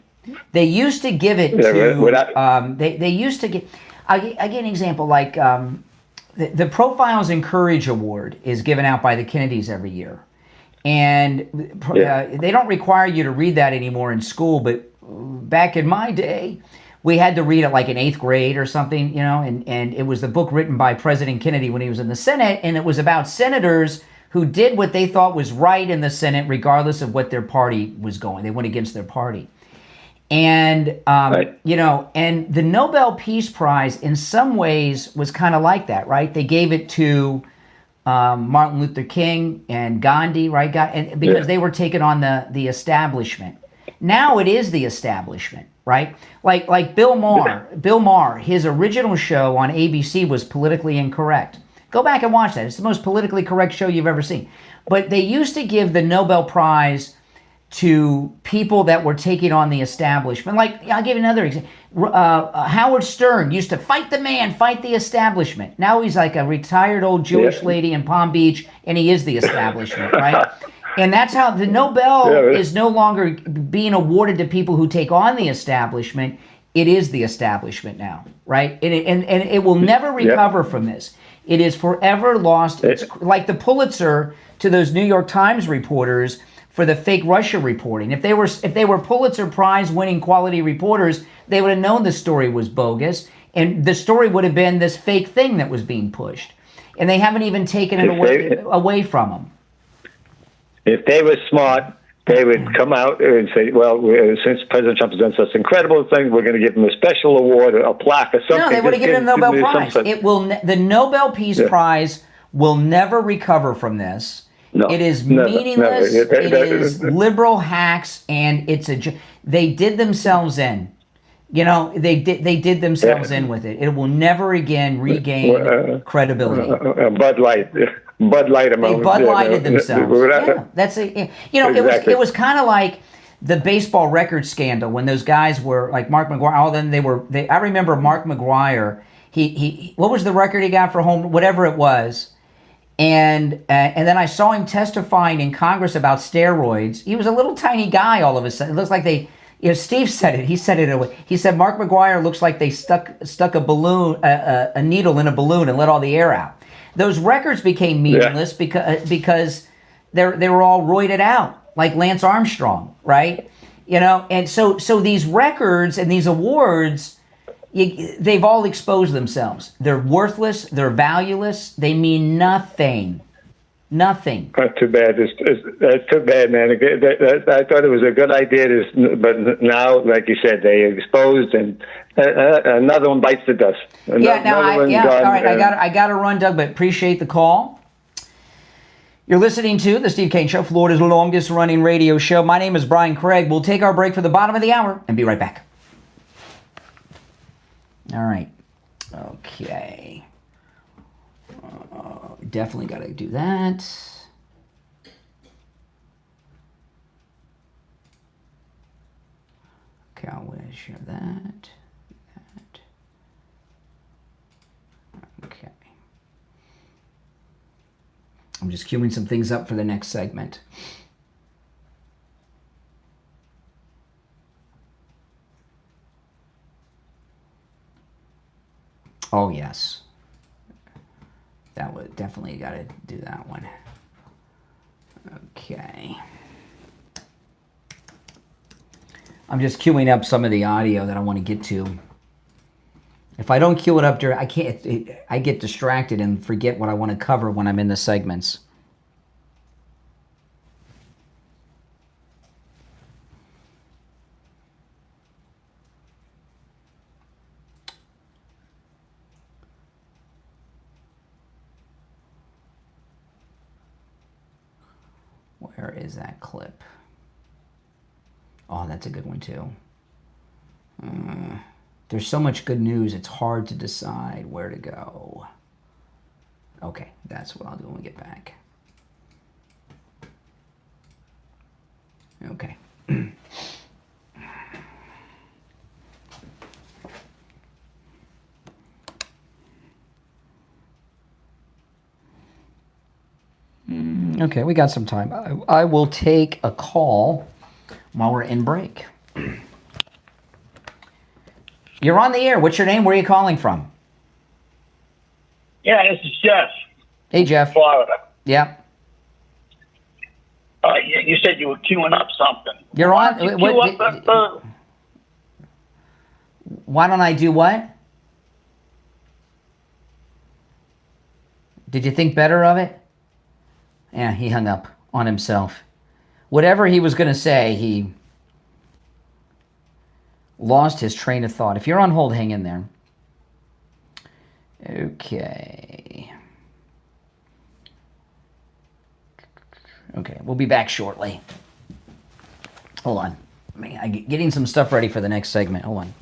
They used to give it to. They used to give. I give an example. Like the Profiles in Courage Award is given out by the Kennedys every year, and they don't require you to read that anymore in school. But back in my day, we had to read it like in 8th grade or something, and it was the book written by President Kennedy when he was in the Senate, and it was about senators who did what they thought was right in the Senate, regardless of what their party was going. They went against their party. And, and the Nobel Peace Prize in some ways was kind of like that, right? They gave it to Martin Luther King and Gandhi, right? Because they were taking on the establishment. Now it is the establishment. right? Like Bill Maher. Bill Maher, his original show on ABC was politically incorrect. Go back and watch that. It's the most politically correct show you've ever seen. But they used to give the Nobel Prize to people that were taking on the establishment. Like, I'll give you another example. Howard Stern used to fight the man, fight the establishment. Now he's like a retired old Jewish lady in Palm Beach, and he is the establishment, right? And that's how the Nobel is no longer being awarded to people who take on the establishment. It is the establishment now, right? And it will never recover from this. It is forever lost. It's like the Pulitzer to those New York Times reporters for the fake Russia reporting. If they were Pulitzer Prize winning quality reporters, they would have known the story was bogus, and the story would have been this fake thing that was being pushed. And they haven't even taken it away from them. If they were smart, they would come out and say, well, since President Trump has done such incredible things, we're going to give him a special award, a plaque or something. No, they would have given him the Nobel Prize. The Nobel Peace Prize will never recover from this. No, it is meaningless. It is liberal hacks, and they did themselves in. You know, they did themselves in with it. It will never again regain credibility. Bud Light. They Bud Lighted themselves. That's it. You know, exactly. It was kind of like the baseball record scandal when those guys were like Mark McGwire. All of them, I remember Mark McGwire. He what was the record he got for home? Whatever it was. And then I saw him testifying in Congress about steroids. He was a little tiny guy all of a sudden. It looks like Steve said it. He said it away. He said Mark McGwire looks like they stuck a balloon, a needle in a balloon and let all the air out. Those records became meaningless because they were all roided out, like Lance Armstrong, right? You know, and so these records and these awards, they've all exposed themselves. They're worthless. They're valueless. They mean nothing. Nothing. That's too bad. That's too bad, man. I thought it was a good idea, but now, like you said, they exposed, and another one bites the dust. All right. I got to run, Doug, but appreciate the call. You're listening to the Steve Kane Show, Florida's longest running radio show. My name is Brian Craig. We'll take our break for the bottom of the hour and be right back. All right. Okay. Definitely got to do that. Okay, I'll share that. Okay. I'm just queuing some things up for the next segment. Oh, yes. That would definitely got to do that one. Okay. I'm just queuing up some of the audio that I want to get to. If I don't queue it up, I get distracted and forget what I want to cover when I'm in the segments. Where is that clip? Oh, that's a good one too. There's so much good news, it's hard to decide where to go. Okay, that's what I'll do when we get back. Okay. Okay, we got some time. I will take a call while we're in break. You're on the air. What's your name? Where are you calling from? Yeah, this is Jeff. Hey, Jeff. Florida. Yeah. You said you were queuing up something. You're on. Why don't I do what? Did you think better of it? Yeah, he hung up on himself. Whatever he was going to say, he lost his train of thought. If you're on hold, hang in there. Okay. Okay, we'll be back shortly. Hold on. Let me I'm getting some stuff ready for the next segment. Hold on.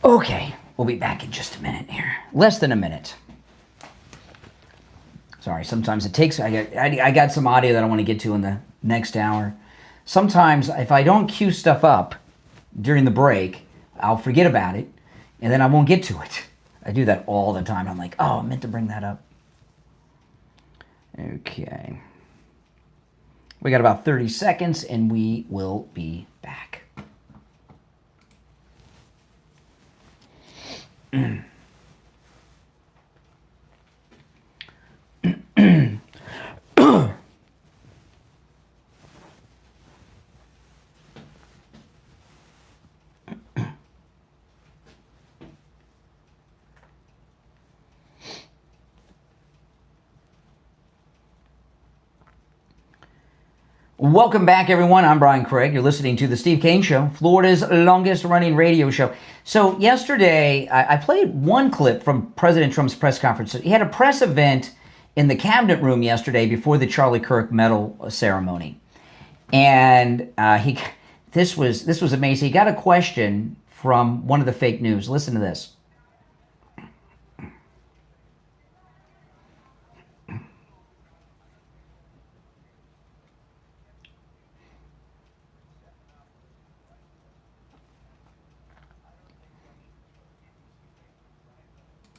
Okay, we'll be back in just a minute here. Less than a minute. Sorry, sometimes it takes... I got some audio that I want to get to in the next hour. Sometimes, if I don't cue stuff up during the break, I'll forget about it, and then I won't get to it. I do that all the time. I'm like, oh, I meant to bring that up. Okay. We got about 30 seconds, and we will be back. Welcome back, everyone. I'm Brian Craig. You're listening to The Steve Kane Show, Florida's longest-running radio show. So yesterday, I played one clip from President Trump's press conference. He had a press event in the cabinet room yesterday before the Charlie Kirk Medal ceremony. And this was amazing. He got a question from one of the fake news. Listen to this.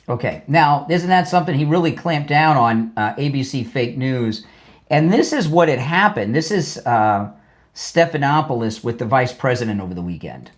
Okay, now, isn't that something? He really clamped down on ABC fake news. And this is what had happened. This is Stephanopoulos with the vice president over the weekend.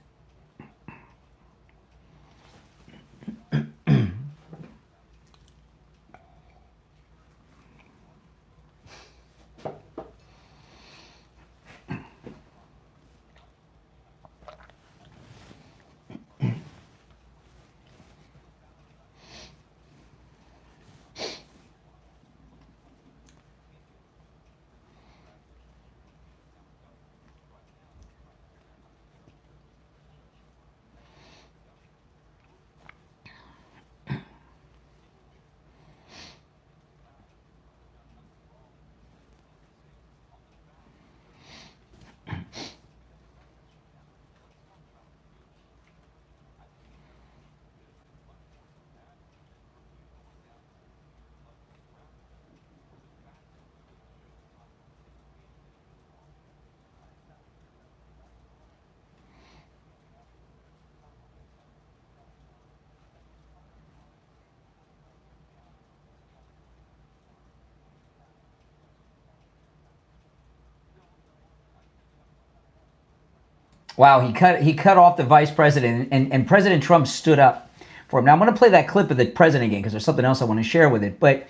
Wow, he cut off the vice president, and President Trump stood up for him. Now, I'm going to play that clip of the president again because there's something else I want to share with it. But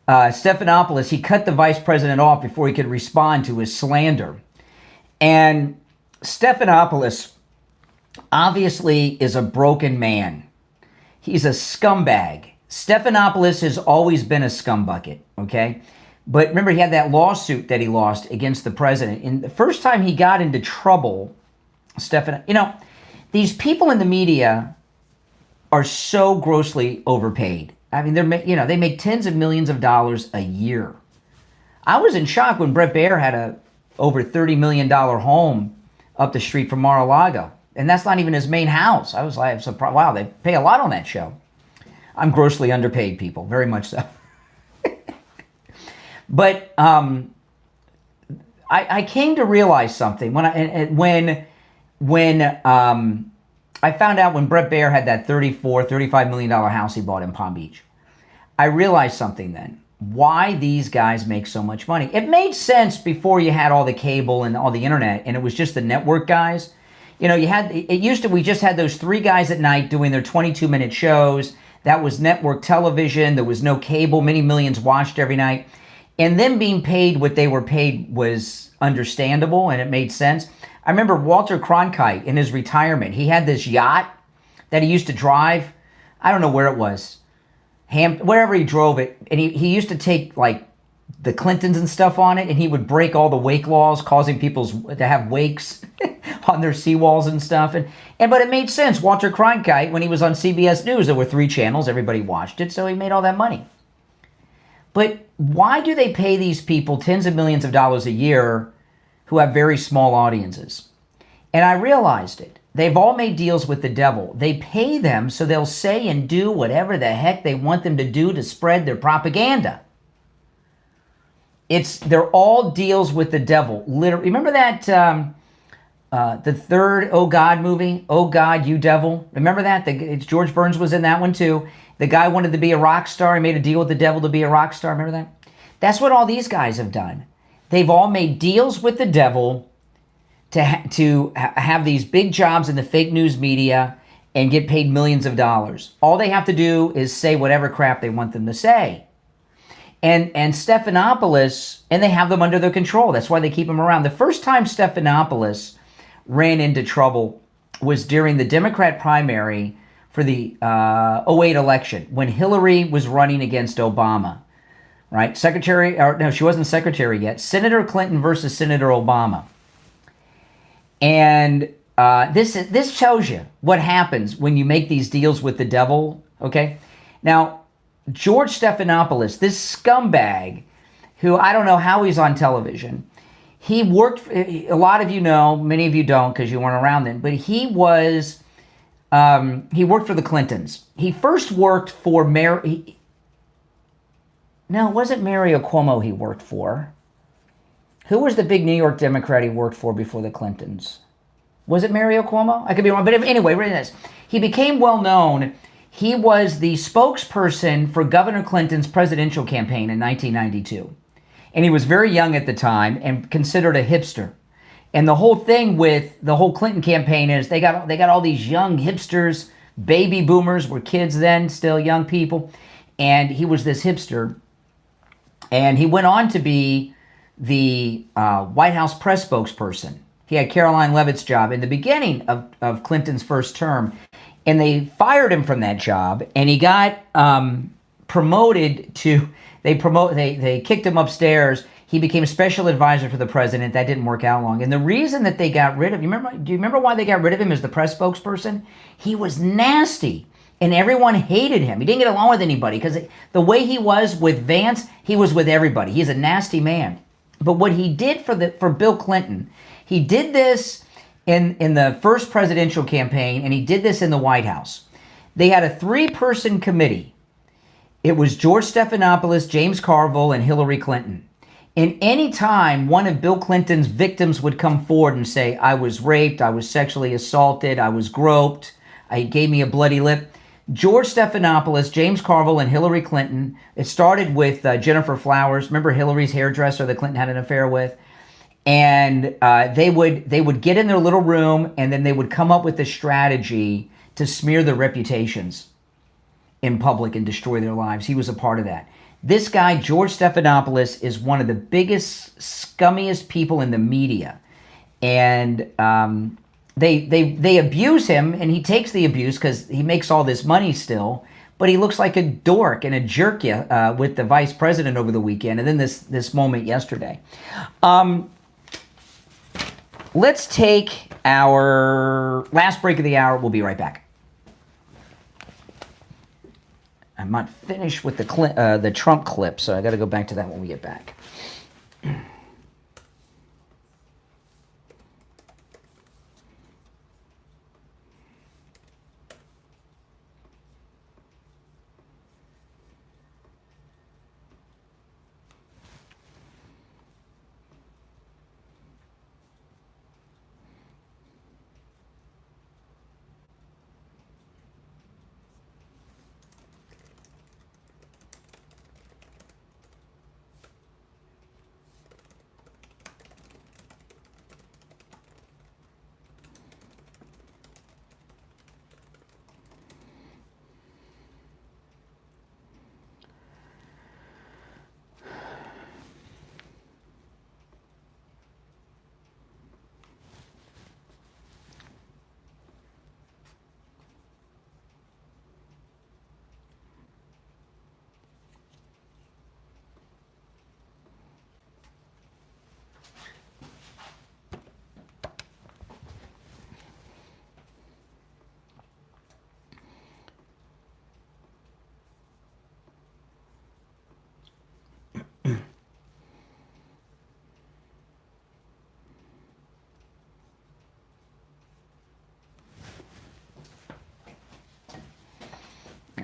Stephanopoulos, he cut the vice president off before he could respond to his slander. And Stephanopoulos obviously is a broken man. He's a scumbag. Stephanopoulos has always been a scumbucket, okay? But remember, he had that lawsuit that he lost against the president. And the first time he got into trouble, these people in the media are so grossly overpaid. I mean, they make tens of millions of dollars a year. I was in shock when Bret Baier had a over $30 million home up the street from Mar-a-Lago. And that's not even his main house. I was like, surprised. Wow, they pay a lot on that show. I'm grossly underpaid, people, very much so. But I came to realize something when I found out when Brett Baer had that $35 million house he bought in Palm Beach. I realized something then. Why these guys make so much money. It made sense before you had all the cable and all the internet, and it was just the network guys. You know, we just had those 3 guys at night doing their 22-minute shows. That was network television. There was no cable. Many millions watched every night. And them being paid what they were paid was understandable, and it made sense. I remember Walter Cronkite in his retirement. He had this yacht that he used to drive. I don't know where it was. Wherever he drove it, and he used to take like the Clintons and stuff on it, and he would break all the wake laws, causing people to have wakes on their seawalls and stuff. But it made sense. Walter Cronkite, when he was on CBS News, there were 3 channels, everybody watched it, so he made all that money. But why do they pay these people tens of millions of dollars a year who have very small audiences? And I realized it. They've all made deals with the devil. They pay them so they'll say and do whatever the heck they want them to do to spread their propaganda. They're all deals with the devil. Literally, remember that the third Oh God movie, Oh God, You Devil? Remember that? George Burns was in that one too. The guy wanted to be a rock star. He made a deal with the devil to be a rock star. Remember that? That's what all these guys have done. They've all made deals with the devil to have these big jobs in the fake news media and get paid millions of dollars. All they have to do is say whatever crap they want them to say. And Stephanopoulos, and they have them under their control. That's why they keep him around. The first time Stephanopoulos ran into trouble was during the Democrat primary for the 2008 election, when Hillary was running against Obama. Right? She wasn't secretary yet. Senator Clinton versus Senator Obama. And this shows you what happens when you make these deals with the devil, okay? Now, George Stephanopoulos, this scumbag, who I don't know how he's on television, he worked, a lot of you know, many of you don't because you weren't around then, but he worked for the Clintons. He first worked for it wasn't Mario Cuomo he worked for. Who was the big New York Democrat he worked for before the Clintons? Was it Mario Cuomo? I could be wrong, but anyway, read this. He became well known. He was the spokesperson for Governor Clinton's presidential campaign in 1992. And he was very young at the time and considered a hipster. And the whole thing with the whole Clinton campaign is they got all these young hipsters, baby boomers were kids then, still young people. And he was this hipster. And he went on to be the White House press spokesperson. He had Caroline Leavitt's job in the beginning of Clinton's first term. And they fired him from that job. And he got promoted to, they kicked him upstairs. He became special advisor for the president. That didn't work out long. And the reason that they got rid of, do you remember why they got rid of him as the press spokesperson? He was nasty. And everyone hated him. He didn't get along with anybody because the way he was with Vance, he was with everybody. He's a nasty man. But what he did for Bill Clinton, he did this in the first presidential campaign, and he did this in the White House. They had a 3-person committee. It was George Stephanopoulos, James Carville, and Hillary Clinton. And any time one of Bill Clinton's victims would come forward and say, I was raped, I was sexually assaulted, I was groped, he gave me a bloody lip, George Stephanopoulos, James Carville, and Hillary Clinton. It started with Jennifer Flowers. Remember Hillary's hairdresser that Clinton had an affair with? And they would get in their little room, and then they would come up with a strategy to smear their reputations in public and destroy their lives. He was a part of that. This guy, George Stephanopoulos, is one of the biggest, scummiest people in the media. And they abuse him, and he takes the abuse because he makes all this money still, but he looks like a dork and a jerk with the vice president over the weekend, and then this moment yesterday. Let's take our last break of the hour. We'll be right back. I'm not finished with the Trump clip, so I got to go back to that when we get back.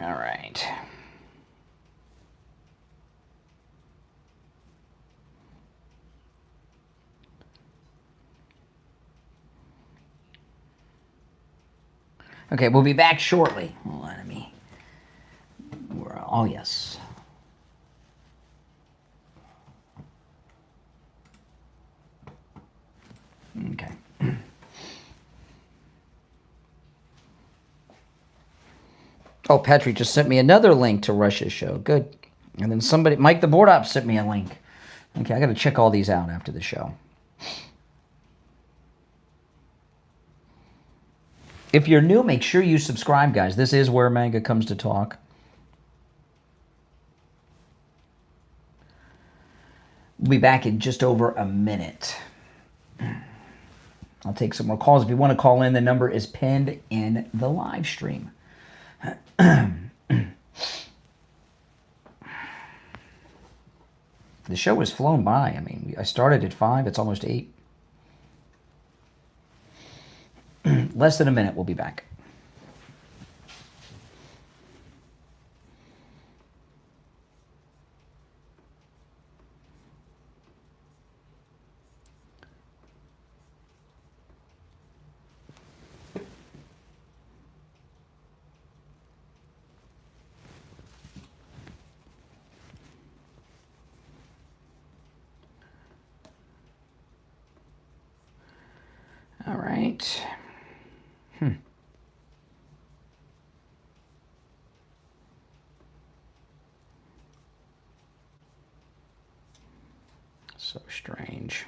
All right. Okay, we'll be back shortly. Hold on, let me. Oh, yes. Okay. Oh, Patrick just sent me another link to Russia's show. Good. And then somebody, Mike the Board Op, sent me a link. Okay, I got to check all these out after the show. If you're new, make sure you subscribe, guys. This is where MAGA comes to talk. We'll be back in just over a minute. I'll take some more calls. If you want to call in, the number is pinned in the live stream. The show has flown by. I mean, I started at 5. It's almost 8. Less than a minute. We'll be back. All right. So strange.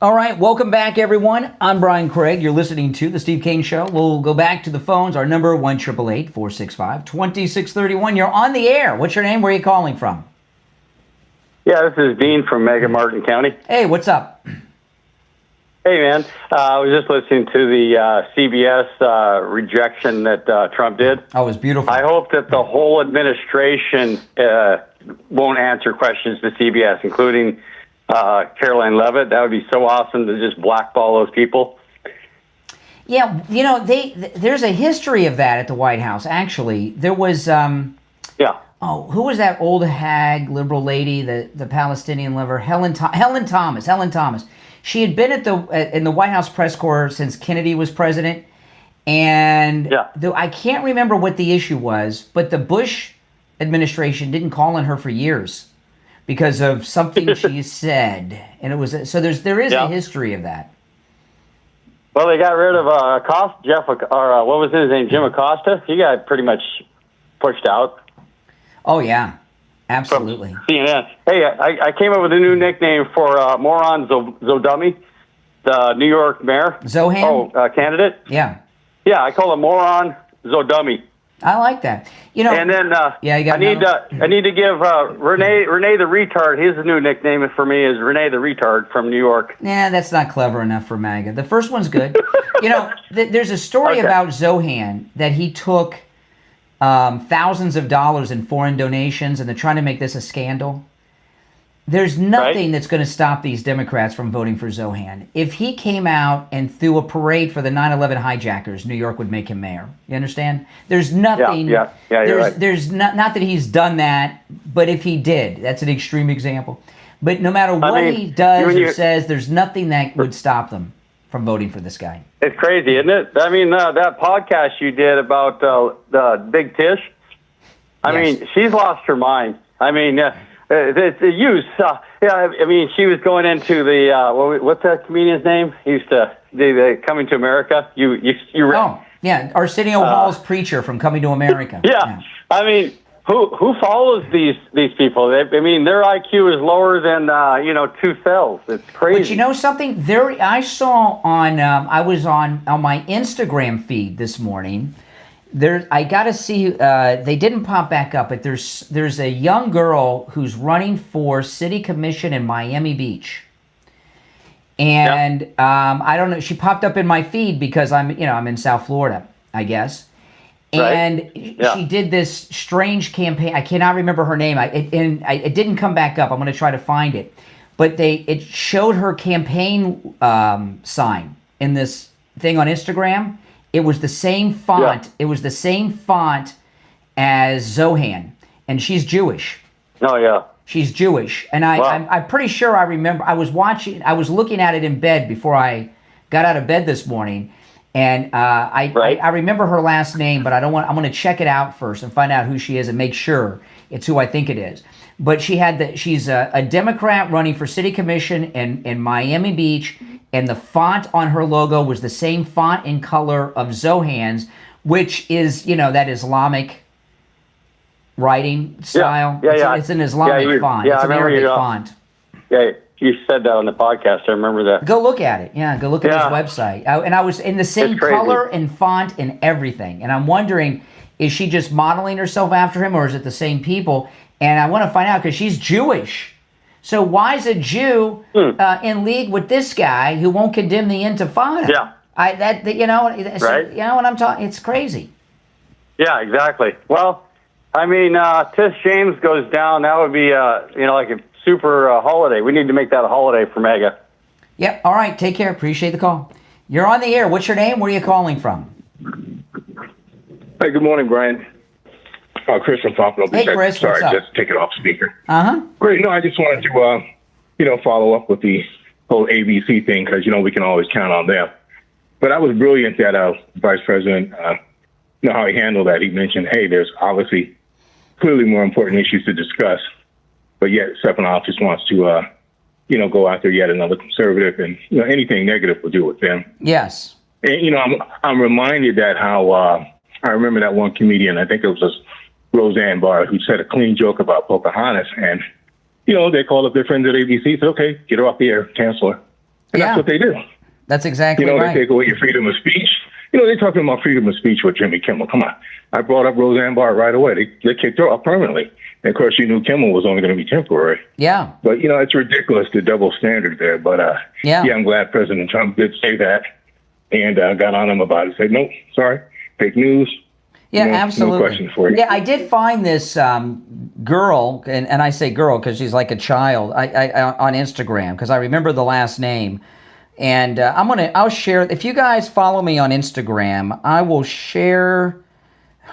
All right, welcome back, everyone. I'm Brian Craig. You're listening to The Steve Kane Show. We'll go back to the phones. Our number, 1-888-465-2631. You're on the air. What's your name? Where are you calling from? Yeah, this is Dean from Mega Martin County. Hey, what's up? Hey, man. I was just listening to the CBS rejection that Trump did. Oh, it was beautiful. I hope that the whole administration won't answer questions to CBS, including Caroline Leavitt. That would be so awesome to just blackball those people. Yeah, you know, there's a history of that at the White House, actually. There was... yeah. Oh, who was that old hag, liberal lady, the Palestinian lover? Helen Thomas. She had been in the White House press corps since Kennedy was president, and I can't remember what the issue was, but the Bush administration didn't call on her for years because of something she said, and it was so. There is a history of that. Well, they got rid of Acosta, what was his name? Jim Acosta. He got pretty much pushed out. Oh, yeah. Absolutely. From CNN. Hey, I came up with a new nickname for Moron Zodummy, the New York mayor. Zohan? Candidate. Yeah. Yeah, I call him Moron Zodummy. I like that. You know. And then you got I need to give Renee the Retard. His new nickname for me is Renee the Retard from New York. Nah, that's not clever enough for MAGA. The first one's good. You know, there's a story about Zohan that he took thousands of dollars in foreign donations, and they're trying to make this a scandal. There's nothing that's going to stop these Democrats from voting for Zohan. If he came out and threw a parade for the 9/11 hijackers, New York would make him mayor. You understand? There's nothing. Yeah, you're right. There's not that he's done that, but if he did, that's an extreme example. But no matter what he does or says, there's nothing that would stop them from voting for this guy. It's crazy, isn't it? I mean, that podcast you did about the Big Tish, I mean, she's lost her mind. I mean, the use. I mean, she was going into the, what's that comedian's name? He used to, the Coming to America. You Oh, yeah, Arsenio Hall's preacher from Coming to America. Yeah. I mean, who follows these people? I mean, their IQ is lower than 2 cells. It's crazy. But you know something? I saw on I was on my Instagram feed this morning. I got to see. They didn't pop back up, but there's a young girl who's running for city commission in Miami Beach, and I don't know. She popped up in my feed because I'm in South Florida, I guess. And she did this strange campaign. I cannot remember her name. It didn't come back up. I'm going to try to find it. But it showed her campaign sign in this thing on Instagram. It was the same font. It was the same font as Zohan, and she's Jewish. Oh yeah, she's Jewish, and I'm pretty sure I remember. I was looking at it in bed before I got out of bed this morning, and I remember her last name, but I'm going to check it out first and find out who she is and make sure it's who I think it is. But she's a Democrat running for city commission in Miami Beach, and the font on her logo was the same font and color of Zohan's, which is, that Islamic writing style. It's an Islamic font. It's an Arabic font. Yeah, you said that on the podcast. I remember that. Go look at it. Yeah, go look at his website. And I was in the same color and font and everything. And I'm wondering, is she just modeling herself after him, or is it the same people? And I want to find out because she's Jewish. So why is a Jew in league with this guy who won't condemn the Intifada? Yeah. You know what I'm talking? It's crazy. Yeah, exactly. Well, I mean, Tish James goes down. That would be, like a super holiday. We need to make that a holiday for MAGA. Yep. All right. Take care. Appreciate the call. You're on the air. What's your name? Where are you calling from? Hey, good morning, Brian. Chris from Poplar. Hey, Chris. Sorry, what's up? just take it off speaker. Uh-huh. Great. No, I just wanted to, follow up with the whole ABC thing because, we can always count on them. But I was brilliant that Vice President, how he handled that. He mentioned, hey, there's obviously clearly more important issues to discuss, but yet Stephanopoulos just wants to, go after yet another conservative, and anything negative will do with them. Yes. And I'm reminded that how I remember that one comedian, I think it was Roseanne Barr, who said a clean joke about Pocahontas, and they called up their friends at ABC, said, okay, get her off the air, cancel her, and that's what they do. That's exactly right. They take away your freedom of speech. They're talking about freedom of speech with Jimmy Kimmel. Come on. I brought up Roseanne Barr right away. They kicked her off permanently. And, of course, you knew Kimmel was only going to be temporary. Yeah. But, it's ridiculous, the double standard there. But, I'm glad President Trump did say that and got on him about it. Said, nope, sorry, fake news. Yeah, absolutely. No question for you. Yeah, I did find this girl, and I say girl because she's like a child, on Instagram, because I remember the last name. And I'll share, if you guys follow me on Instagram, I will share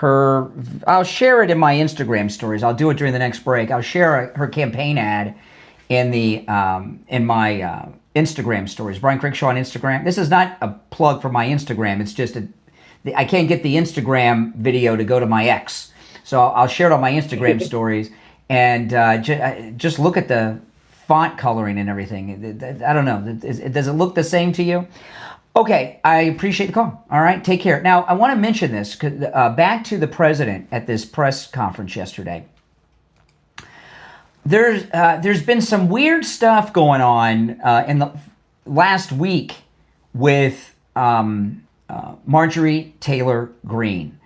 I'll share it in my Instagram stories. I'll do it during the next break. I'll share her campaign ad in my Instagram stories. Brian Crickshaw on Instagram. This is not a plug for my Instagram. It's just I can't get the Instagram video to go to my ex. So I'll share it on my Instagram stories, and just look at the font coloring and everything. I don't know. Does it look the same to you? Okay, I appreciate the call. All right, take care. Now, I want to mention this, back to the president at this press conference yesterday. There's been some weird stuff going on in the last week with Marjorie Taylor Greene.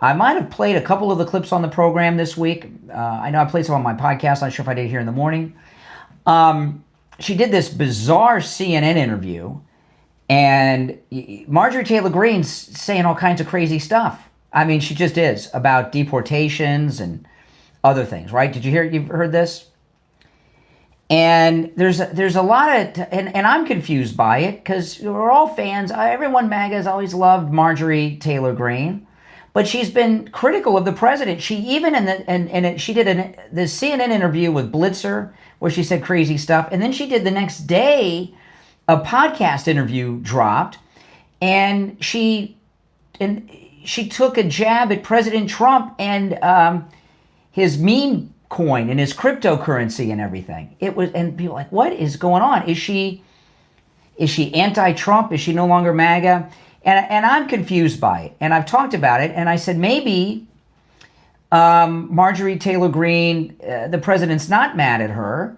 I might have played a couple of the clips on the program this week. I know I played some on my podcast. I'm not sure if I did here in the morning. She did this bizarre CNN interview, and Marjorie Taylor Greene's saying all kinds of crazy stuff. I mean, she just is, about deportations and other things, right? You've heard this? And there's a lot of, and I'm confused by it, because we're all fans. Everyone MAGA has always loved Marjorie Taylor Greene, but she's been critical of the president. She even she did the CNN interview with Blitzer where she said crazy stuff, and then she did the next day a podcast interview dropped, and she took a jab at President Trump and his meme coin and his cryptocurrency and everything. And people were like, what is going on? Is she anti-Trump? Is she no longer MAGA? And I'm confused by it. And I've talked about it, and I said maybe Marjorie Taylor Greene, the president's not mad at her,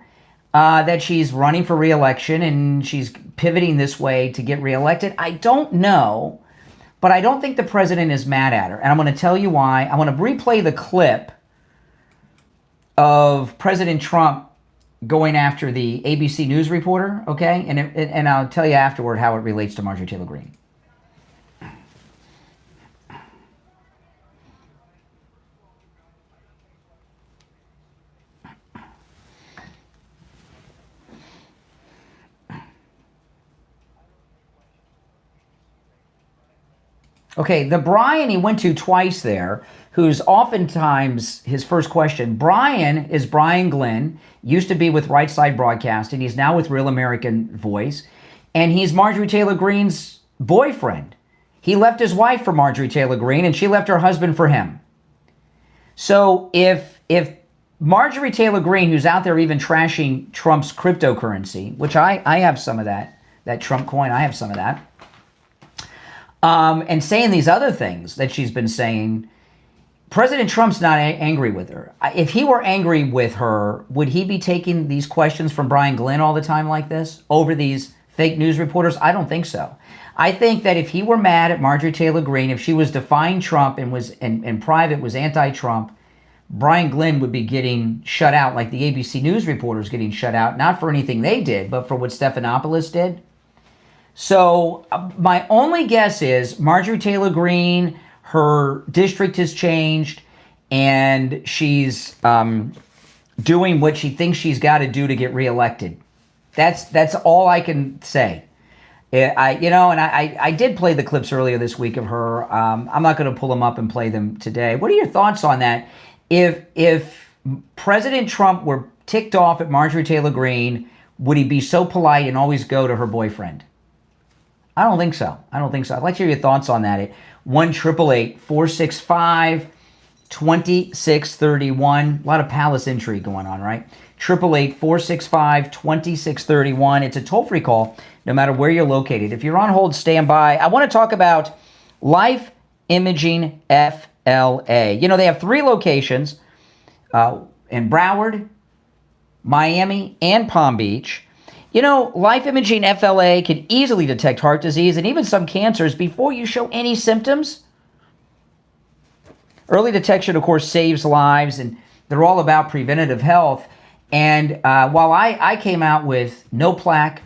that she's running for re-election and she's pivoting this way to get re-elected. I don't know, but I don't think the president is mad at her. And I'm going to tell you why. I want to replay the clip of President Trump going after the ABC News reporter, okay? And I'll tell you afterward how it relates to Marjorie Taylor Greene. Okay, the Brian he went to twice there, who's oftentimes his first question. Brian is Brian Glenn, used to be with Right Side Broadcasting. He's now with Real American Voice, and he's Marjorie Taylor Greene's boyfriend. He left his wife for Marjorie Taylor Greene, and she left her husband for him. So if Marjorie Taylor Greene, who's out there even trashing Trump's cryptocurrency, which I have some of that Trump coin, I have some of that, and saying these other things that she's been saying, President Trump's not angry with her. If he were angry with her, would he be taking these questions from Brian Glenn all the time like this over these fake news reporters? I don't think so. I think that if he were mad at Marjorie Taylor Greene, if she was defying Trump and was in private was anti-Trump, Brian Glenn would be getting shut out like the ABC News reporters getting shut out, not for anything they did, but for what Stephanopoulos did. So my only guess is Marjorie Taylor Greene, her district has changed, and she's doing what she thinks she's got to do to get reelected. That's all I can say. I did play the clips earlier this week of her. I'm not going to pull them up and play them today. What are your thoughts on that? If President Trump were ticked off at Marjorie Taylor Greene, would he be so polite and always go to her boyfriend? I don't think so. I'd like to hear your thoughts on that. At 1-888-465-2631. A lot of palace intrigue going on, right? 888-465-2631. It's a toll-free call, no matter where you're located. If you're on hold, stand by. I want to talk about Life Imaging FLA. You know, they have 3 locations in Broward, Miami, and Palm Beach. You know, Life Imaging FLA can easily detect heart disease and even some cancers before you show any symptoms. Early detection, of course, saves lives, and they're all about preventative health. And while I came out with no plaque,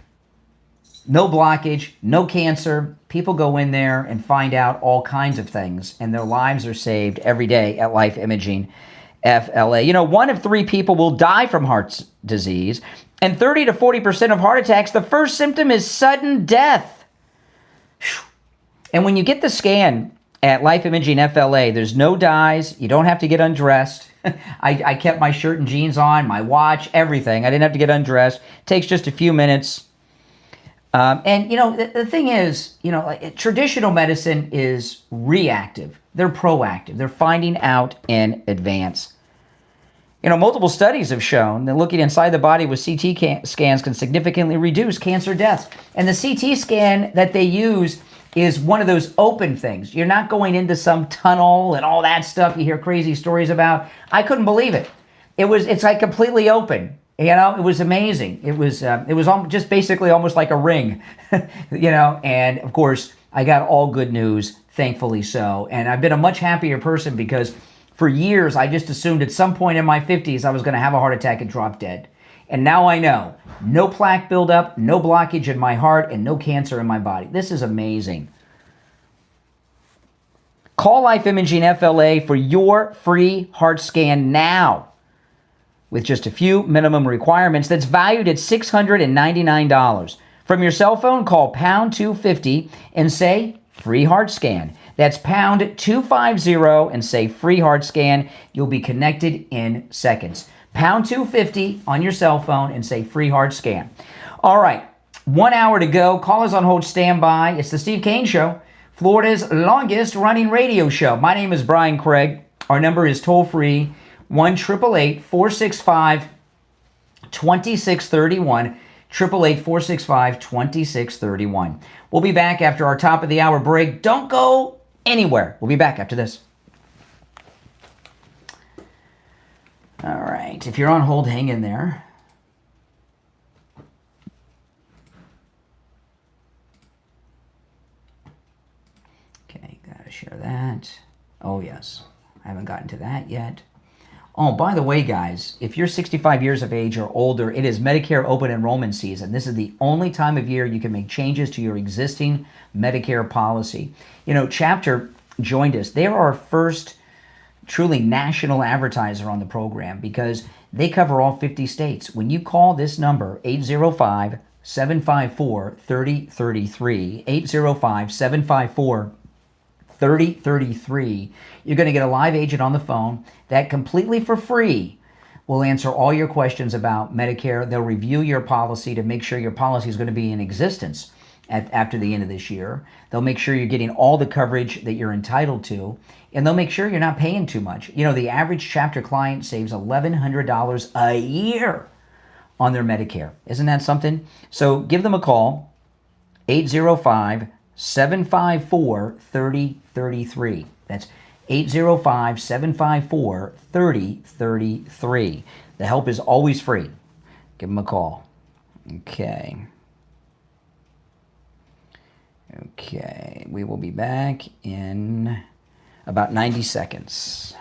no blockage, no cancer, people go in there and find out all kinds of things, and their lives are saved every day at Life Imaging FLA. You know, 1 of 3 people will die from heart disease, and 30 to 40% of heart attacks, the first symptom is sudden death. And when you get the scan at Life Imaging FLA, there's no dyes. You don't have to get undressed. I kept my shirt and jeans on, my watch, everything. I didn't have to get undressed. It takes just a few minutes. And, you know, the thing is, you know, traditional medicine is reactive. They're proactive. They're finding out in advance. You know, multiple studies have shown that looking inside the body with CT scans can significantly reduce cancer deaths. And the CT scan that they use is one of those open things. You're not going into some tunnel and all that stuff you hear crazy stories about. I couldn't believe it. It's like completely open. You know, it was amazing. It was just basically almost like a ring, you know, and of course I got all good news, thankfully so. And I've been a much happier person because for years I just assumed at some point in my 50s I was going to have a heart attack and drop dead. And now I know, no plaque buildup, no blockage in my heart, and no cancer in my body. This is amazing. Call Life Imaging FLA for your free heart scan now. With just a few minimum requirements, that's valued at $699. From your cell phone, call pound 250 and say free heart scan. That's pound 250 and say free heart scan. You'll be connected in seconds. Pound 250 on your cell phone and say free heart scan. All right, 1 hour to go. Callers on hold, stand by. It's the Steve Kane Show, Florida's longest running radio show. My name is Brian Craig. Our number is toll free. 1-888-465-2631, 888-465-2631. We'll be back after our top of the hour break. Don't go anywhere. We'll be back after this. All right. If you're on hold, hang in there. Okay, gotta share that. Oh, yes. I haven't gotten to that yet. Oh, by the way, guys, if you're 65 years of age or older, it is Medicare open enrollment season. This is the only time of year you can make changes to your existing Medicare policy. You know, Chapter joined us. They're our first truly national advertiser on the program because they cover all 50 states. When you call this number, 805-754-3033, 805-754-3033, 3033. You're going to get a live agent on the phone that completely for free will answer all your questions about Medicare. They'll review your policy to make sure your policy is going to be in existence after the end of this year. They'll make sure you're getting all the coverage that you're entitled to, and they'll make sure you're not paying too much. You know, the average chapter client saves $1,100 a year on their Medicare. Isn't that something? So give them a call, 805-754-3033. That's 805-754-3033. The help is always free. Give them a call. Okay. Okay, we will be back in about 90 seconds.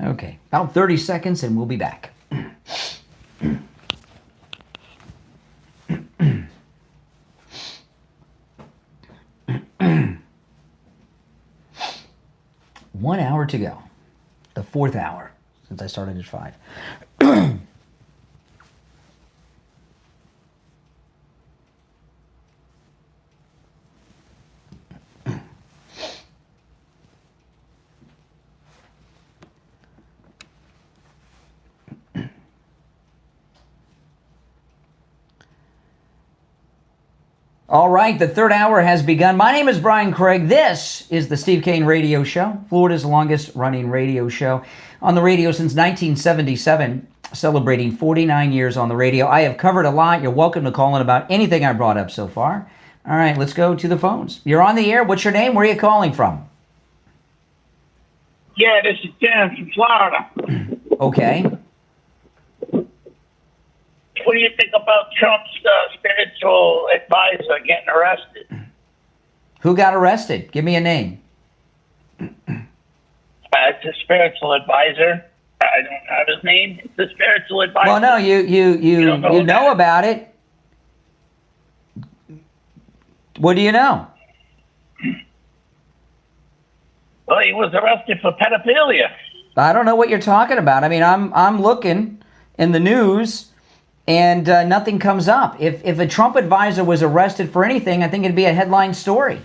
Okay, about 30 seconds and we'll be back. One hour to go. The fourth hour since I started at 5. All right, the third hour has begun. My name is Brian Craig. This is the Steve Kane Radio Show, Florida's longest running radio show. On the radio since 1977, celebrating 49 years on the radio. I have covered a lot. You're welcome to call in about anything I brought up so far. All right, let's go to the phones. You're on the air. What's your name? Where are you calling from? Yeah, this is Dan from Florida. Okay. What do you think about Trump's spiritual advisor getting arrested? Who got arrested? Give me a name. It's a spiritual advisor. I don't have his name. It's a spiritual advisor. Well, no, you know about it. What do you know? Well, he was arrested for pedophilia. I don't know what you're talking about. I mean, I'm looking in the news. And nothing comes up. If a Trump advisor was arrested for anything, I think it'd be a headline story.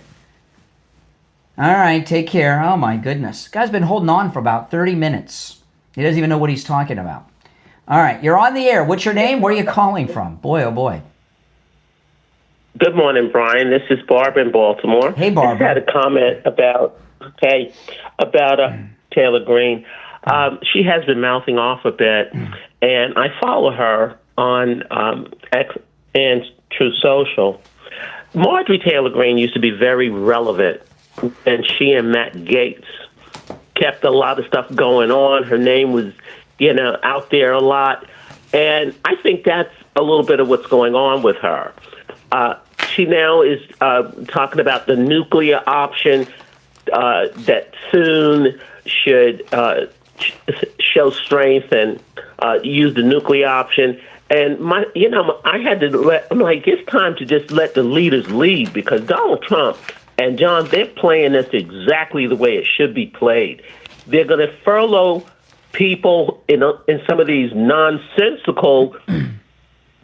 All right, take care. Oh, my goodness. This guy's been holding on for about 30 minutes. He doesn't even know what he's talking about. All right, you're on the air. What's your name? Where are you calling from? Boy, oh, boy. Good morning, Brian. This is Barbara in Baltimore. Hey, Barbara. I just had a comment about Taylor Greene. She has been mouthing off a bit, and I follow her on X and True Social. Marjorie Taylor Greene used to be very relevant, and she and Matt Gaetz kept a lot of stuff going on. Her name was, out there a lot, and I think that's a little bit of what's going on with her. She now is talking about the nuclear option that soon should show strength and use the nuclear option. And I had to I'm like, it's time to just let the leaders lead, because Donald Trump and John, they're playing this exactly the way it should be played. They're going to furlough people in some of these nonsensical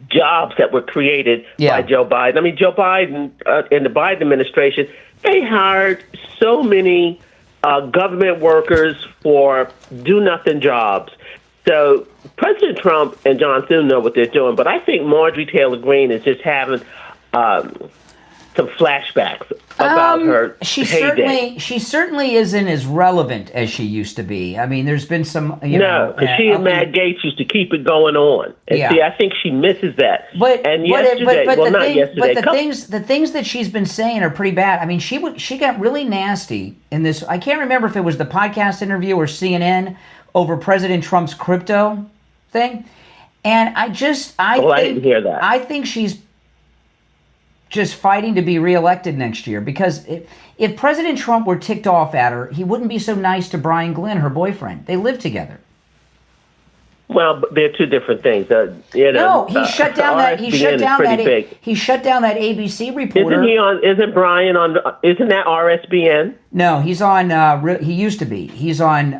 jobs that were created by Joe Biden. I mean, Joe Biden and the Biden administration, they hired so many government workers for do-nothing jobs. So President Trump and John Thune know what they're doing, but I think Marjorie Taylor Greene is just having some flashbacks about her heyday. She certainly isn't as relevant as she used to be. I mean, there's been some, because she and Matt Gaetz used to keep it going on. And see, I think she misses that. The things that she's been saying are pretty bad. I mean, she got really nasty in this. I can't remember if it was the podcast interview or CNN over President Trump's crypto thing. And I didn't hear that. I think she's just fighting to be reelected next year, because if President Trump were ticked off at her, he wouldn't be so nice to Brian Glenn, her boyfriend. They live together. Well, they're two different things. No, he shut down that. He shut down that. He shut down that ABC reporter. Isn't Brian on? Isn't that RSBN? No, he's on. He used to be. He's on.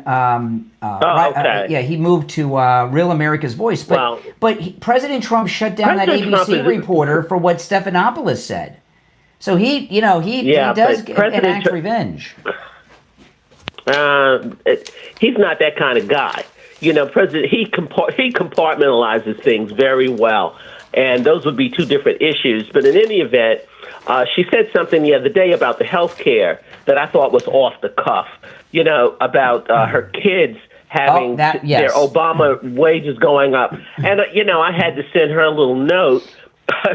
Okay. He moved to Real America's Voice. But President Trump shut down that ABC reporter for what Stephanopoulos said. So he does enact revenge. He's not that kind of guy. President, he compartmentalizes things very well, and those would be two different issues. But in any event, she said something the other day about the health care that I thought was off the cuff, about her kids having their Obama wages going up. And, I had to send her a little note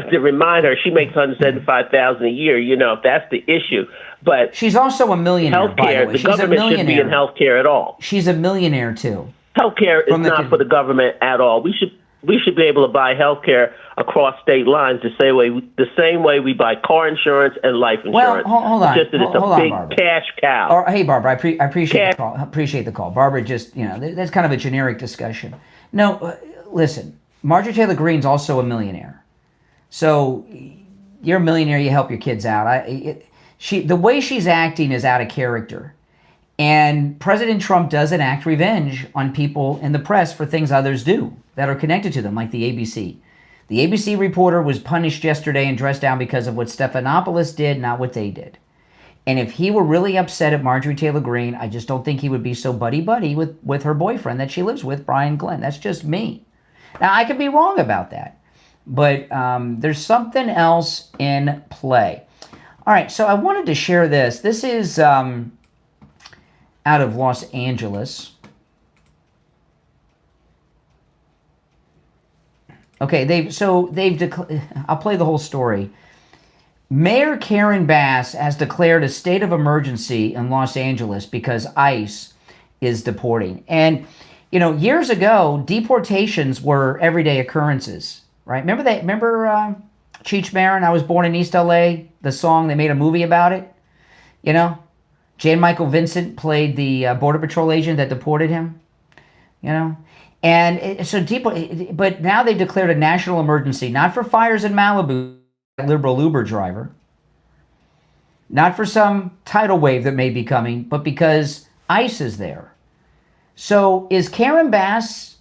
to remind her she makes $175,000 a year, if that's the issue. But she's also a millionaire, by the way. The government shouldn't be in health care at all. She's a millionaire, too. Healthcare is not for the government at all. We should be able to buy healthcare across state lines the same way we buy car insurance and life insurance. Well, hold on. Just that it's a big Barbara. cash cow. Hey, Barbara, I appreciate the call. Appreciate the call. Barbara, just that's kind of a generic discussion. No, listen. Marjorie Taylor Greene's also a millionaire, so you're a millionaire. You help your kids out. The way she's acting is out of character. And President Trump does enact revenge on people in the press for things others do that are connected to them, like the ABC. The ABC reporter was punished yesterday and dressed down because of what Stephanopoulos did, not what they did. And if he were really upset at Marjorie Taylor Greene, I just don't think he would be so buddy-buddy with her boyfriend that she lives with, Brian Glenn. That's just me. Now, I could be wrong about that, but there's something else in play. All right, so I wanted to share this. This is out of Los Angeles. Okay, I'll play the whole story. Mayor Karen Bass has declared a state of emergency in Los Angeles because ICE is deporting. And, years ago, deportations were everyday occurrences, right? Remember Cheech Marin, I Was Born in East LA, the song, they made a movie about it, Jan Michael Vincent played the Border Patrol agent that deported him, And but now they've declared a national emergency, not for fires in Malibu, liberal Uber driver, not for some tidal wave that may be coming, but because ICE is there. So is Karen Bass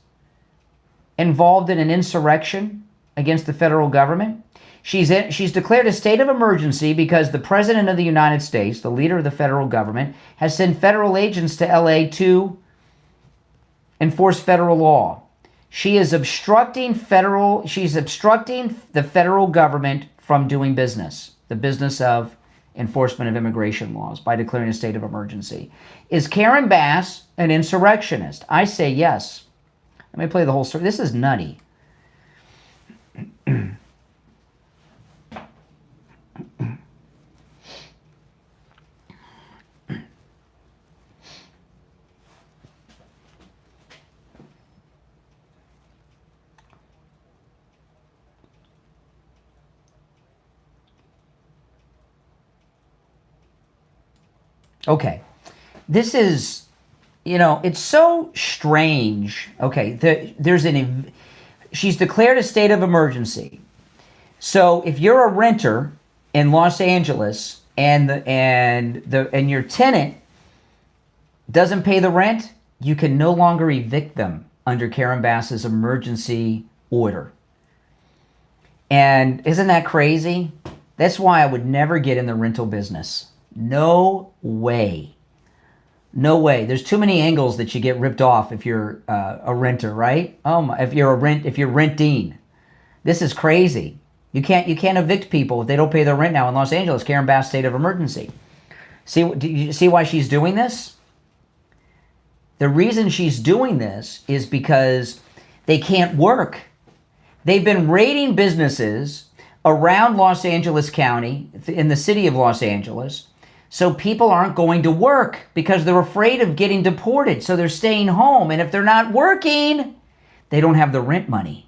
involved in an insurrection against the federal government? She's declared a state of emergency because the President of the United States, the leader of the federal government, has sent federal agents to LA to enforce federal law. She's obstructing the federal government from doing business, the business of enforcement of immigration laws, by declaring a state of emergency. Is Karen Bass an insurrectionist? I say yes. Let me play the whole story. This is nutty. Okay, this is, it's so strange. Okay, she's declared a state of emergency. So if you're a renter in Los Angeles and your tenant doesn't pay the rent, you can no longer evict them under Karen Bass's emergency order. And isn't that crazy? That's why I would never get in the rental business. No way. No way. There's too many angles that you get ripped off if you're a renter, right? If you're renting. This is crazy. You can't evict people if they don't pay their rent now in Los Angeles. Karen Bass state of emergency. Do you see why she's doing this? The reason she's doing this is because they can't work. They've been raiding businesses around Los Angeles County, in the city of Los Angeles, so people aren't going to work because they're afraid of getting deported. So they're staying home. And if they're not working, they don't have the rent money.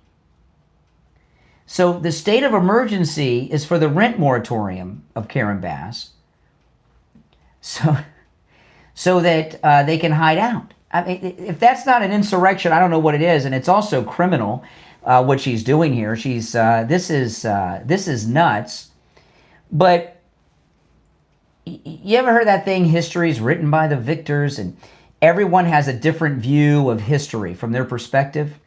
So the state of emergency is for the rent moratorium of Karen Bass, so that they can hide out. I mean, if that's not an insurrection, I don't know what it is. And it's also criminal, what she's doing here. This is nuts. But you ever heard that thing, history is written by the victors, and everyone has a different view of history from their perspective?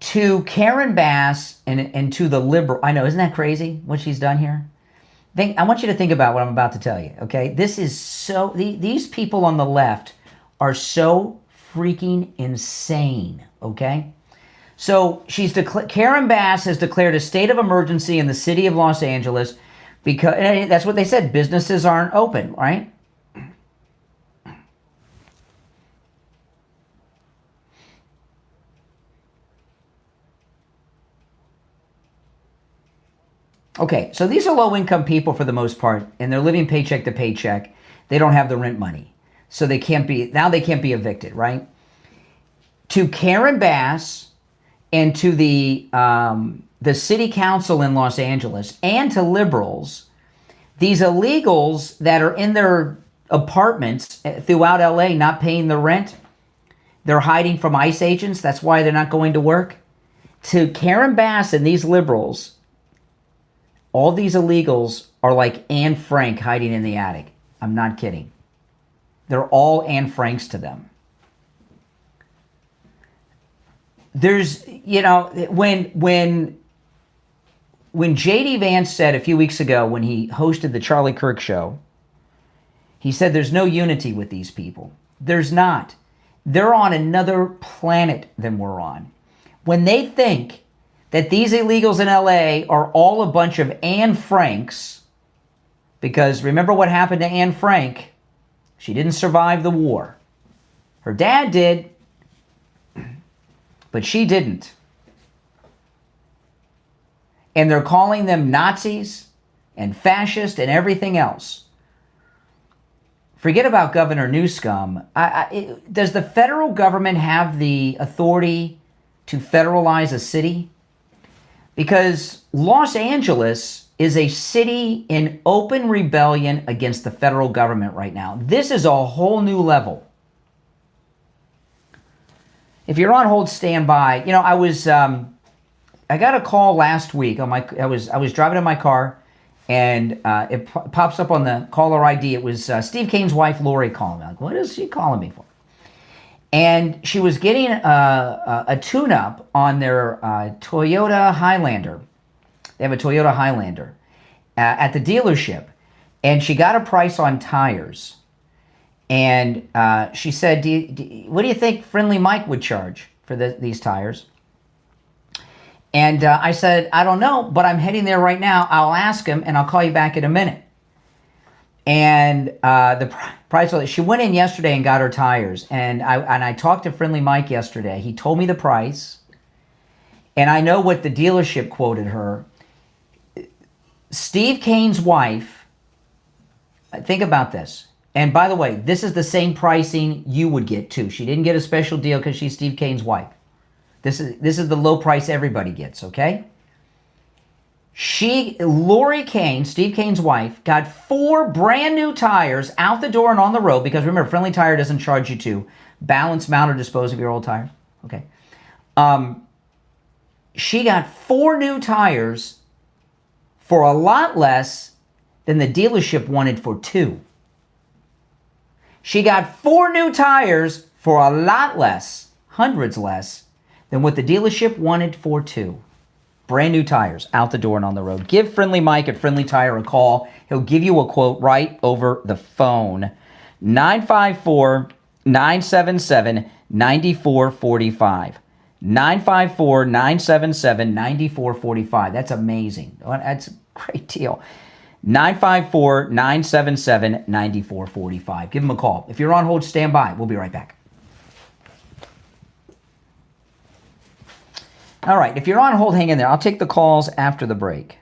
To Karen Bass and to the liberal, I know, isn't that crazy what she's done here? I want you to think about what I'm about to tell you, okay? This is so, these people on the left are so freaking insane, okay? So Karen Bass has declared a state of emergency in the city of Los Angeles because, and that's what they said, businesses aren't open, right? Okay, so these are low-income people for the most part, and they're living paycheck to paycheck. They don't have the rent money, so they can't be evicted, right? To Karen Bass and to the city council in Los Angeles and to liberals, these illegals that are in their apartments throughout LA not paying the rent, they're hiding from ICE agents. That's why they're not going to work. To Karen Bass and these liberals, all these illegals are like Anne Frank hiding in the attic. I'm not kidding. They're all Anne Franks to them. There's, when J.D. Vance said a few weeks ago when he hosted the Charlie Kirk show, he said there's no unity with these people. There's not. They're on another planet than we're on. When they think that these illegals in LA are all a bunch of Anne Franks, because remember what happened to Anne Frank? She didn't survive the war. Her dad did, but she didn't. And they're calling them Nazis and fascist and everything else. Forget about Governor Newsom. Does the federal government have the authority to federalize a city? Because Los Angeles is a city in open rebellion against the federal government right now. This is a whole new level. If you're on hold, stand by. I got a call last week. I was driving in my car, and it pops up on the caller ID. It was Steve Kane's wife, Lori, calling me. I'm like, what is she calling me for? And she was getting a tune-up on their Toyota Highlander. They have a Toyota Highlander at the dealership. And she got a price on tires. And she said, what do you think Friendly Mike would charge for these tires? And I said, I don't know, but I'm heading there right now. I'll ask him, and I'll call you back in a minute. And the price, she went in yesterday and got her tires. And I talked to Friendly Mike yesterday. He told me the price. And I know what the dealership quoted her. Steve Kane's wife, think about this. And by the way, this is the same pricing you would get too. She didn't get a special deal because she's Steve Kane's wife. This is the low price everybody gets, okay? Lori Kane, Steve Kane's wife, got 4 brand new tires out the door and on the road, because remember, Friendly Tire doesn't charge you to balance, mount, or dispose of your old tires. Okay. She got 4 new tires for a lot less than the dealership wanted for 2. She got 4 new tires for a lot less, hundreds less, than what the dealership wanted for 2. Brand new tires out the door and on the road. Give Friendly Mike at Friendly Tire a call. He'll give you a quote right over the phone. 954-977-9445. 954-977-9445. That's amazing. That's a great deal. 954-977-9445. Give them a call. If you're on hold, stand by. We'll be right back. All right. If you're on hold, hang in there. I'll take the calls after the break.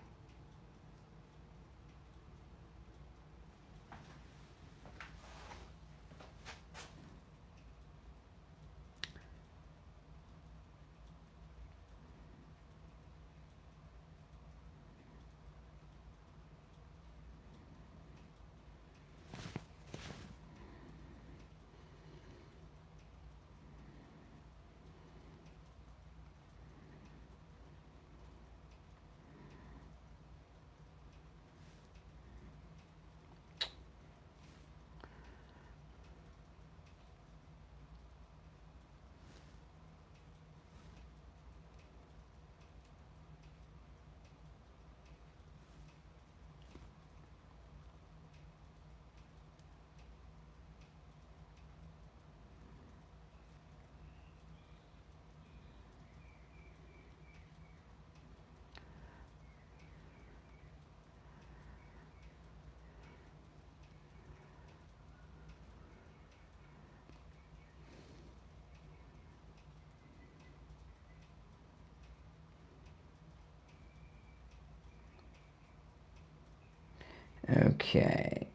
Okay.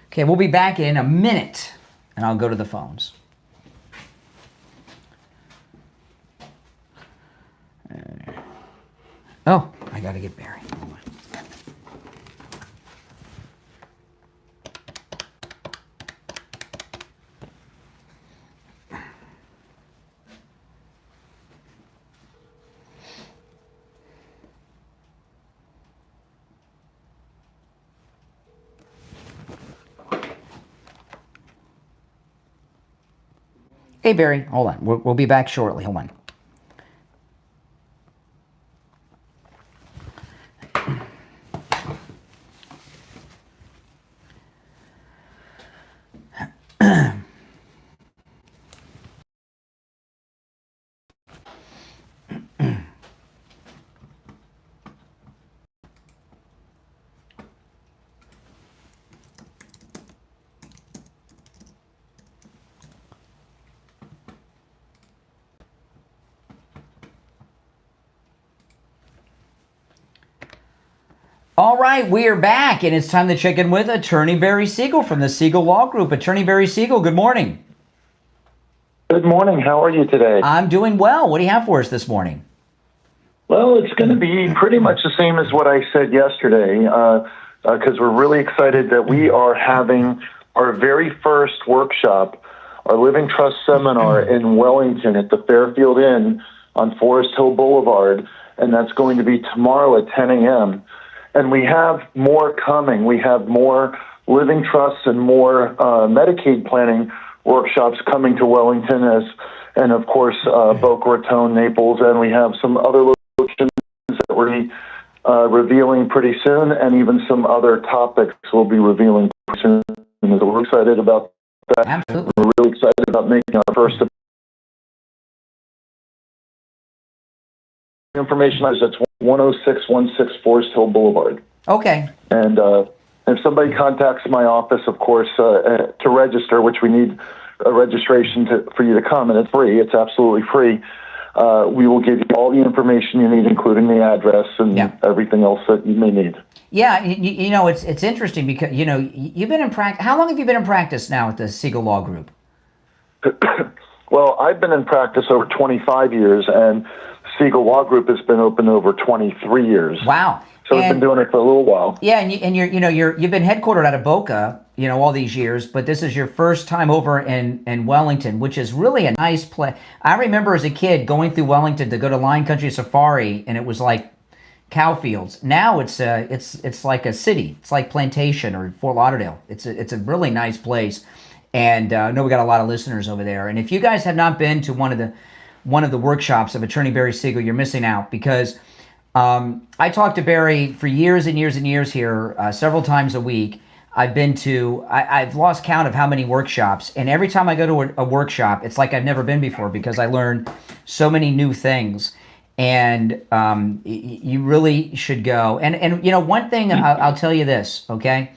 Okay, we'll be back in a minute, and I'll go to the phones. Oh, I got to get Barry. Hold on. Hey, Barry, hold on. We'll be back shortly. Hold on. All right, we are back, and it's time to check in with Attorney Barry Siegel from the Siegel Law Group. Attorney Barry Siegel, good morning. Good morning. How are you today? I'm doing well. What do you have for us this morning? Well, it's going to be pretty much the same as what I said yesterday, because we're really excited that we are having our very first workshop, our Living Trust Seminar in Wellington at the Fairfield Inn on Forest Hill Boulevard, and that's going to be tomorrow at 10 a.m., and we have more coming. We have more living trusts and more Medicaid planning workshops coming to Wellington, and of course Boca Raton, Naples, and we have some other locations that we're revealing pretty soon, and even some other topics we'll be revealing pretty soon. So we're excited about that. Absolutely. We're really excited about making our first information. That's 10616 Forest Hill Boulevard. Okay. And if somebody contacts my office, of course, to register, which we need a registration for you to come, and it's free. It's absolutely free. We will give you all the information you need, including the address and everything else that you may need. Yeah, you know, it's interesting because, you know, you've been in practice. How long have you been in practice now at the Siegel Law Group? Well, I've been in practice over 25 years, and Siegel Law Group has been open over 23 years. Wow. So we've been doing it for a little while. Yeah, and you've been headquartered out of Boca, you know, all these years, but this is your first time over in Wellington, which is really a nice place. I remember as a kid going through Wellington to go to Lion Country Safari, and it was like cow fields. Now it's like a city. It's like Plantation or Fort Lauderdale. It's a really nice place, and I know we got a lot of listeners over there. And if you guys have not been to one of the workshops of Attorney Barry Siegel, you're missing out, because I talk to Barry for years and years and years here, several times a week. I've lost count of how many workshops, and every time I go to a workshop, it's like I've never been before because I learn so many new things. And you really should go. And you know, one thing I'll tell you this, okay,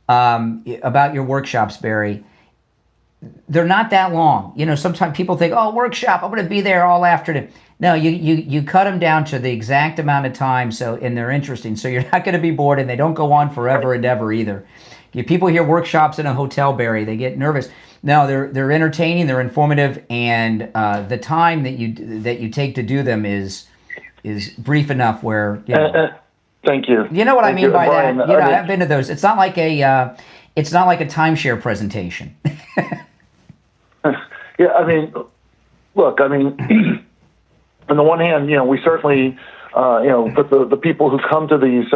about your workshops, Barry. They're not that long. You know, sometimes people think, oh, workshop, I'm going to be there all afternoon. No, you cut them down to the exact amount of time, and they're interesting. So you're not going to be bored, and they don't go on forever and ever either. People hear workshops in a hotel, Barry, they get nervous. No, they're entertaining, they're informative, and the time that you take to do them is brief enough where, you know. Thank you. You know what I mean by Brian, that? You know, I've been to those. It's not like a timeshare presentation. Yeah, I mean, look, I mean, on the one hand, you know, we certainly, the people who come to these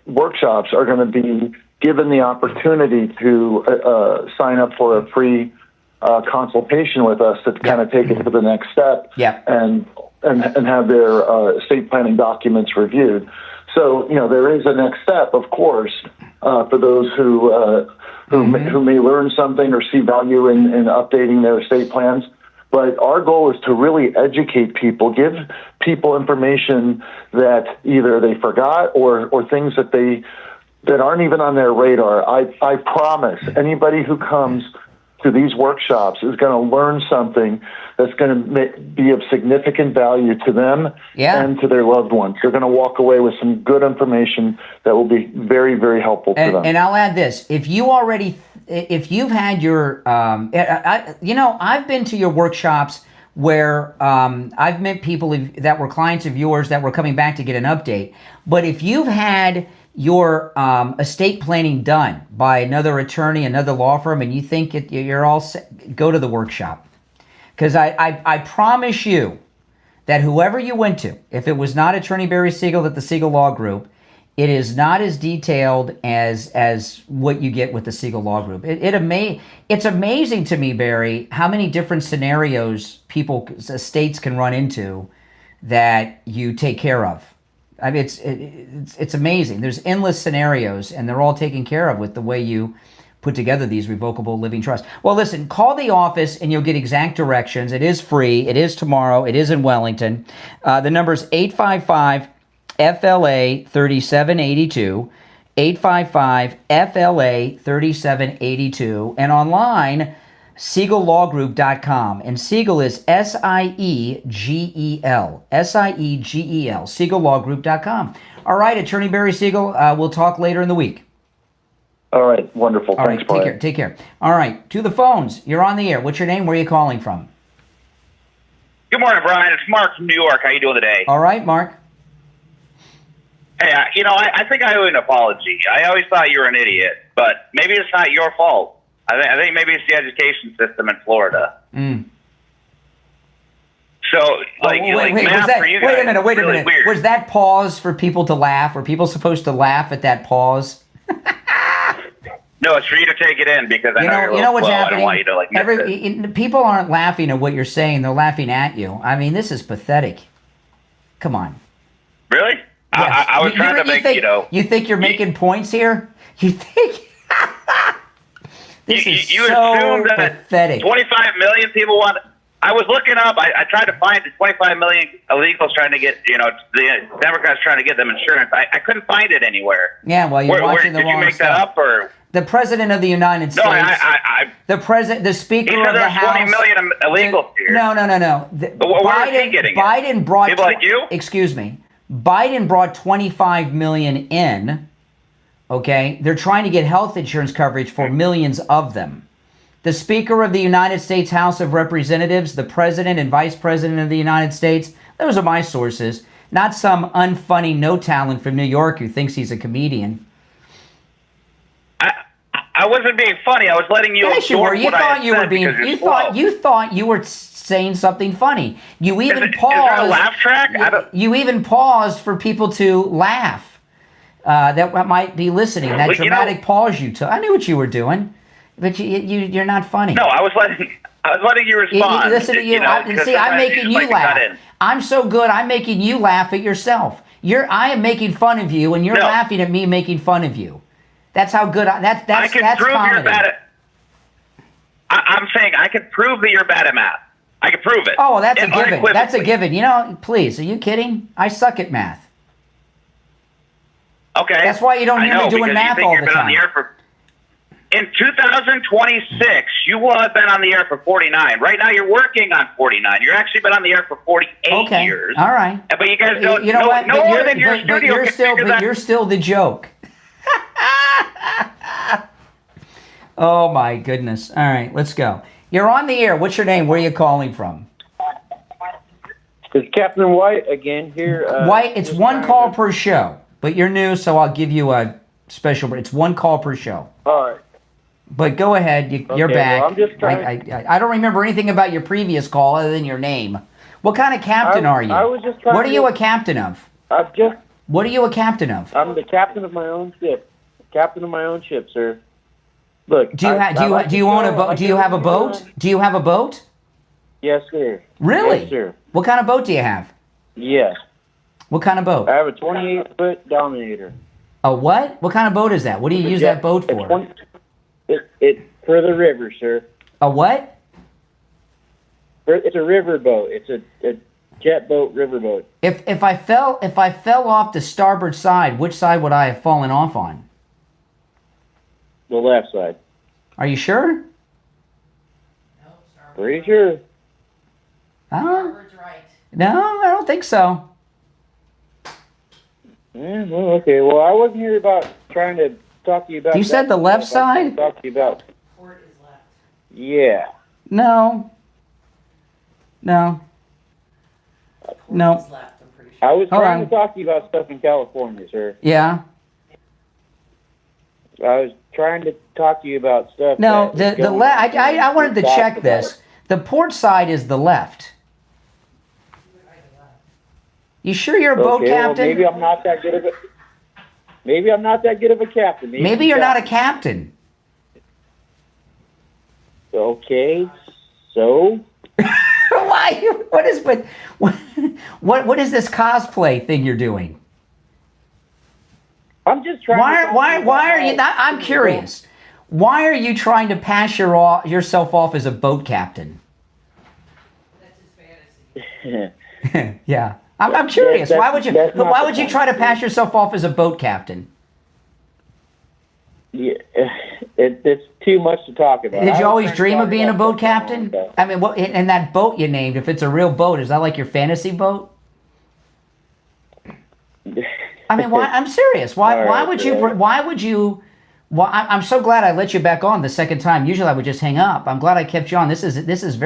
workshops are going to be given the opportunity to sign up for a free consultation with us to kind of take it to the next step and have their estate planning documents reviewed. So, you know, there is a next step, of course, for those who may learn something or see value in updating their estate plans. But our goal is to really educate people, give people information that either they forgot or things that aren't even on their radar. I promise anybody who comes to these workshops is going to learn something that's going to be of significant value to them and to their loved ones. They're going to walk away with some good information that will be very, very helpful to them. And I'll add this. If you've had your, I've been to your workshops where I've met people that were clients of yours that were coming back to get an update. But if you've had your estate planning done by another attorney, another law firm, and you think you're all set, go to the workshop. Because I promise you that whoever you went to, if it was not Attorney Barry Siegel at the Siegel Law Group, it is not as detailed as what you get with the Siegel Law Group. It's amazing to me, Barry, how many different scenarios estates can run into that you take care of. I mean, it's amazing. There's endless scenarios, and they're all taken care of with the way you put together these revocable living trusts. Well, listen, call the office, and you'll get exact directions. It is free. It is tomorrow. It is in Wellington. The number is 855-FLA-3782, 855-FLA-3782, and online, SiegelLawGroup.com. And Siegel is S-I-E-G-E-L. S-I-E-G-E-L. SiegelLawGroup.com. All right, Attorney Barry Siegel, we'll talk later in the week. All right, wonderful. All Thanks, right, Brian. take care. All right, to the phones. You're on the air. What's your name? Where are you calling from? Good morning, Brian. It's Mark from New York. How you doing today? All right, Mark. Hey, I think I owe an apology. I always thought you were an idiot, but maybe it's not your fault. I think maybe it's the education system in Florida. So, wait a minute. Weird. Was that pause for people to laugh? Were people supposed to laugh at that pause? No, it's for you to take it in because I know you're what's happening. I don't want you to miss it. People aren't laughing at what you're saying; they're laughing at you. I mean, this is pathetic. Come on. Really? Yes. I was trying to make You think you're making points here? You think? This is you so assume that pathetic. 25 million people want. I was looking up. I tried to find the 25 million illegals trying to get, the Democrats trying to get them insurance. I couldn't find it anywhere. Yeah, well, you're watching the wrong stuff. Did you make that up or? The President of the United States. No, the Speaker of the House. 20 million illegals here. No. Where is he getting Biden brought people like you. Excuse me. Biden brought 25 million in. Okay, they're trying to get health insurance coverage for millions of them. The Speaker of the United States House of Representatives, the President and Vice President of the United States, those are my sources, not some unfunny no-talent from New York who thinks he's a comedian. I wasn't being funny. I was letting you. Yes, you were. You thought you were being. You thought you were saying something funny. You even paused. Is that a laugh track? You even paused for people to laugh. That might be listening. That dramatic pause you took. I knew what you were doing. But you're not funny. No, I was letting you respond. Listen to you. I'm making you laugh. I'm so good. I'm making you laugh at yourself. I am making fun of you, and you're laughing at me making fun of you. That's how good. That's I can that's prove comedy. you're bad at. I'm saying I can prove that you're bad at math. I can prove it. Oh, that's a given. Unequivocally. That's a given. You know, please, are you kidding? I suck at math. Okay. That's why you don't hear me doing math all the time. In 2026, you will have been on the air for 49. Right now, you're working on 49. You're actually been on the air for 48 years. All right. But you guys don't. You know what? No more than your studio can figure that. You're still the joke. Oh my goodness! All right, let's go. You're on the air. What's your name? Where are you calling from? It's Captain White again here. White. It's one call per show, but you're new, so I'll give you a special. It's one call per show. All right. But go ahead. You're back. Well, I'm just trying. I don't remember anything about your previous call other than your name. What kind of captain are you? I was just trying What are you a captain of? What are you a captain of? I'm the captain of my own ship. Captain of my own ship, sir. Look. Do you own a boat? Do you have a boat? Do you have a boat? Yes, sir. Really? Yes, sir. What kind of boat do you have? Yes. What kind of boat? I have a 28-foot Dominator. A what? What kind of boat is that? What do you use that boat for? It's for the river, sir. A what? It's a river boat. It's a jet boat, river boat. If I fell off the starboard side, which side would I have fallen off on? The left side. Are you sure? Pretty sure. No, I don't think so. Yeah, well, okay. Well, I wasn't here about trying to talk to you about. You said the left side? Talk to you about. Yeah. No. I was Hold trying on. to talk to you about stuff in California, sir. Yeah. I was trying to talk to you about stuff. No, that the left. I wanted to check this. The port side is the left. You sure you're a boat captain? Well, maybe I'm not that good of a. Maybe I'm not that good of a captain. Maybe you're not a captain. Okay, so. Why? What is this cosplay thing you're doing? I'm just trying. Why are you? I'm curious. Why are you trying to pass yourself off as a boat captain? That's his fantasy. Yeah, I'm curious. Why would you try to pass yourself off as a boat captain? Yeah, it's too much to talk about. Did you always dream of being a boat captain? I mean, what? And that boat you named, if it's a real boat, is that like your fantasy boat? I mean, why? I'm serious. Why would you? I'm so glad I let you back on the second time. Usually I would just hang up. I'm glad I kept you on. This is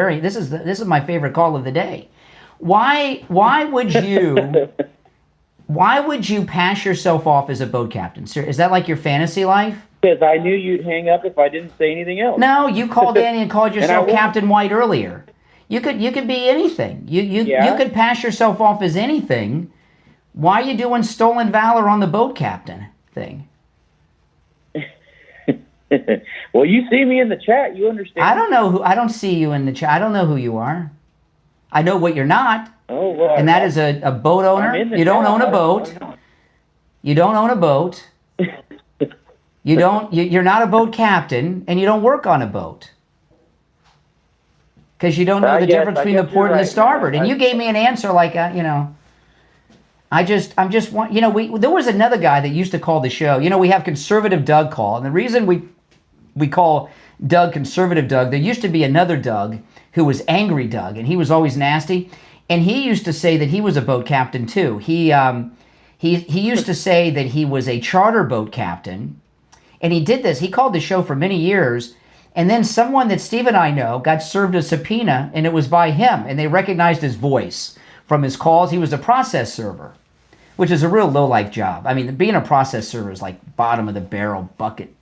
my favorite call of the day. Why would you? Why would you pass yourself off as a boat captain? Is that like your fantasy life? Because I knew you'd hang up if I didn't say anything else. No, you called in and called yourself Captain White earlier. You could be anything. You could pass yourself off as anything. Why are you doing stolen valor on the boat captain thing? Well, you see me in the chat. You understand. I don't see you in the chat. I don't know who you are. I know what you're not. Oh, well. And that is a boat owner. You don't own a boat. You don't own a boat. You're not a boat captain, and you don't work on a boat. Because you don't know the difference between the port and the starboard. And you gave me an answer like, I'm just want, there was another guy that used to call the show. We have Conservative Doug call. And the reason we call Doug Conservative Doug, there used to be another Doug who was Angry Doug, and he was always nasty. And he used to say that he was a boat captain too. He used to say that he was a charter boat captain. And he did this. He called the show for many years. And then someone that Steve and I know got served a subpoena, and it was by him. And they recognized his voice from his calls. He was a process server, which is a real low-life job. I mean, being a process server is like bottom of the barrel bucket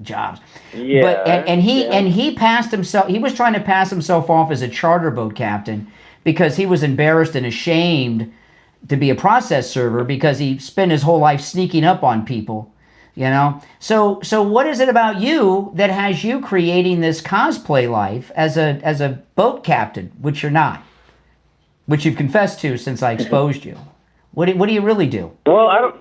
jobs. Yeah. But he passed himself. He was trying to pass himself off as a charter boat captain because he was embarrassed and ashamed to be a process server because he spent his whole life sneaking up on people. So what is it about you that has you creating this cosplay life as a boat captain, which you're not, which you've confessed to since I exposed you? What do you really do? Well,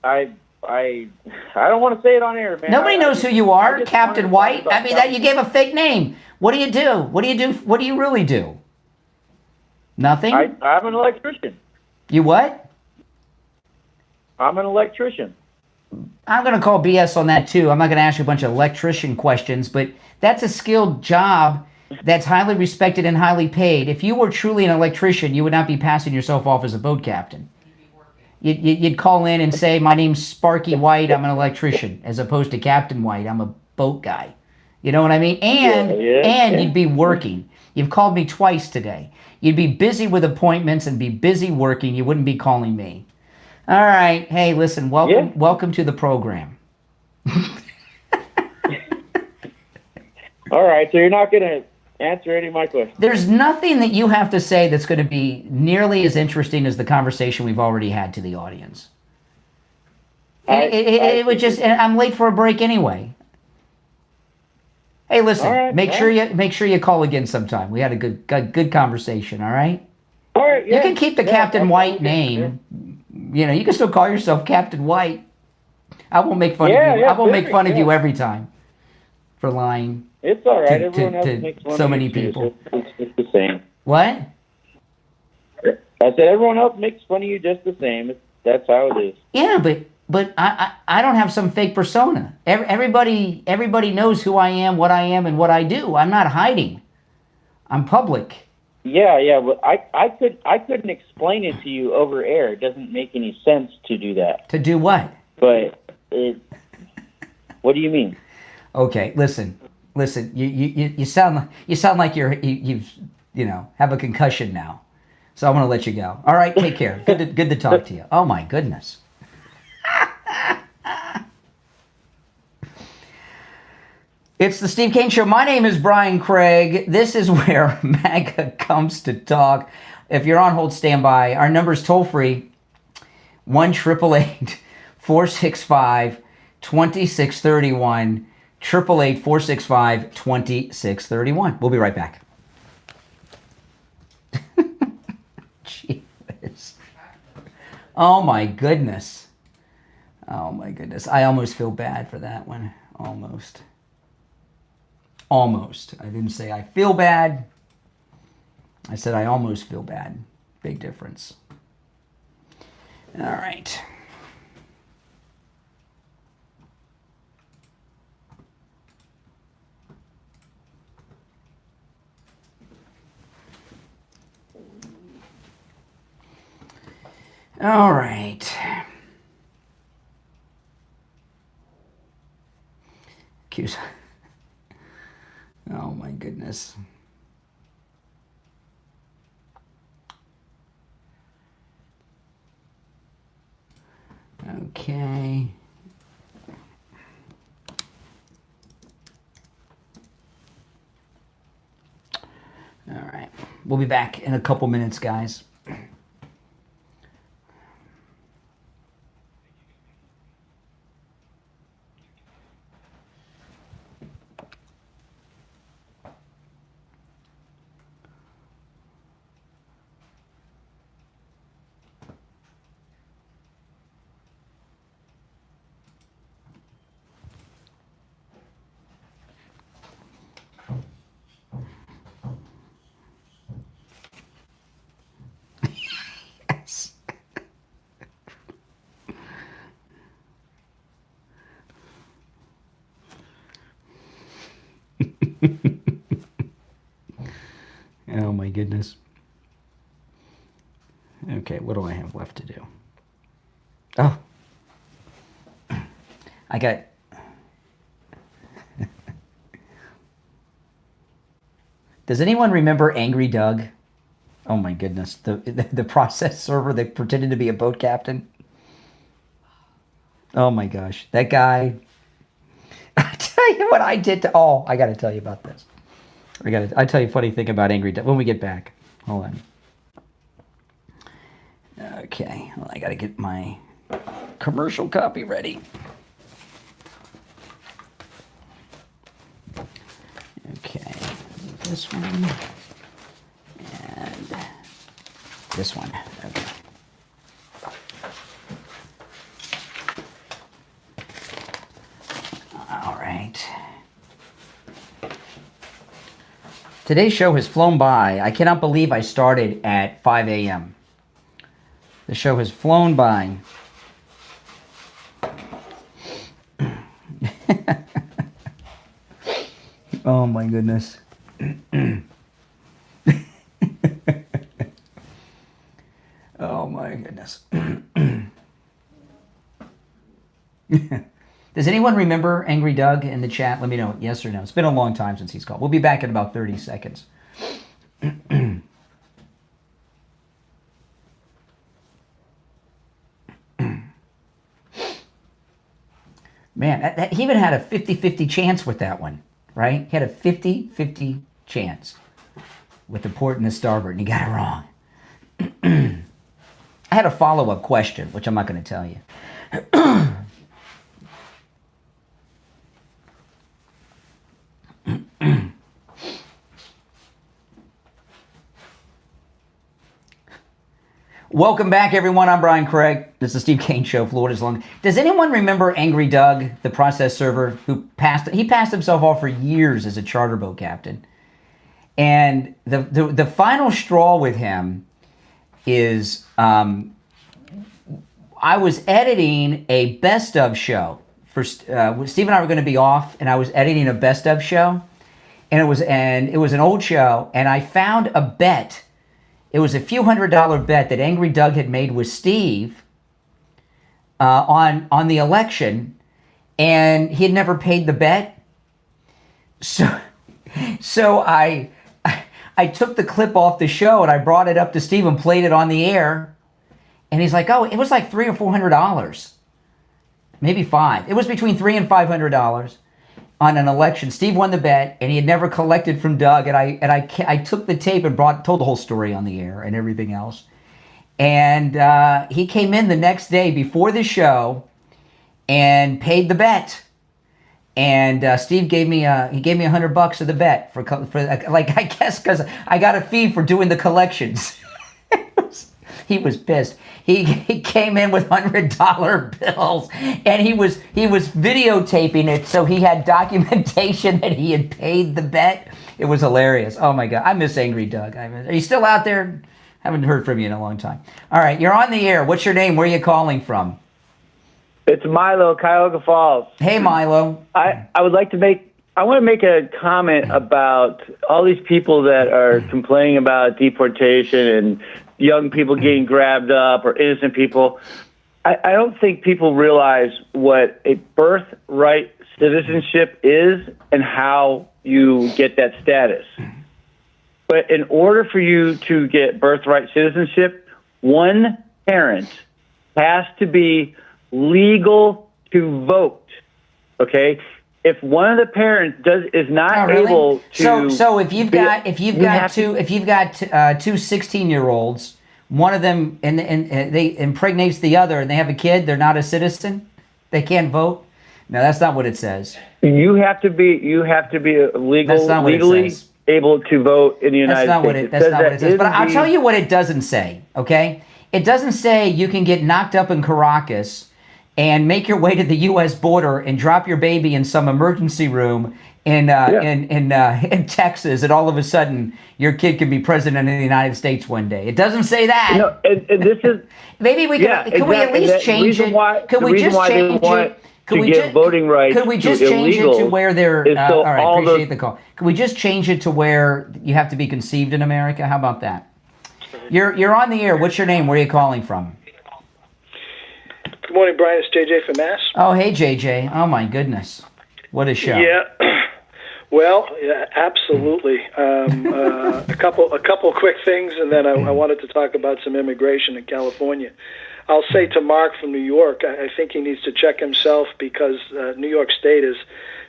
I I don't want to say it on air, man. Nobody knows who you are, Captain White. I mean, that you gave a fake name. What do you do? What do you do? What do you really do? Nothing? I'm an electrician. You what? I'm an electrician. I'm going to call BS on that, too. I'm not going to ask you a bunch of electrician questions, but that's a skilled job that's highly respected and highly paid. If you were truly an electrician, you would not be passing yourself off as a boat captain. You'd call in and say, my name's Sparky White, I'm an electrician, as opposed to Captain White, I'm a boat guy. You know what I mean? And you'd be working. You've called me twice today. You'd be busy with appointments and be busy working. You wouldn't be calling me. All right. Hey, listen, welcome to the program. All right, so you're not going to answer any of my questions. There's nothing that you have to say that's going to be nearly as interesting as the conversation we've already had to the audience. It would just. I'm late for a break anyway. Hey, listen. Make sure you call again sometime. We had a good conversation. All right. All right. You can keep the Captain White name. You know, you can still call yourself Captain White. I won't make fun of you. I won't make fun of you every time for lying. It's all right. Everyone else makes fun so of many you too, people. so it's the same. What? I said everyone else makes fun of you just the same. That's how it is. Yeah, but I don't have some fake persona. Everybody knows who I am, and what I do. I'm not hiding. I'm public. Yeah, but I couldn't explain it to you over air. It doesn't make any sense to do that. To do what? But what do you mean? Okay, listen. You sound like you've have a concussion now. So I'm going to let you go. All right, take care. Good to talk to you. Oh my goodness. It's the Steve Kane Show. My name is Brian Craig. This is where MAGA comes to talk. If you're on hold, stand by. Our number's toll free, 1-888-465-2631, 888-465-2631. We'll be right back. Jeez. Oh my goodness. I almost feel bad for that one. Almost. I didn't say I feel bad. I said I almost feel bad. Big difference. All right. All right. Cues. Oh my goodness. Okay. All right. We'll be back in a couple minutes, guys. Oh my goodness. Okay, what do I have left to do? Oh. I got... Does anyone remember Angry Doug? Oh my goodness. The process server that pretended to be a boat captain? Oh my gosh. That guy... I tell you what I did to... Oh, I got to tell you about this. I tell you a funny thing about Angry Doug when we get back. Hold on. Okay. Well, I got to get my commercial copy ready. Okay. This one. And this one. Okay. Today's show has flown by. I cannot believe I started at 5 a.m. The show has flown by. Oh my goodness. Oh my goodness. Does anyone remember Angry Doug in the chat? Let me know, yes or no. It's been a long time since he's called. We'll be back in about 30 seconds. Man, he even had a 50-50 chance with that one, right? He had a 50-50 chance with the port and the starboard, and he got it wrong. I had a follow-up question, which I'm not going to tell you. Welcome back, everyone. I'm Brian Craig. This is the Steve Kane Show, Florida's long. Does anyone remember Angry Doug, the process server, who passed himself off for years as a charter boat captain? And the final straw with him is I was editing a best of show for Steve and I were going to be off, and I was editing a best of show, and it was an old show, and I found a bet. It was a few $100 bet that Angry Doug had made with Steve on the election, and he had never paid the bet. So I took the clip off the show and I brought it up to Steve and played it on the air, and he's like, "Oh, it was like $300 or $400, maybe $500. It was between $300 and $500." On an election. Steve won the bet, and he had never collected from Doug, and I took the tape and told the whole story on the air and everything else. And he came in the next day before the show and paid the bet. And Steve gave me $100 of the bet for I guess because I got a fee for doing the collections. He was pissed. He came in with $100 bills, and he was videotaping it, so he had documentation that he had paid the bet. It was hilarious. Oh my God, I miss Angry Doug. Are you still out there? Haven't heard from you in a long time. All right, you're on the air. What's your name? Where are you calling from? It's Milo, Cuyahoga Falls. Hey, Milo. I want to make a comment about all these people that are complaining about deportation and young people getting grabbed up or innocent people. I don't think people realize what a birthright citizenship is and how you get that status. But in order for you to get birthright citizenship, one parent has to be legal to vote. Okay? If one of the parents is not able to, so if you've got two 16-year-olds, one of them and they impregnates the other, and they have a kid, they're not a citizen, they can't vote. No, that's not what it says. You have to be legally able to vote in the United States. That's not what it says. But I'll tell you what it doesn't say. Okay, it doesn't say you can get knocked up in Caracas and make your way to the U.S. border and drop your baby in some emergency room in Texas, and all of a sudden your kid can be president of the United States one day. It doesn't say that. No, and this is maybe we can. Can we at least change it? Can we just change it? Could we just voting rights? Could we just change it to where they're? All right, appreciate the call. Can we just change it to where you have to be conceived in America? How about that? You're on the air. What's your name? Where are you calling from? Good morning, Brian. It's JJ from Mass. Oh, hey, JJ. Oh, my goodness. What a show. Yeah. Well, yeah, absolutely. A couple quick things, and then I wanted to talk about some immigration in California. I'll say to Mark from New York, I think he needs to check himself, because New York State is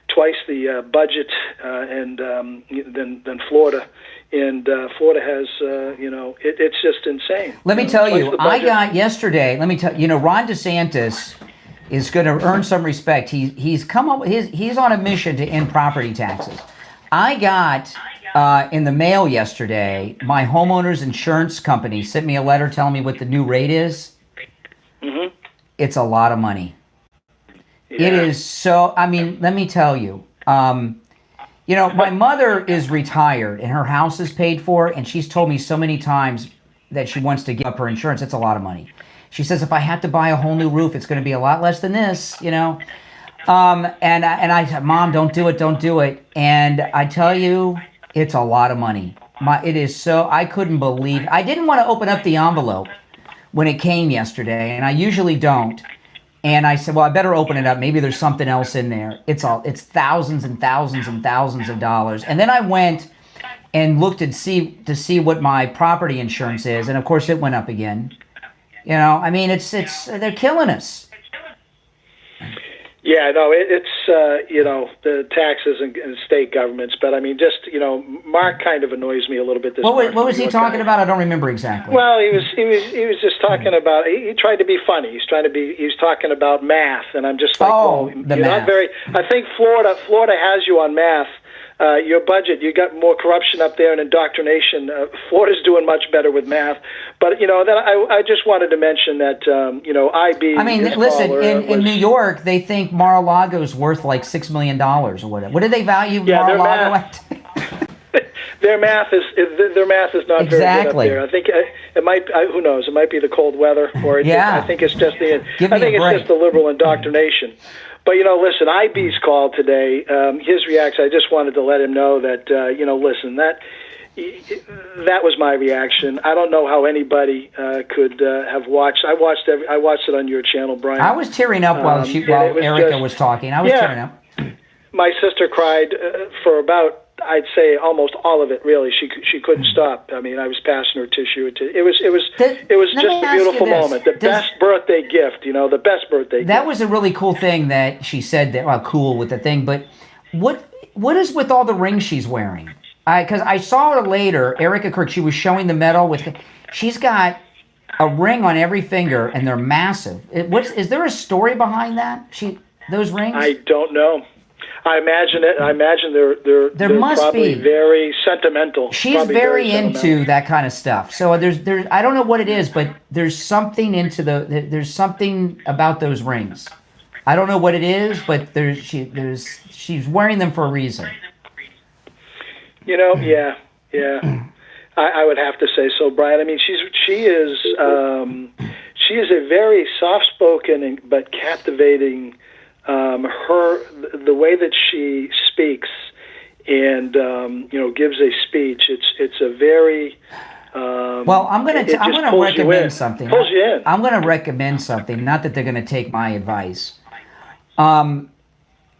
twice the budget than Florida. And Florida has, it's just insane. Let me tell you, I got yesterday. Let me tell you, Ron DeSantis is going to earn some respect. He's come up. He's on a mission to end property taxes. I got in the mail yesterday. My homeowner's insurance company sent me a letter telling me what the new rate is. Mm-hmm. It's a lot of money. Yeah. It is so. I mean, let me tell you. You know, my mother is retired and her house is paid for, and she's told me so many times that she wants to give up her insurance. It's a lot of money. She says, if I had to buy a whole new roof, it's going to be a lot less than this, you know. And I said, Mom, don't do it. And I tell you, it's a lot of money. It is so, I couldn't believe, I didn't want to open up the envelope when it came yesterday, and I usually don't. And I said, well, I better open it up. Maybe there's something else in there. It's thousands and thousands and thousands of dollars. And then I went and looked to see what my property insurance is, and of course it went up again. You know, I mean, they're killing us. Yeah, no, it's you know, the taxes and state governments, but I mean, just, you know, Mark kind of annoys me a little bit. What was he talking about? I don't remember exactly. Well, he was just talking about. He tried to be funny. He was talking about math, and I'm just like, well, you're not very. I think Florida has you on math. Your budget, you got more corruption up there and indoctrination. Florida's doing much better with math. But, you know, then I just wanted to mention that, you know, IB... I mean, listen, in New York, they think Mar-a-Lago's worth like $6 million or whatever. What do they value Mar-a-Lago at? Their math is not very good up there. I think it might. Who knows? It might be the cold weather, or I think it's just the liberal indoctrination. But, you know, listen, IB's called today. His reaction, I just wanted to let him know that, you know, listen, that was my reaction. I don't know how anybody could have watched. I watched it on your channel, Brian. I was tearing up while Erica was talking. I was tearing up. My sister cried for about, I'd say, almost all of it. Really, she couldn't stop. I mean, I was passing her tissue. It was just a beautiful moment. The best birthday gift. You know, the best birthday gift. That was a really cool thing that she said. That cool with the thing, but what is with all the rings she's wearing? Because I saw her later, Erica Kirk. She was showing the medal she's got a ring on every finger, and they're massive. Is there a story behind that? Those rings? I don't know. I imagine they're must probably be very sentimental. She's very into that kind of stuff. So there's I don't know what it is, but there's something there's something about those rings. I don't know what it is, but she's wearing them for a reason. You know, yeah. I would have to say so, Brian. I mean, she is a very soft-spoken but captivating. The way that she speaks and you know, gives a speech, it's a very well, I'm going to recommend something. Pulls you in. I'm going to recommend something. Not that they're going to take my advice.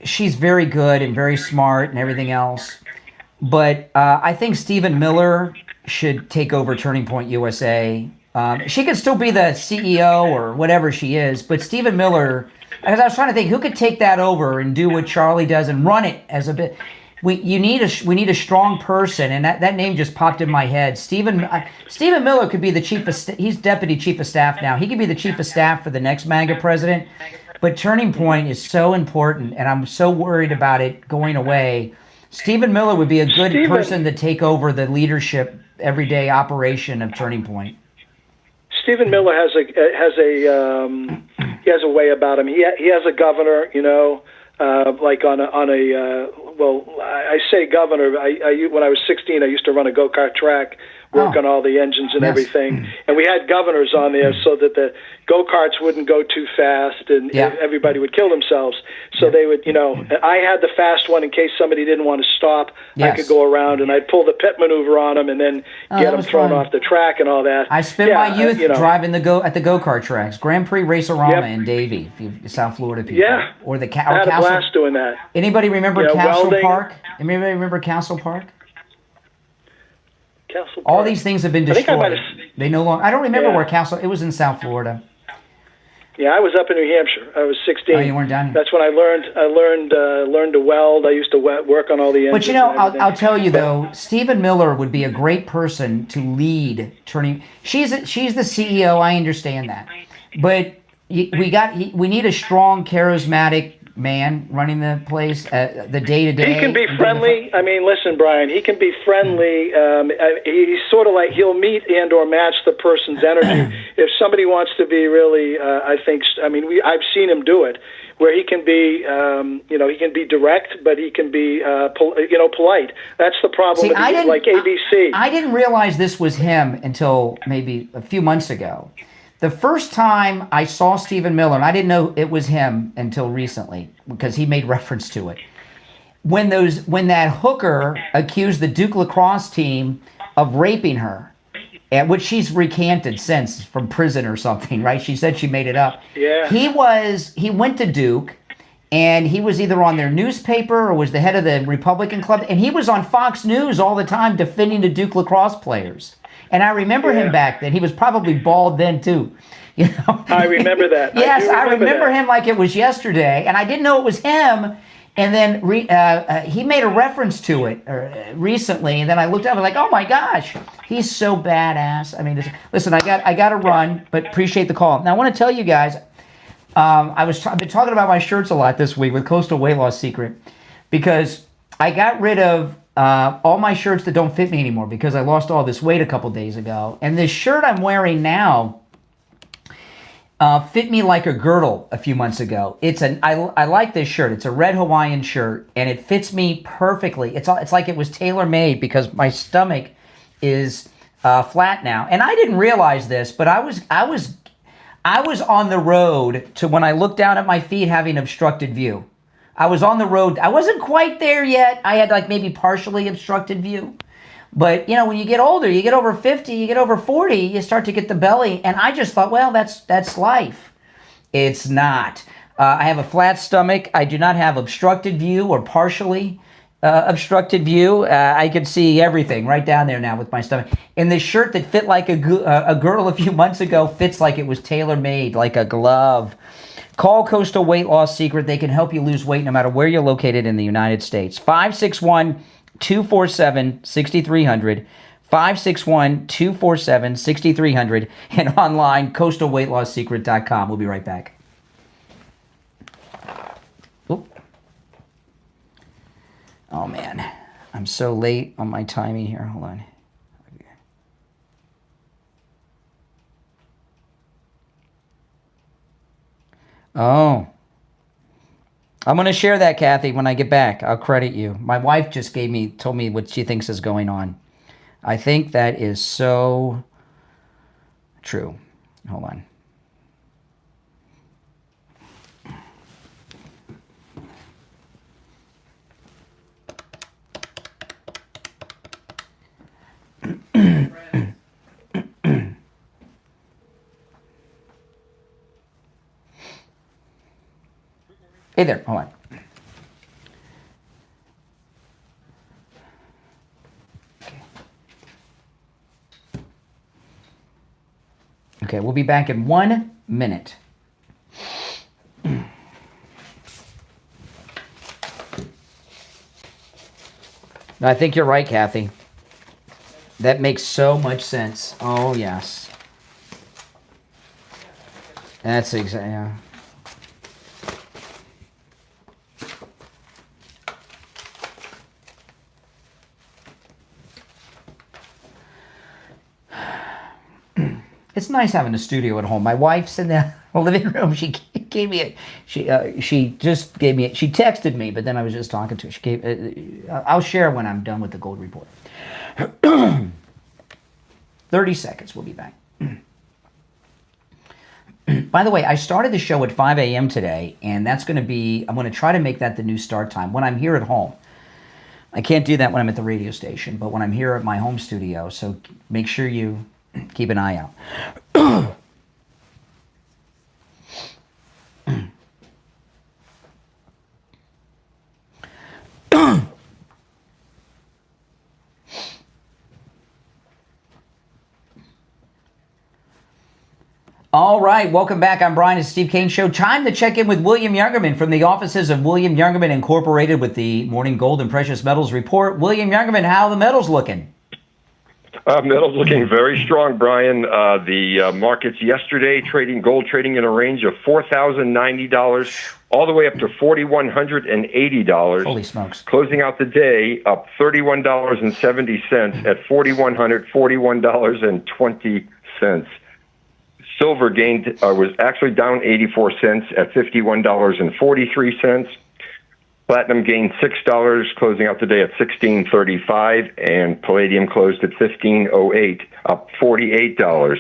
She's very good and very smart and everything else, but I think Stephen Miller should take over Turning Point USA. She could still be the CEO or whatever she is, but Stephen Miller. Because I was trying to think, who could take that over and do what Charlie does and run it as a bit. We need a strong person, and that name just popped in my head. Stephen Miller could be the chief of he's deputy chief of staff now. He could be the chief of staff for the next MAGA president. But Turning Point is so important, and I'm so worried about it going away. Stephen Miller would be a good person to take over the leadership everyday operation of Turning Point. Stephen Miller has a way about him. He has a governor, you know, like on a well, I say governor. When I was 16, I used to run a go-kart track, work on all the engines and everything, and we had governors on there so that the go-karts wouldn't go too fast and everybody would kill themselves. So they would, you know, I had the fast one in case somebody didn't want to stop. I could go around and I'd pull the pit maneuver on them and then get them thrown off the track and all that. I spent my youth driving at the go-kart tracks, Grand Prix Racerama in Davie, South Florida people. Yeah, or the I had a blast doing that. Anybody remember Castle Park? Anybody remember Castle Park? Castle Park. All these things have been destroyed. They no longer. I don't remember where Castle. It was in South Florida. Yeah, I was up in New Hampshire. I was 16. Oh, you weren't down here. That's when I learned to weld. I used to work on all the engines. But you know, I'll tell you though, Stephen Miller would be a great person to lead Turning. She's the CEO. I understand that, but we need a strong, charismatic man running the place, the day-to-day? He can be friendly. I mean, listen, Brian, he can be friendly. He's sort of like he'll meet and or match the person's energy. If somebody wants to be really, I've seen him do it, where he can be, he can be direct, but he can be, polite. That's the problem with like ABC. I didn't realize this was him until maybe a few months ago. The first time I saw Stephen Miller, and I didn't know it was him until recently because he made reference to it. When that hooker accused the Duke lacrosse team of raping her, which she's recanted since from prison or something, right? She said she made it up. Yeah. He went to Duke, and he was either on their newspaper or was the head of the Republican club, and he was on Fox News all the time defending the Duke lacrosse players. And I remember him back then. He was probably bald then too. I remember that. Yes, I remember that. him like it was yesterday, and I didn't know it was him. And then he made a reference to it recently, and then I looked up and was like, oh my gosh, he's so badass. I mean, listen, I got to run, but appreciate the call. Now I want to tell you guys, I've been talking about my shirts a lot this week with Coastal Weight Loss Secret, because I got rid of all my shirts that don't fit me anymore because I lost all this weight a couple days ago. And this shirt I'm wearing now fit me like a girdle a few months ago. I like this shirt. It's a red Hawaiian shirt, and it fits me perfectly. It's like it was tailor-made because my stomach is flat now. And I didn't realize this, but I was on the road to when I looked down at my feet having obstructed view. I was on the road. I wasn't quite there yet. I had like maybe partially obstructed view. But, when you get older, you get over 50, you get over 40, you start to get the belly. And I just thought, well, that's life. It's not. I have a flat stomach. I do not have obstructed view or partially obstructed view. I can see everything right down there now with my stomach. And this shirt that fit like a girdle a few months ago fits like it was tailor-made, like a glove. Call Coastal Weight Loss Secret. They can help you lose weight no matter where you're located in the United States. 561-247-6300. 561-247-6300. And online, coastalweightlossecret.com. We'll be right back. Oop. Oh, man. I'm so late on my timing here. Hold on. Oh. I'm going to share that, Kathy, when I get back. I'll credit you. My wife just told me what she thinks is going on. I think that is so true. Hold on. Hey there, hold on. Okay, we'll be back in 1 minute. I think you're right, Kathy. That makes so much sense. Oh, yes. That's exactly, yeah. It's nice having a studio at home. My wife's in the living room. She gave me she texted me, but then I was just talking to her. She gave. I'll share when I'm done with the Gold Report. 30 seconds. We'll be back. By the way, I started the show at 5 a.m. today, and that's going to be. I'm going to try to make that the new start time when I'm here at home. I can't do that when I'm at the radio station, but when I'm here at my home studio, so make sure you keep an eye out. All right, welcome back. I'm Brian. It's Steve Kane Show. Time to check in with William Youngerman from the offices of William Youngerman Incorporated with the Morning Gold and Precious Metals Report. William Youngerman, how are the metals looking? Metals looking very strong, Brian. The markets yesterday gold trading in a range of $4,090 all the way up to $4,180. Holy smokes. Closing out the day up $31.70 at $41,41.20. Silver gained was actually down 84 cents at $51.43. Platinum gained $6, closing out the day at $16.35, and palladium closed at $15.08, up $48.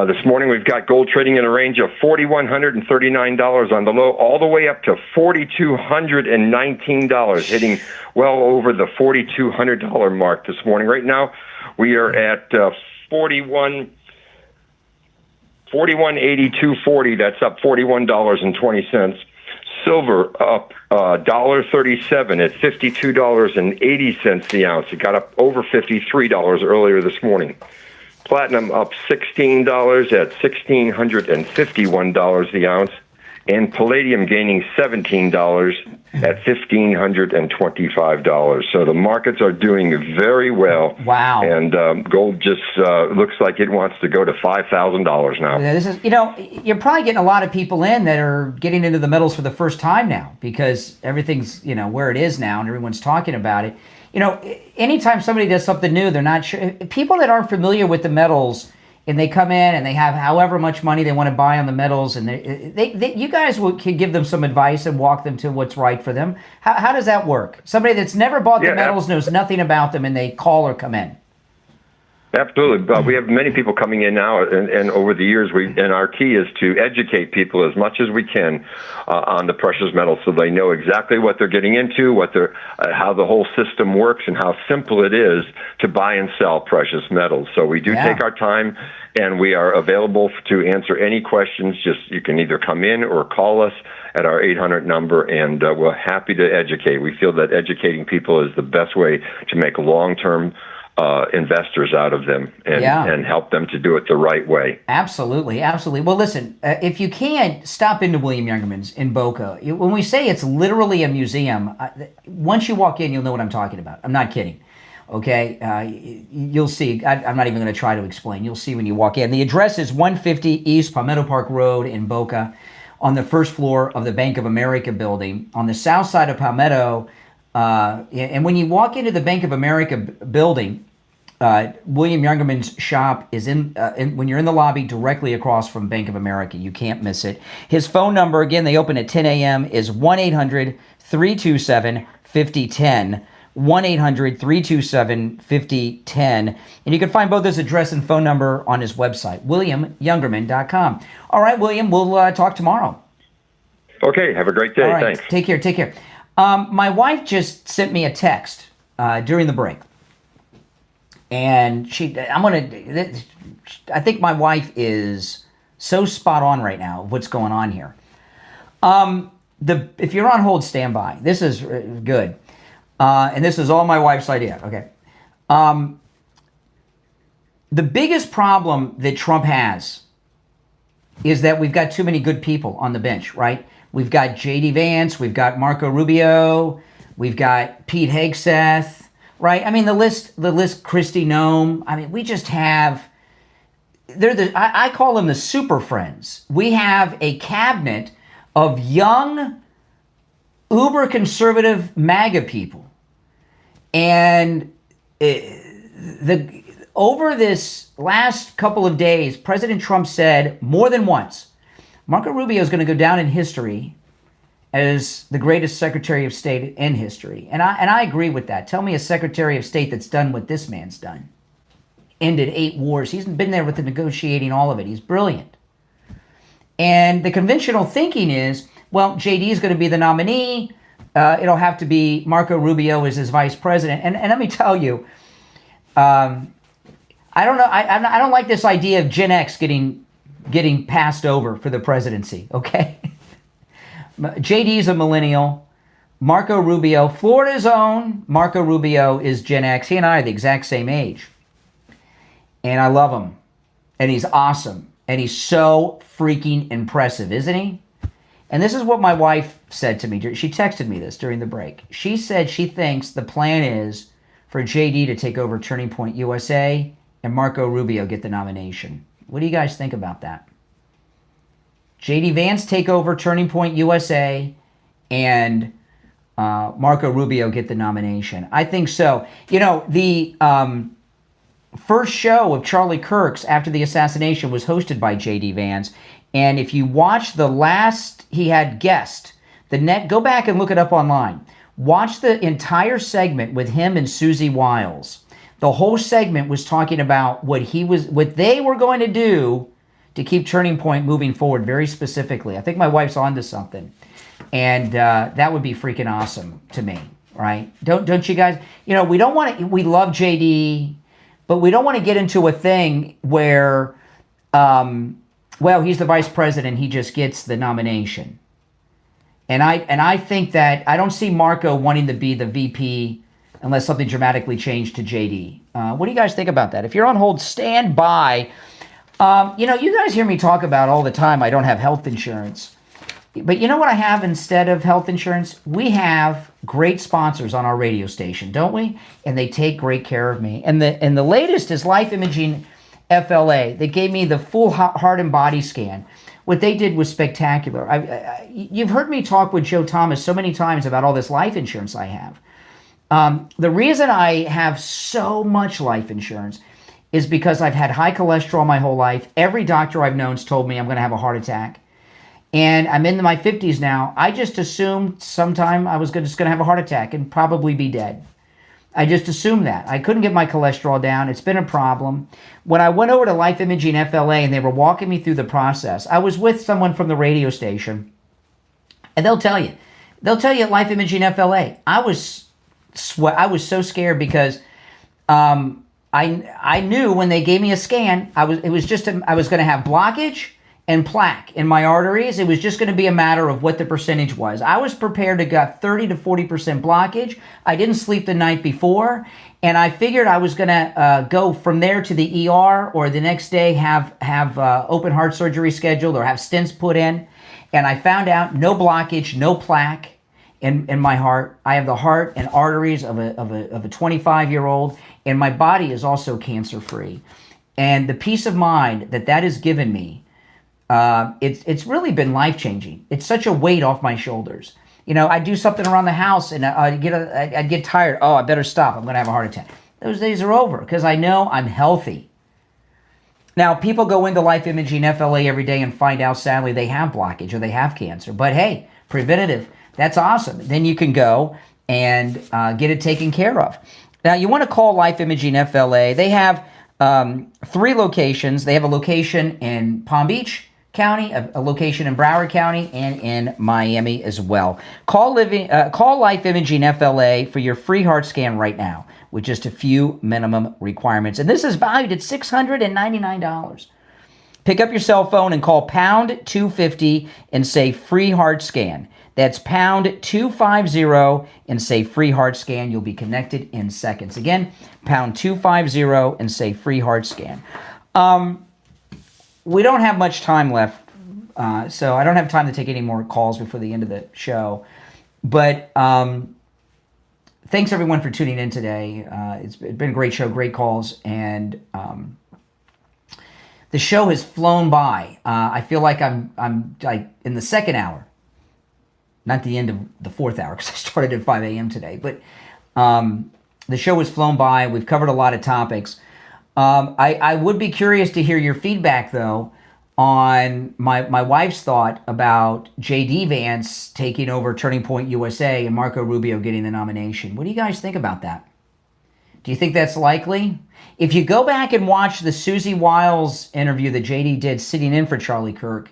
This morning we've got gold trading in a range of $4,139 on the low, all the way up to $4,219, hitting well over the $4,200 mark this morning. Right now we are at 41.8240. That's up $41.20. Silver up $1.37 at $52.80 the ounce. It got up over $53 earlier this morning. Platinum up $16 at $1,651 the ounce, and palladium gaining $17 at $1,525. So the markets are doing very well. Wow. And gold just looks like it wants to go to $5,000 now. This is, you're probably getting a lot of people in that are getting into the metals for the first time now because everything's, where it is now and everyone's talking about it. Anytime somebody does something new, they're not sure. People that aren't familiar with the metals and they come in and they have however much money they want to buy on the metals, and you guys can give them some advice and walk them to what's right for them. How does that work? Somebody that's never bought the metals, knows nothing about them, and they call or come in. Absolutely. But we have many people coming in now, and over the years, and our key is to educate people as much as we can on the precious metals, so they know exactly what they're getting into, how the whole system works, and how simple it is to buy and sell precious metals. So we do take our time, and we are available to answer any questions. Just you can either come in or call us at our 800 number, and we're happy to educate. We feel that educating people is the best way to make long-term investors out of them and help them to do it the right way. Absolutely. Well, listen, if you can, stop into William Youngerman's in Boca. When we say it's literally a museum, once you walk in, you'll know what I'm talking about. I'm not kidding. Okay? You'll see. I'm not even going to try to explain. You'll see when you walk in. The address is 150 East Palmetto Park Road in Boca, on the first floor of the Bank of America building. On the south side of Palmetto, and when you walk into the Bank of America building, William Youngerman's shop is when you're in the lobby directly across from Bank of America. You can't miss it. His phone number, again, they open at 10 a.m., is 1-800-327-5010. 1-800-327-5010. And you can find both his address and phone number on his website, williamyoungerman.com. All right, William, we'll talk tomorrow. Okay, have a great day. All right, Thanks. Take care. My wife just sent me a text during the break. And I think my wife is so spot on right now of what's going on here. If you're on hold, stand by. This is good. And this is all my wife's idea. Okay. The biggest problem that Trump has is that we've got too many good people on the bench, right? We've got J.D. Vance, we've got Marco Rubio, we've got Pete Hegseth, right? I mean, the list, Kristi Noem. I mean, we just have, I call them the super friends. We have a cabinet of young, uber conservative MAGA people. And over this last couple of days, President Trump said more than once, Marco Rubio is going to go down in history as the greatest Secretary of State in history. And I agree with that. Tell me a Secretary of State that's done what this man's done. Ended 8 wars. He's been there with the negotiating, all of it. He's brilliant. And the conventional thinking is, well, JD is going to be the nominee. It'll have to be Marco Rubio as his vice president. And let me tell you, I don't know. I don't like this idea of Gen X getting passed over for the presidency. Okay, JD's a millennial. Marco Rubio, Florida's own Marco Rubio, is Gen X. He and I are the exact same age, and I love him, and he's awesome, and he's so freaking impressive, isn't he? And this is what my wife said to me. She texted me this during the break. She said she thinks the plan is for JD to take over Turning Point USA and Marco Rubio get the nomination. What do you guys think about that? J.D. Vance take over Turning Point USA, and Marco Rubio get the nomination. I think so. You know, the first show of Charlie Kirk's after the assassination was hosted by J.D. Vance. And if you watch the last, he had guest, go back and look it up online. Watch the entire segment with him and Susie Wiles. The whole segment was talking about what they were going to do to keep Turning Point moving forward very specifically. I think my wife's onto something. And that would be freaking awesome to me, right? Don't you guys? You know, we love JD, but we don't want to get into a thing where, well, he's the vice president, he just gets the nomination. And I think that I don't see Marco wanting to be the VP unless something dramatically changed to JD. What do you guys think about that? If you're on hold, stand by. You know, you guys hear me talk about all the time I don't have health insurance. But you know what I have instead of health insurance? We have great sponsors on our radio station, don't we? And they take great care of me. And the latest is Life Imaging FLA. They gave me the full heart and body scan. What they did was spectacular. You've heard me talk with Joe Thomas so many times about all this life insurance I have. The reason I have so much life insurance is because I've had high cholesterol my whole life. Every doctor I've known's told me I'm going to have a heart attack. And I'm in my 50s now. I just assumed sometime I was just going to have a heart attack and probably be dead. I just assumed that. I couldn't get my cholesterol down. It's been a problem. When I went over to Life Imaging FLA and they were walking me through the process, I was with someone from the radio station. And they'll tell you at Life Imaging FLA, I was so scared because I knew when they gave me a scan, I was going to have blockage and plaque in my arteries. It was just going to be a matter of what the percentage was. I was prepared to get 30 to 40% blockage. I didn't sleep the night before, and I figured I was going to go from there to the ER or the next day have open heart surgery scheduled or have stents put in. And I found out no blockage, no plaque in my heart. I have the heart and arteries of a 25-year-old, and my body is also cancer-free. And the peace of mind that has given me, it's really been life-changing. It's such a weight off my shoulders. You know, I do something around the house and I'd get tired. Oh, I better stop. I'm going to have a heart attack. Those days are over because I know I'm healthy. Now, people go into Life Imaging FLA every day and find out, sadly, they have blockage or they have cancer. But hey, preventative, that's awesome. Then you can go and get it taken care of. Now, you want to call Life Imaging FLA. They have 3 locations. They have a location in Palm Beach County, a location in Broward County, and in Miami as well. Call Life Imaging FLA for your free heart scan right now with just a few minimum requirements. And this is valued at $699. Pick up your cell phone and call pound 250 and say free heart scan. That's pound 250 and say free heart scan. You'll be connected in seconds. Again, pound 250 and say free heart scan. We don't have much time left, so I don't have time to take any more calls before the end of the show. But thanks everyone for tuning in today. It's been a great show, great calls, and the show has flown by. I feel like I'm like in the second hour, not the end of the fourth hour because I started at 5 a.m. today. But the show has flown by. We've covered a lot of topics. I would be curious to hear your feedback, though, on my wife's thought about J.D. Vance taking over Turning Point USA and Marco Rubio getting the nomination. What do you guys think about that? Do you think that's likely? If you go back and watch the Susie Wiles interview that J.D. did sitting in for Charlie Kirk,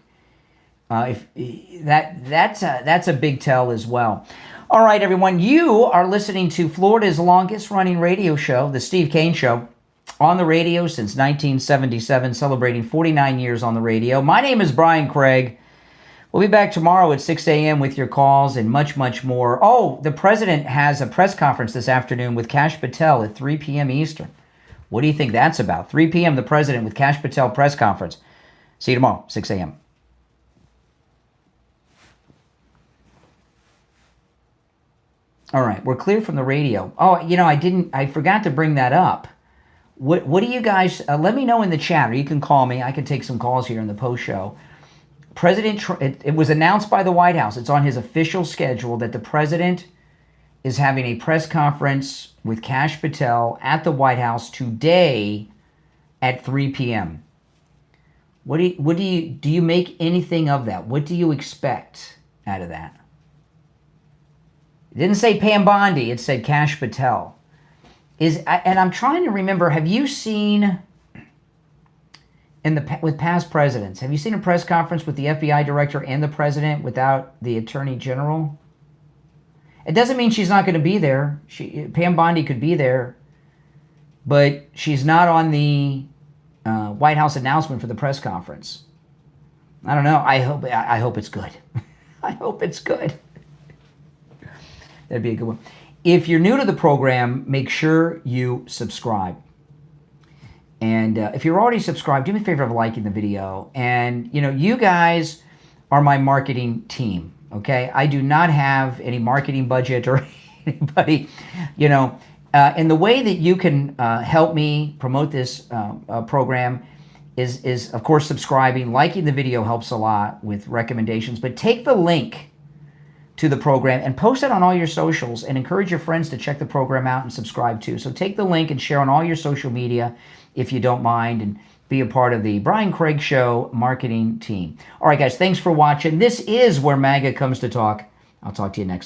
that's a big tell as well. All right, everyone, you are listening to Florida's longest-running radio show, The Steve Kane Show. On the radio since 1977, celebrating 49 years on the radio. My name is Brian Craig. We'll be back tomorrow at 6 a.m. with your calls and much, much more. Oh, the president has a press conference this afternoon with Kash Patel at 3 p.m. Eastern. What do you think that's about? 3 p.m. the president with Kash Patel press conference. See you tomorrow, 6 a.m. All right, we're clear from the radio. Oh, you know, I forgot to bring that up. What do you guys, let me know in the chat, or you can call me. I can take some calls here in the post show. it was announced by the White House. It's on his official schedule that the president is having a press conference with Kash Patel at the White House today at 3 p.m. Do you make anything of that? What do you expect out of that? It didn't say Pam Bondi, it said Kash Patel. And I'm trying to remember, have you seen with past presidents, have you seen a press conference with the FBI director and the president without the attorney general? It doesn't mean she's not going to be there. Pam Bondi could be there, but she's not on the White House announcement for the press conference. I don't know. I hope it's good. I hope it's good. That'd be a good one. If you're new to the program, make sure you subscribe. And if you're already subscribed, do me a favor of liking the video. And, you guys are my marketing team, okay? I do not have any marketing budget or anybody, and the way that you can help me promote this program is, of course, subscribing. Liking the video helps a lot with recommendations. But take the link to the program and post it on all your socials and encourage your friends to check the program out and subscribe too. So take the link and share on all your social media if you don't mind, and be a part of the Brian Craig Show marketing team. All right, guys, thanks for watching. This is where MAGA comes to talk. I'll talk to you next.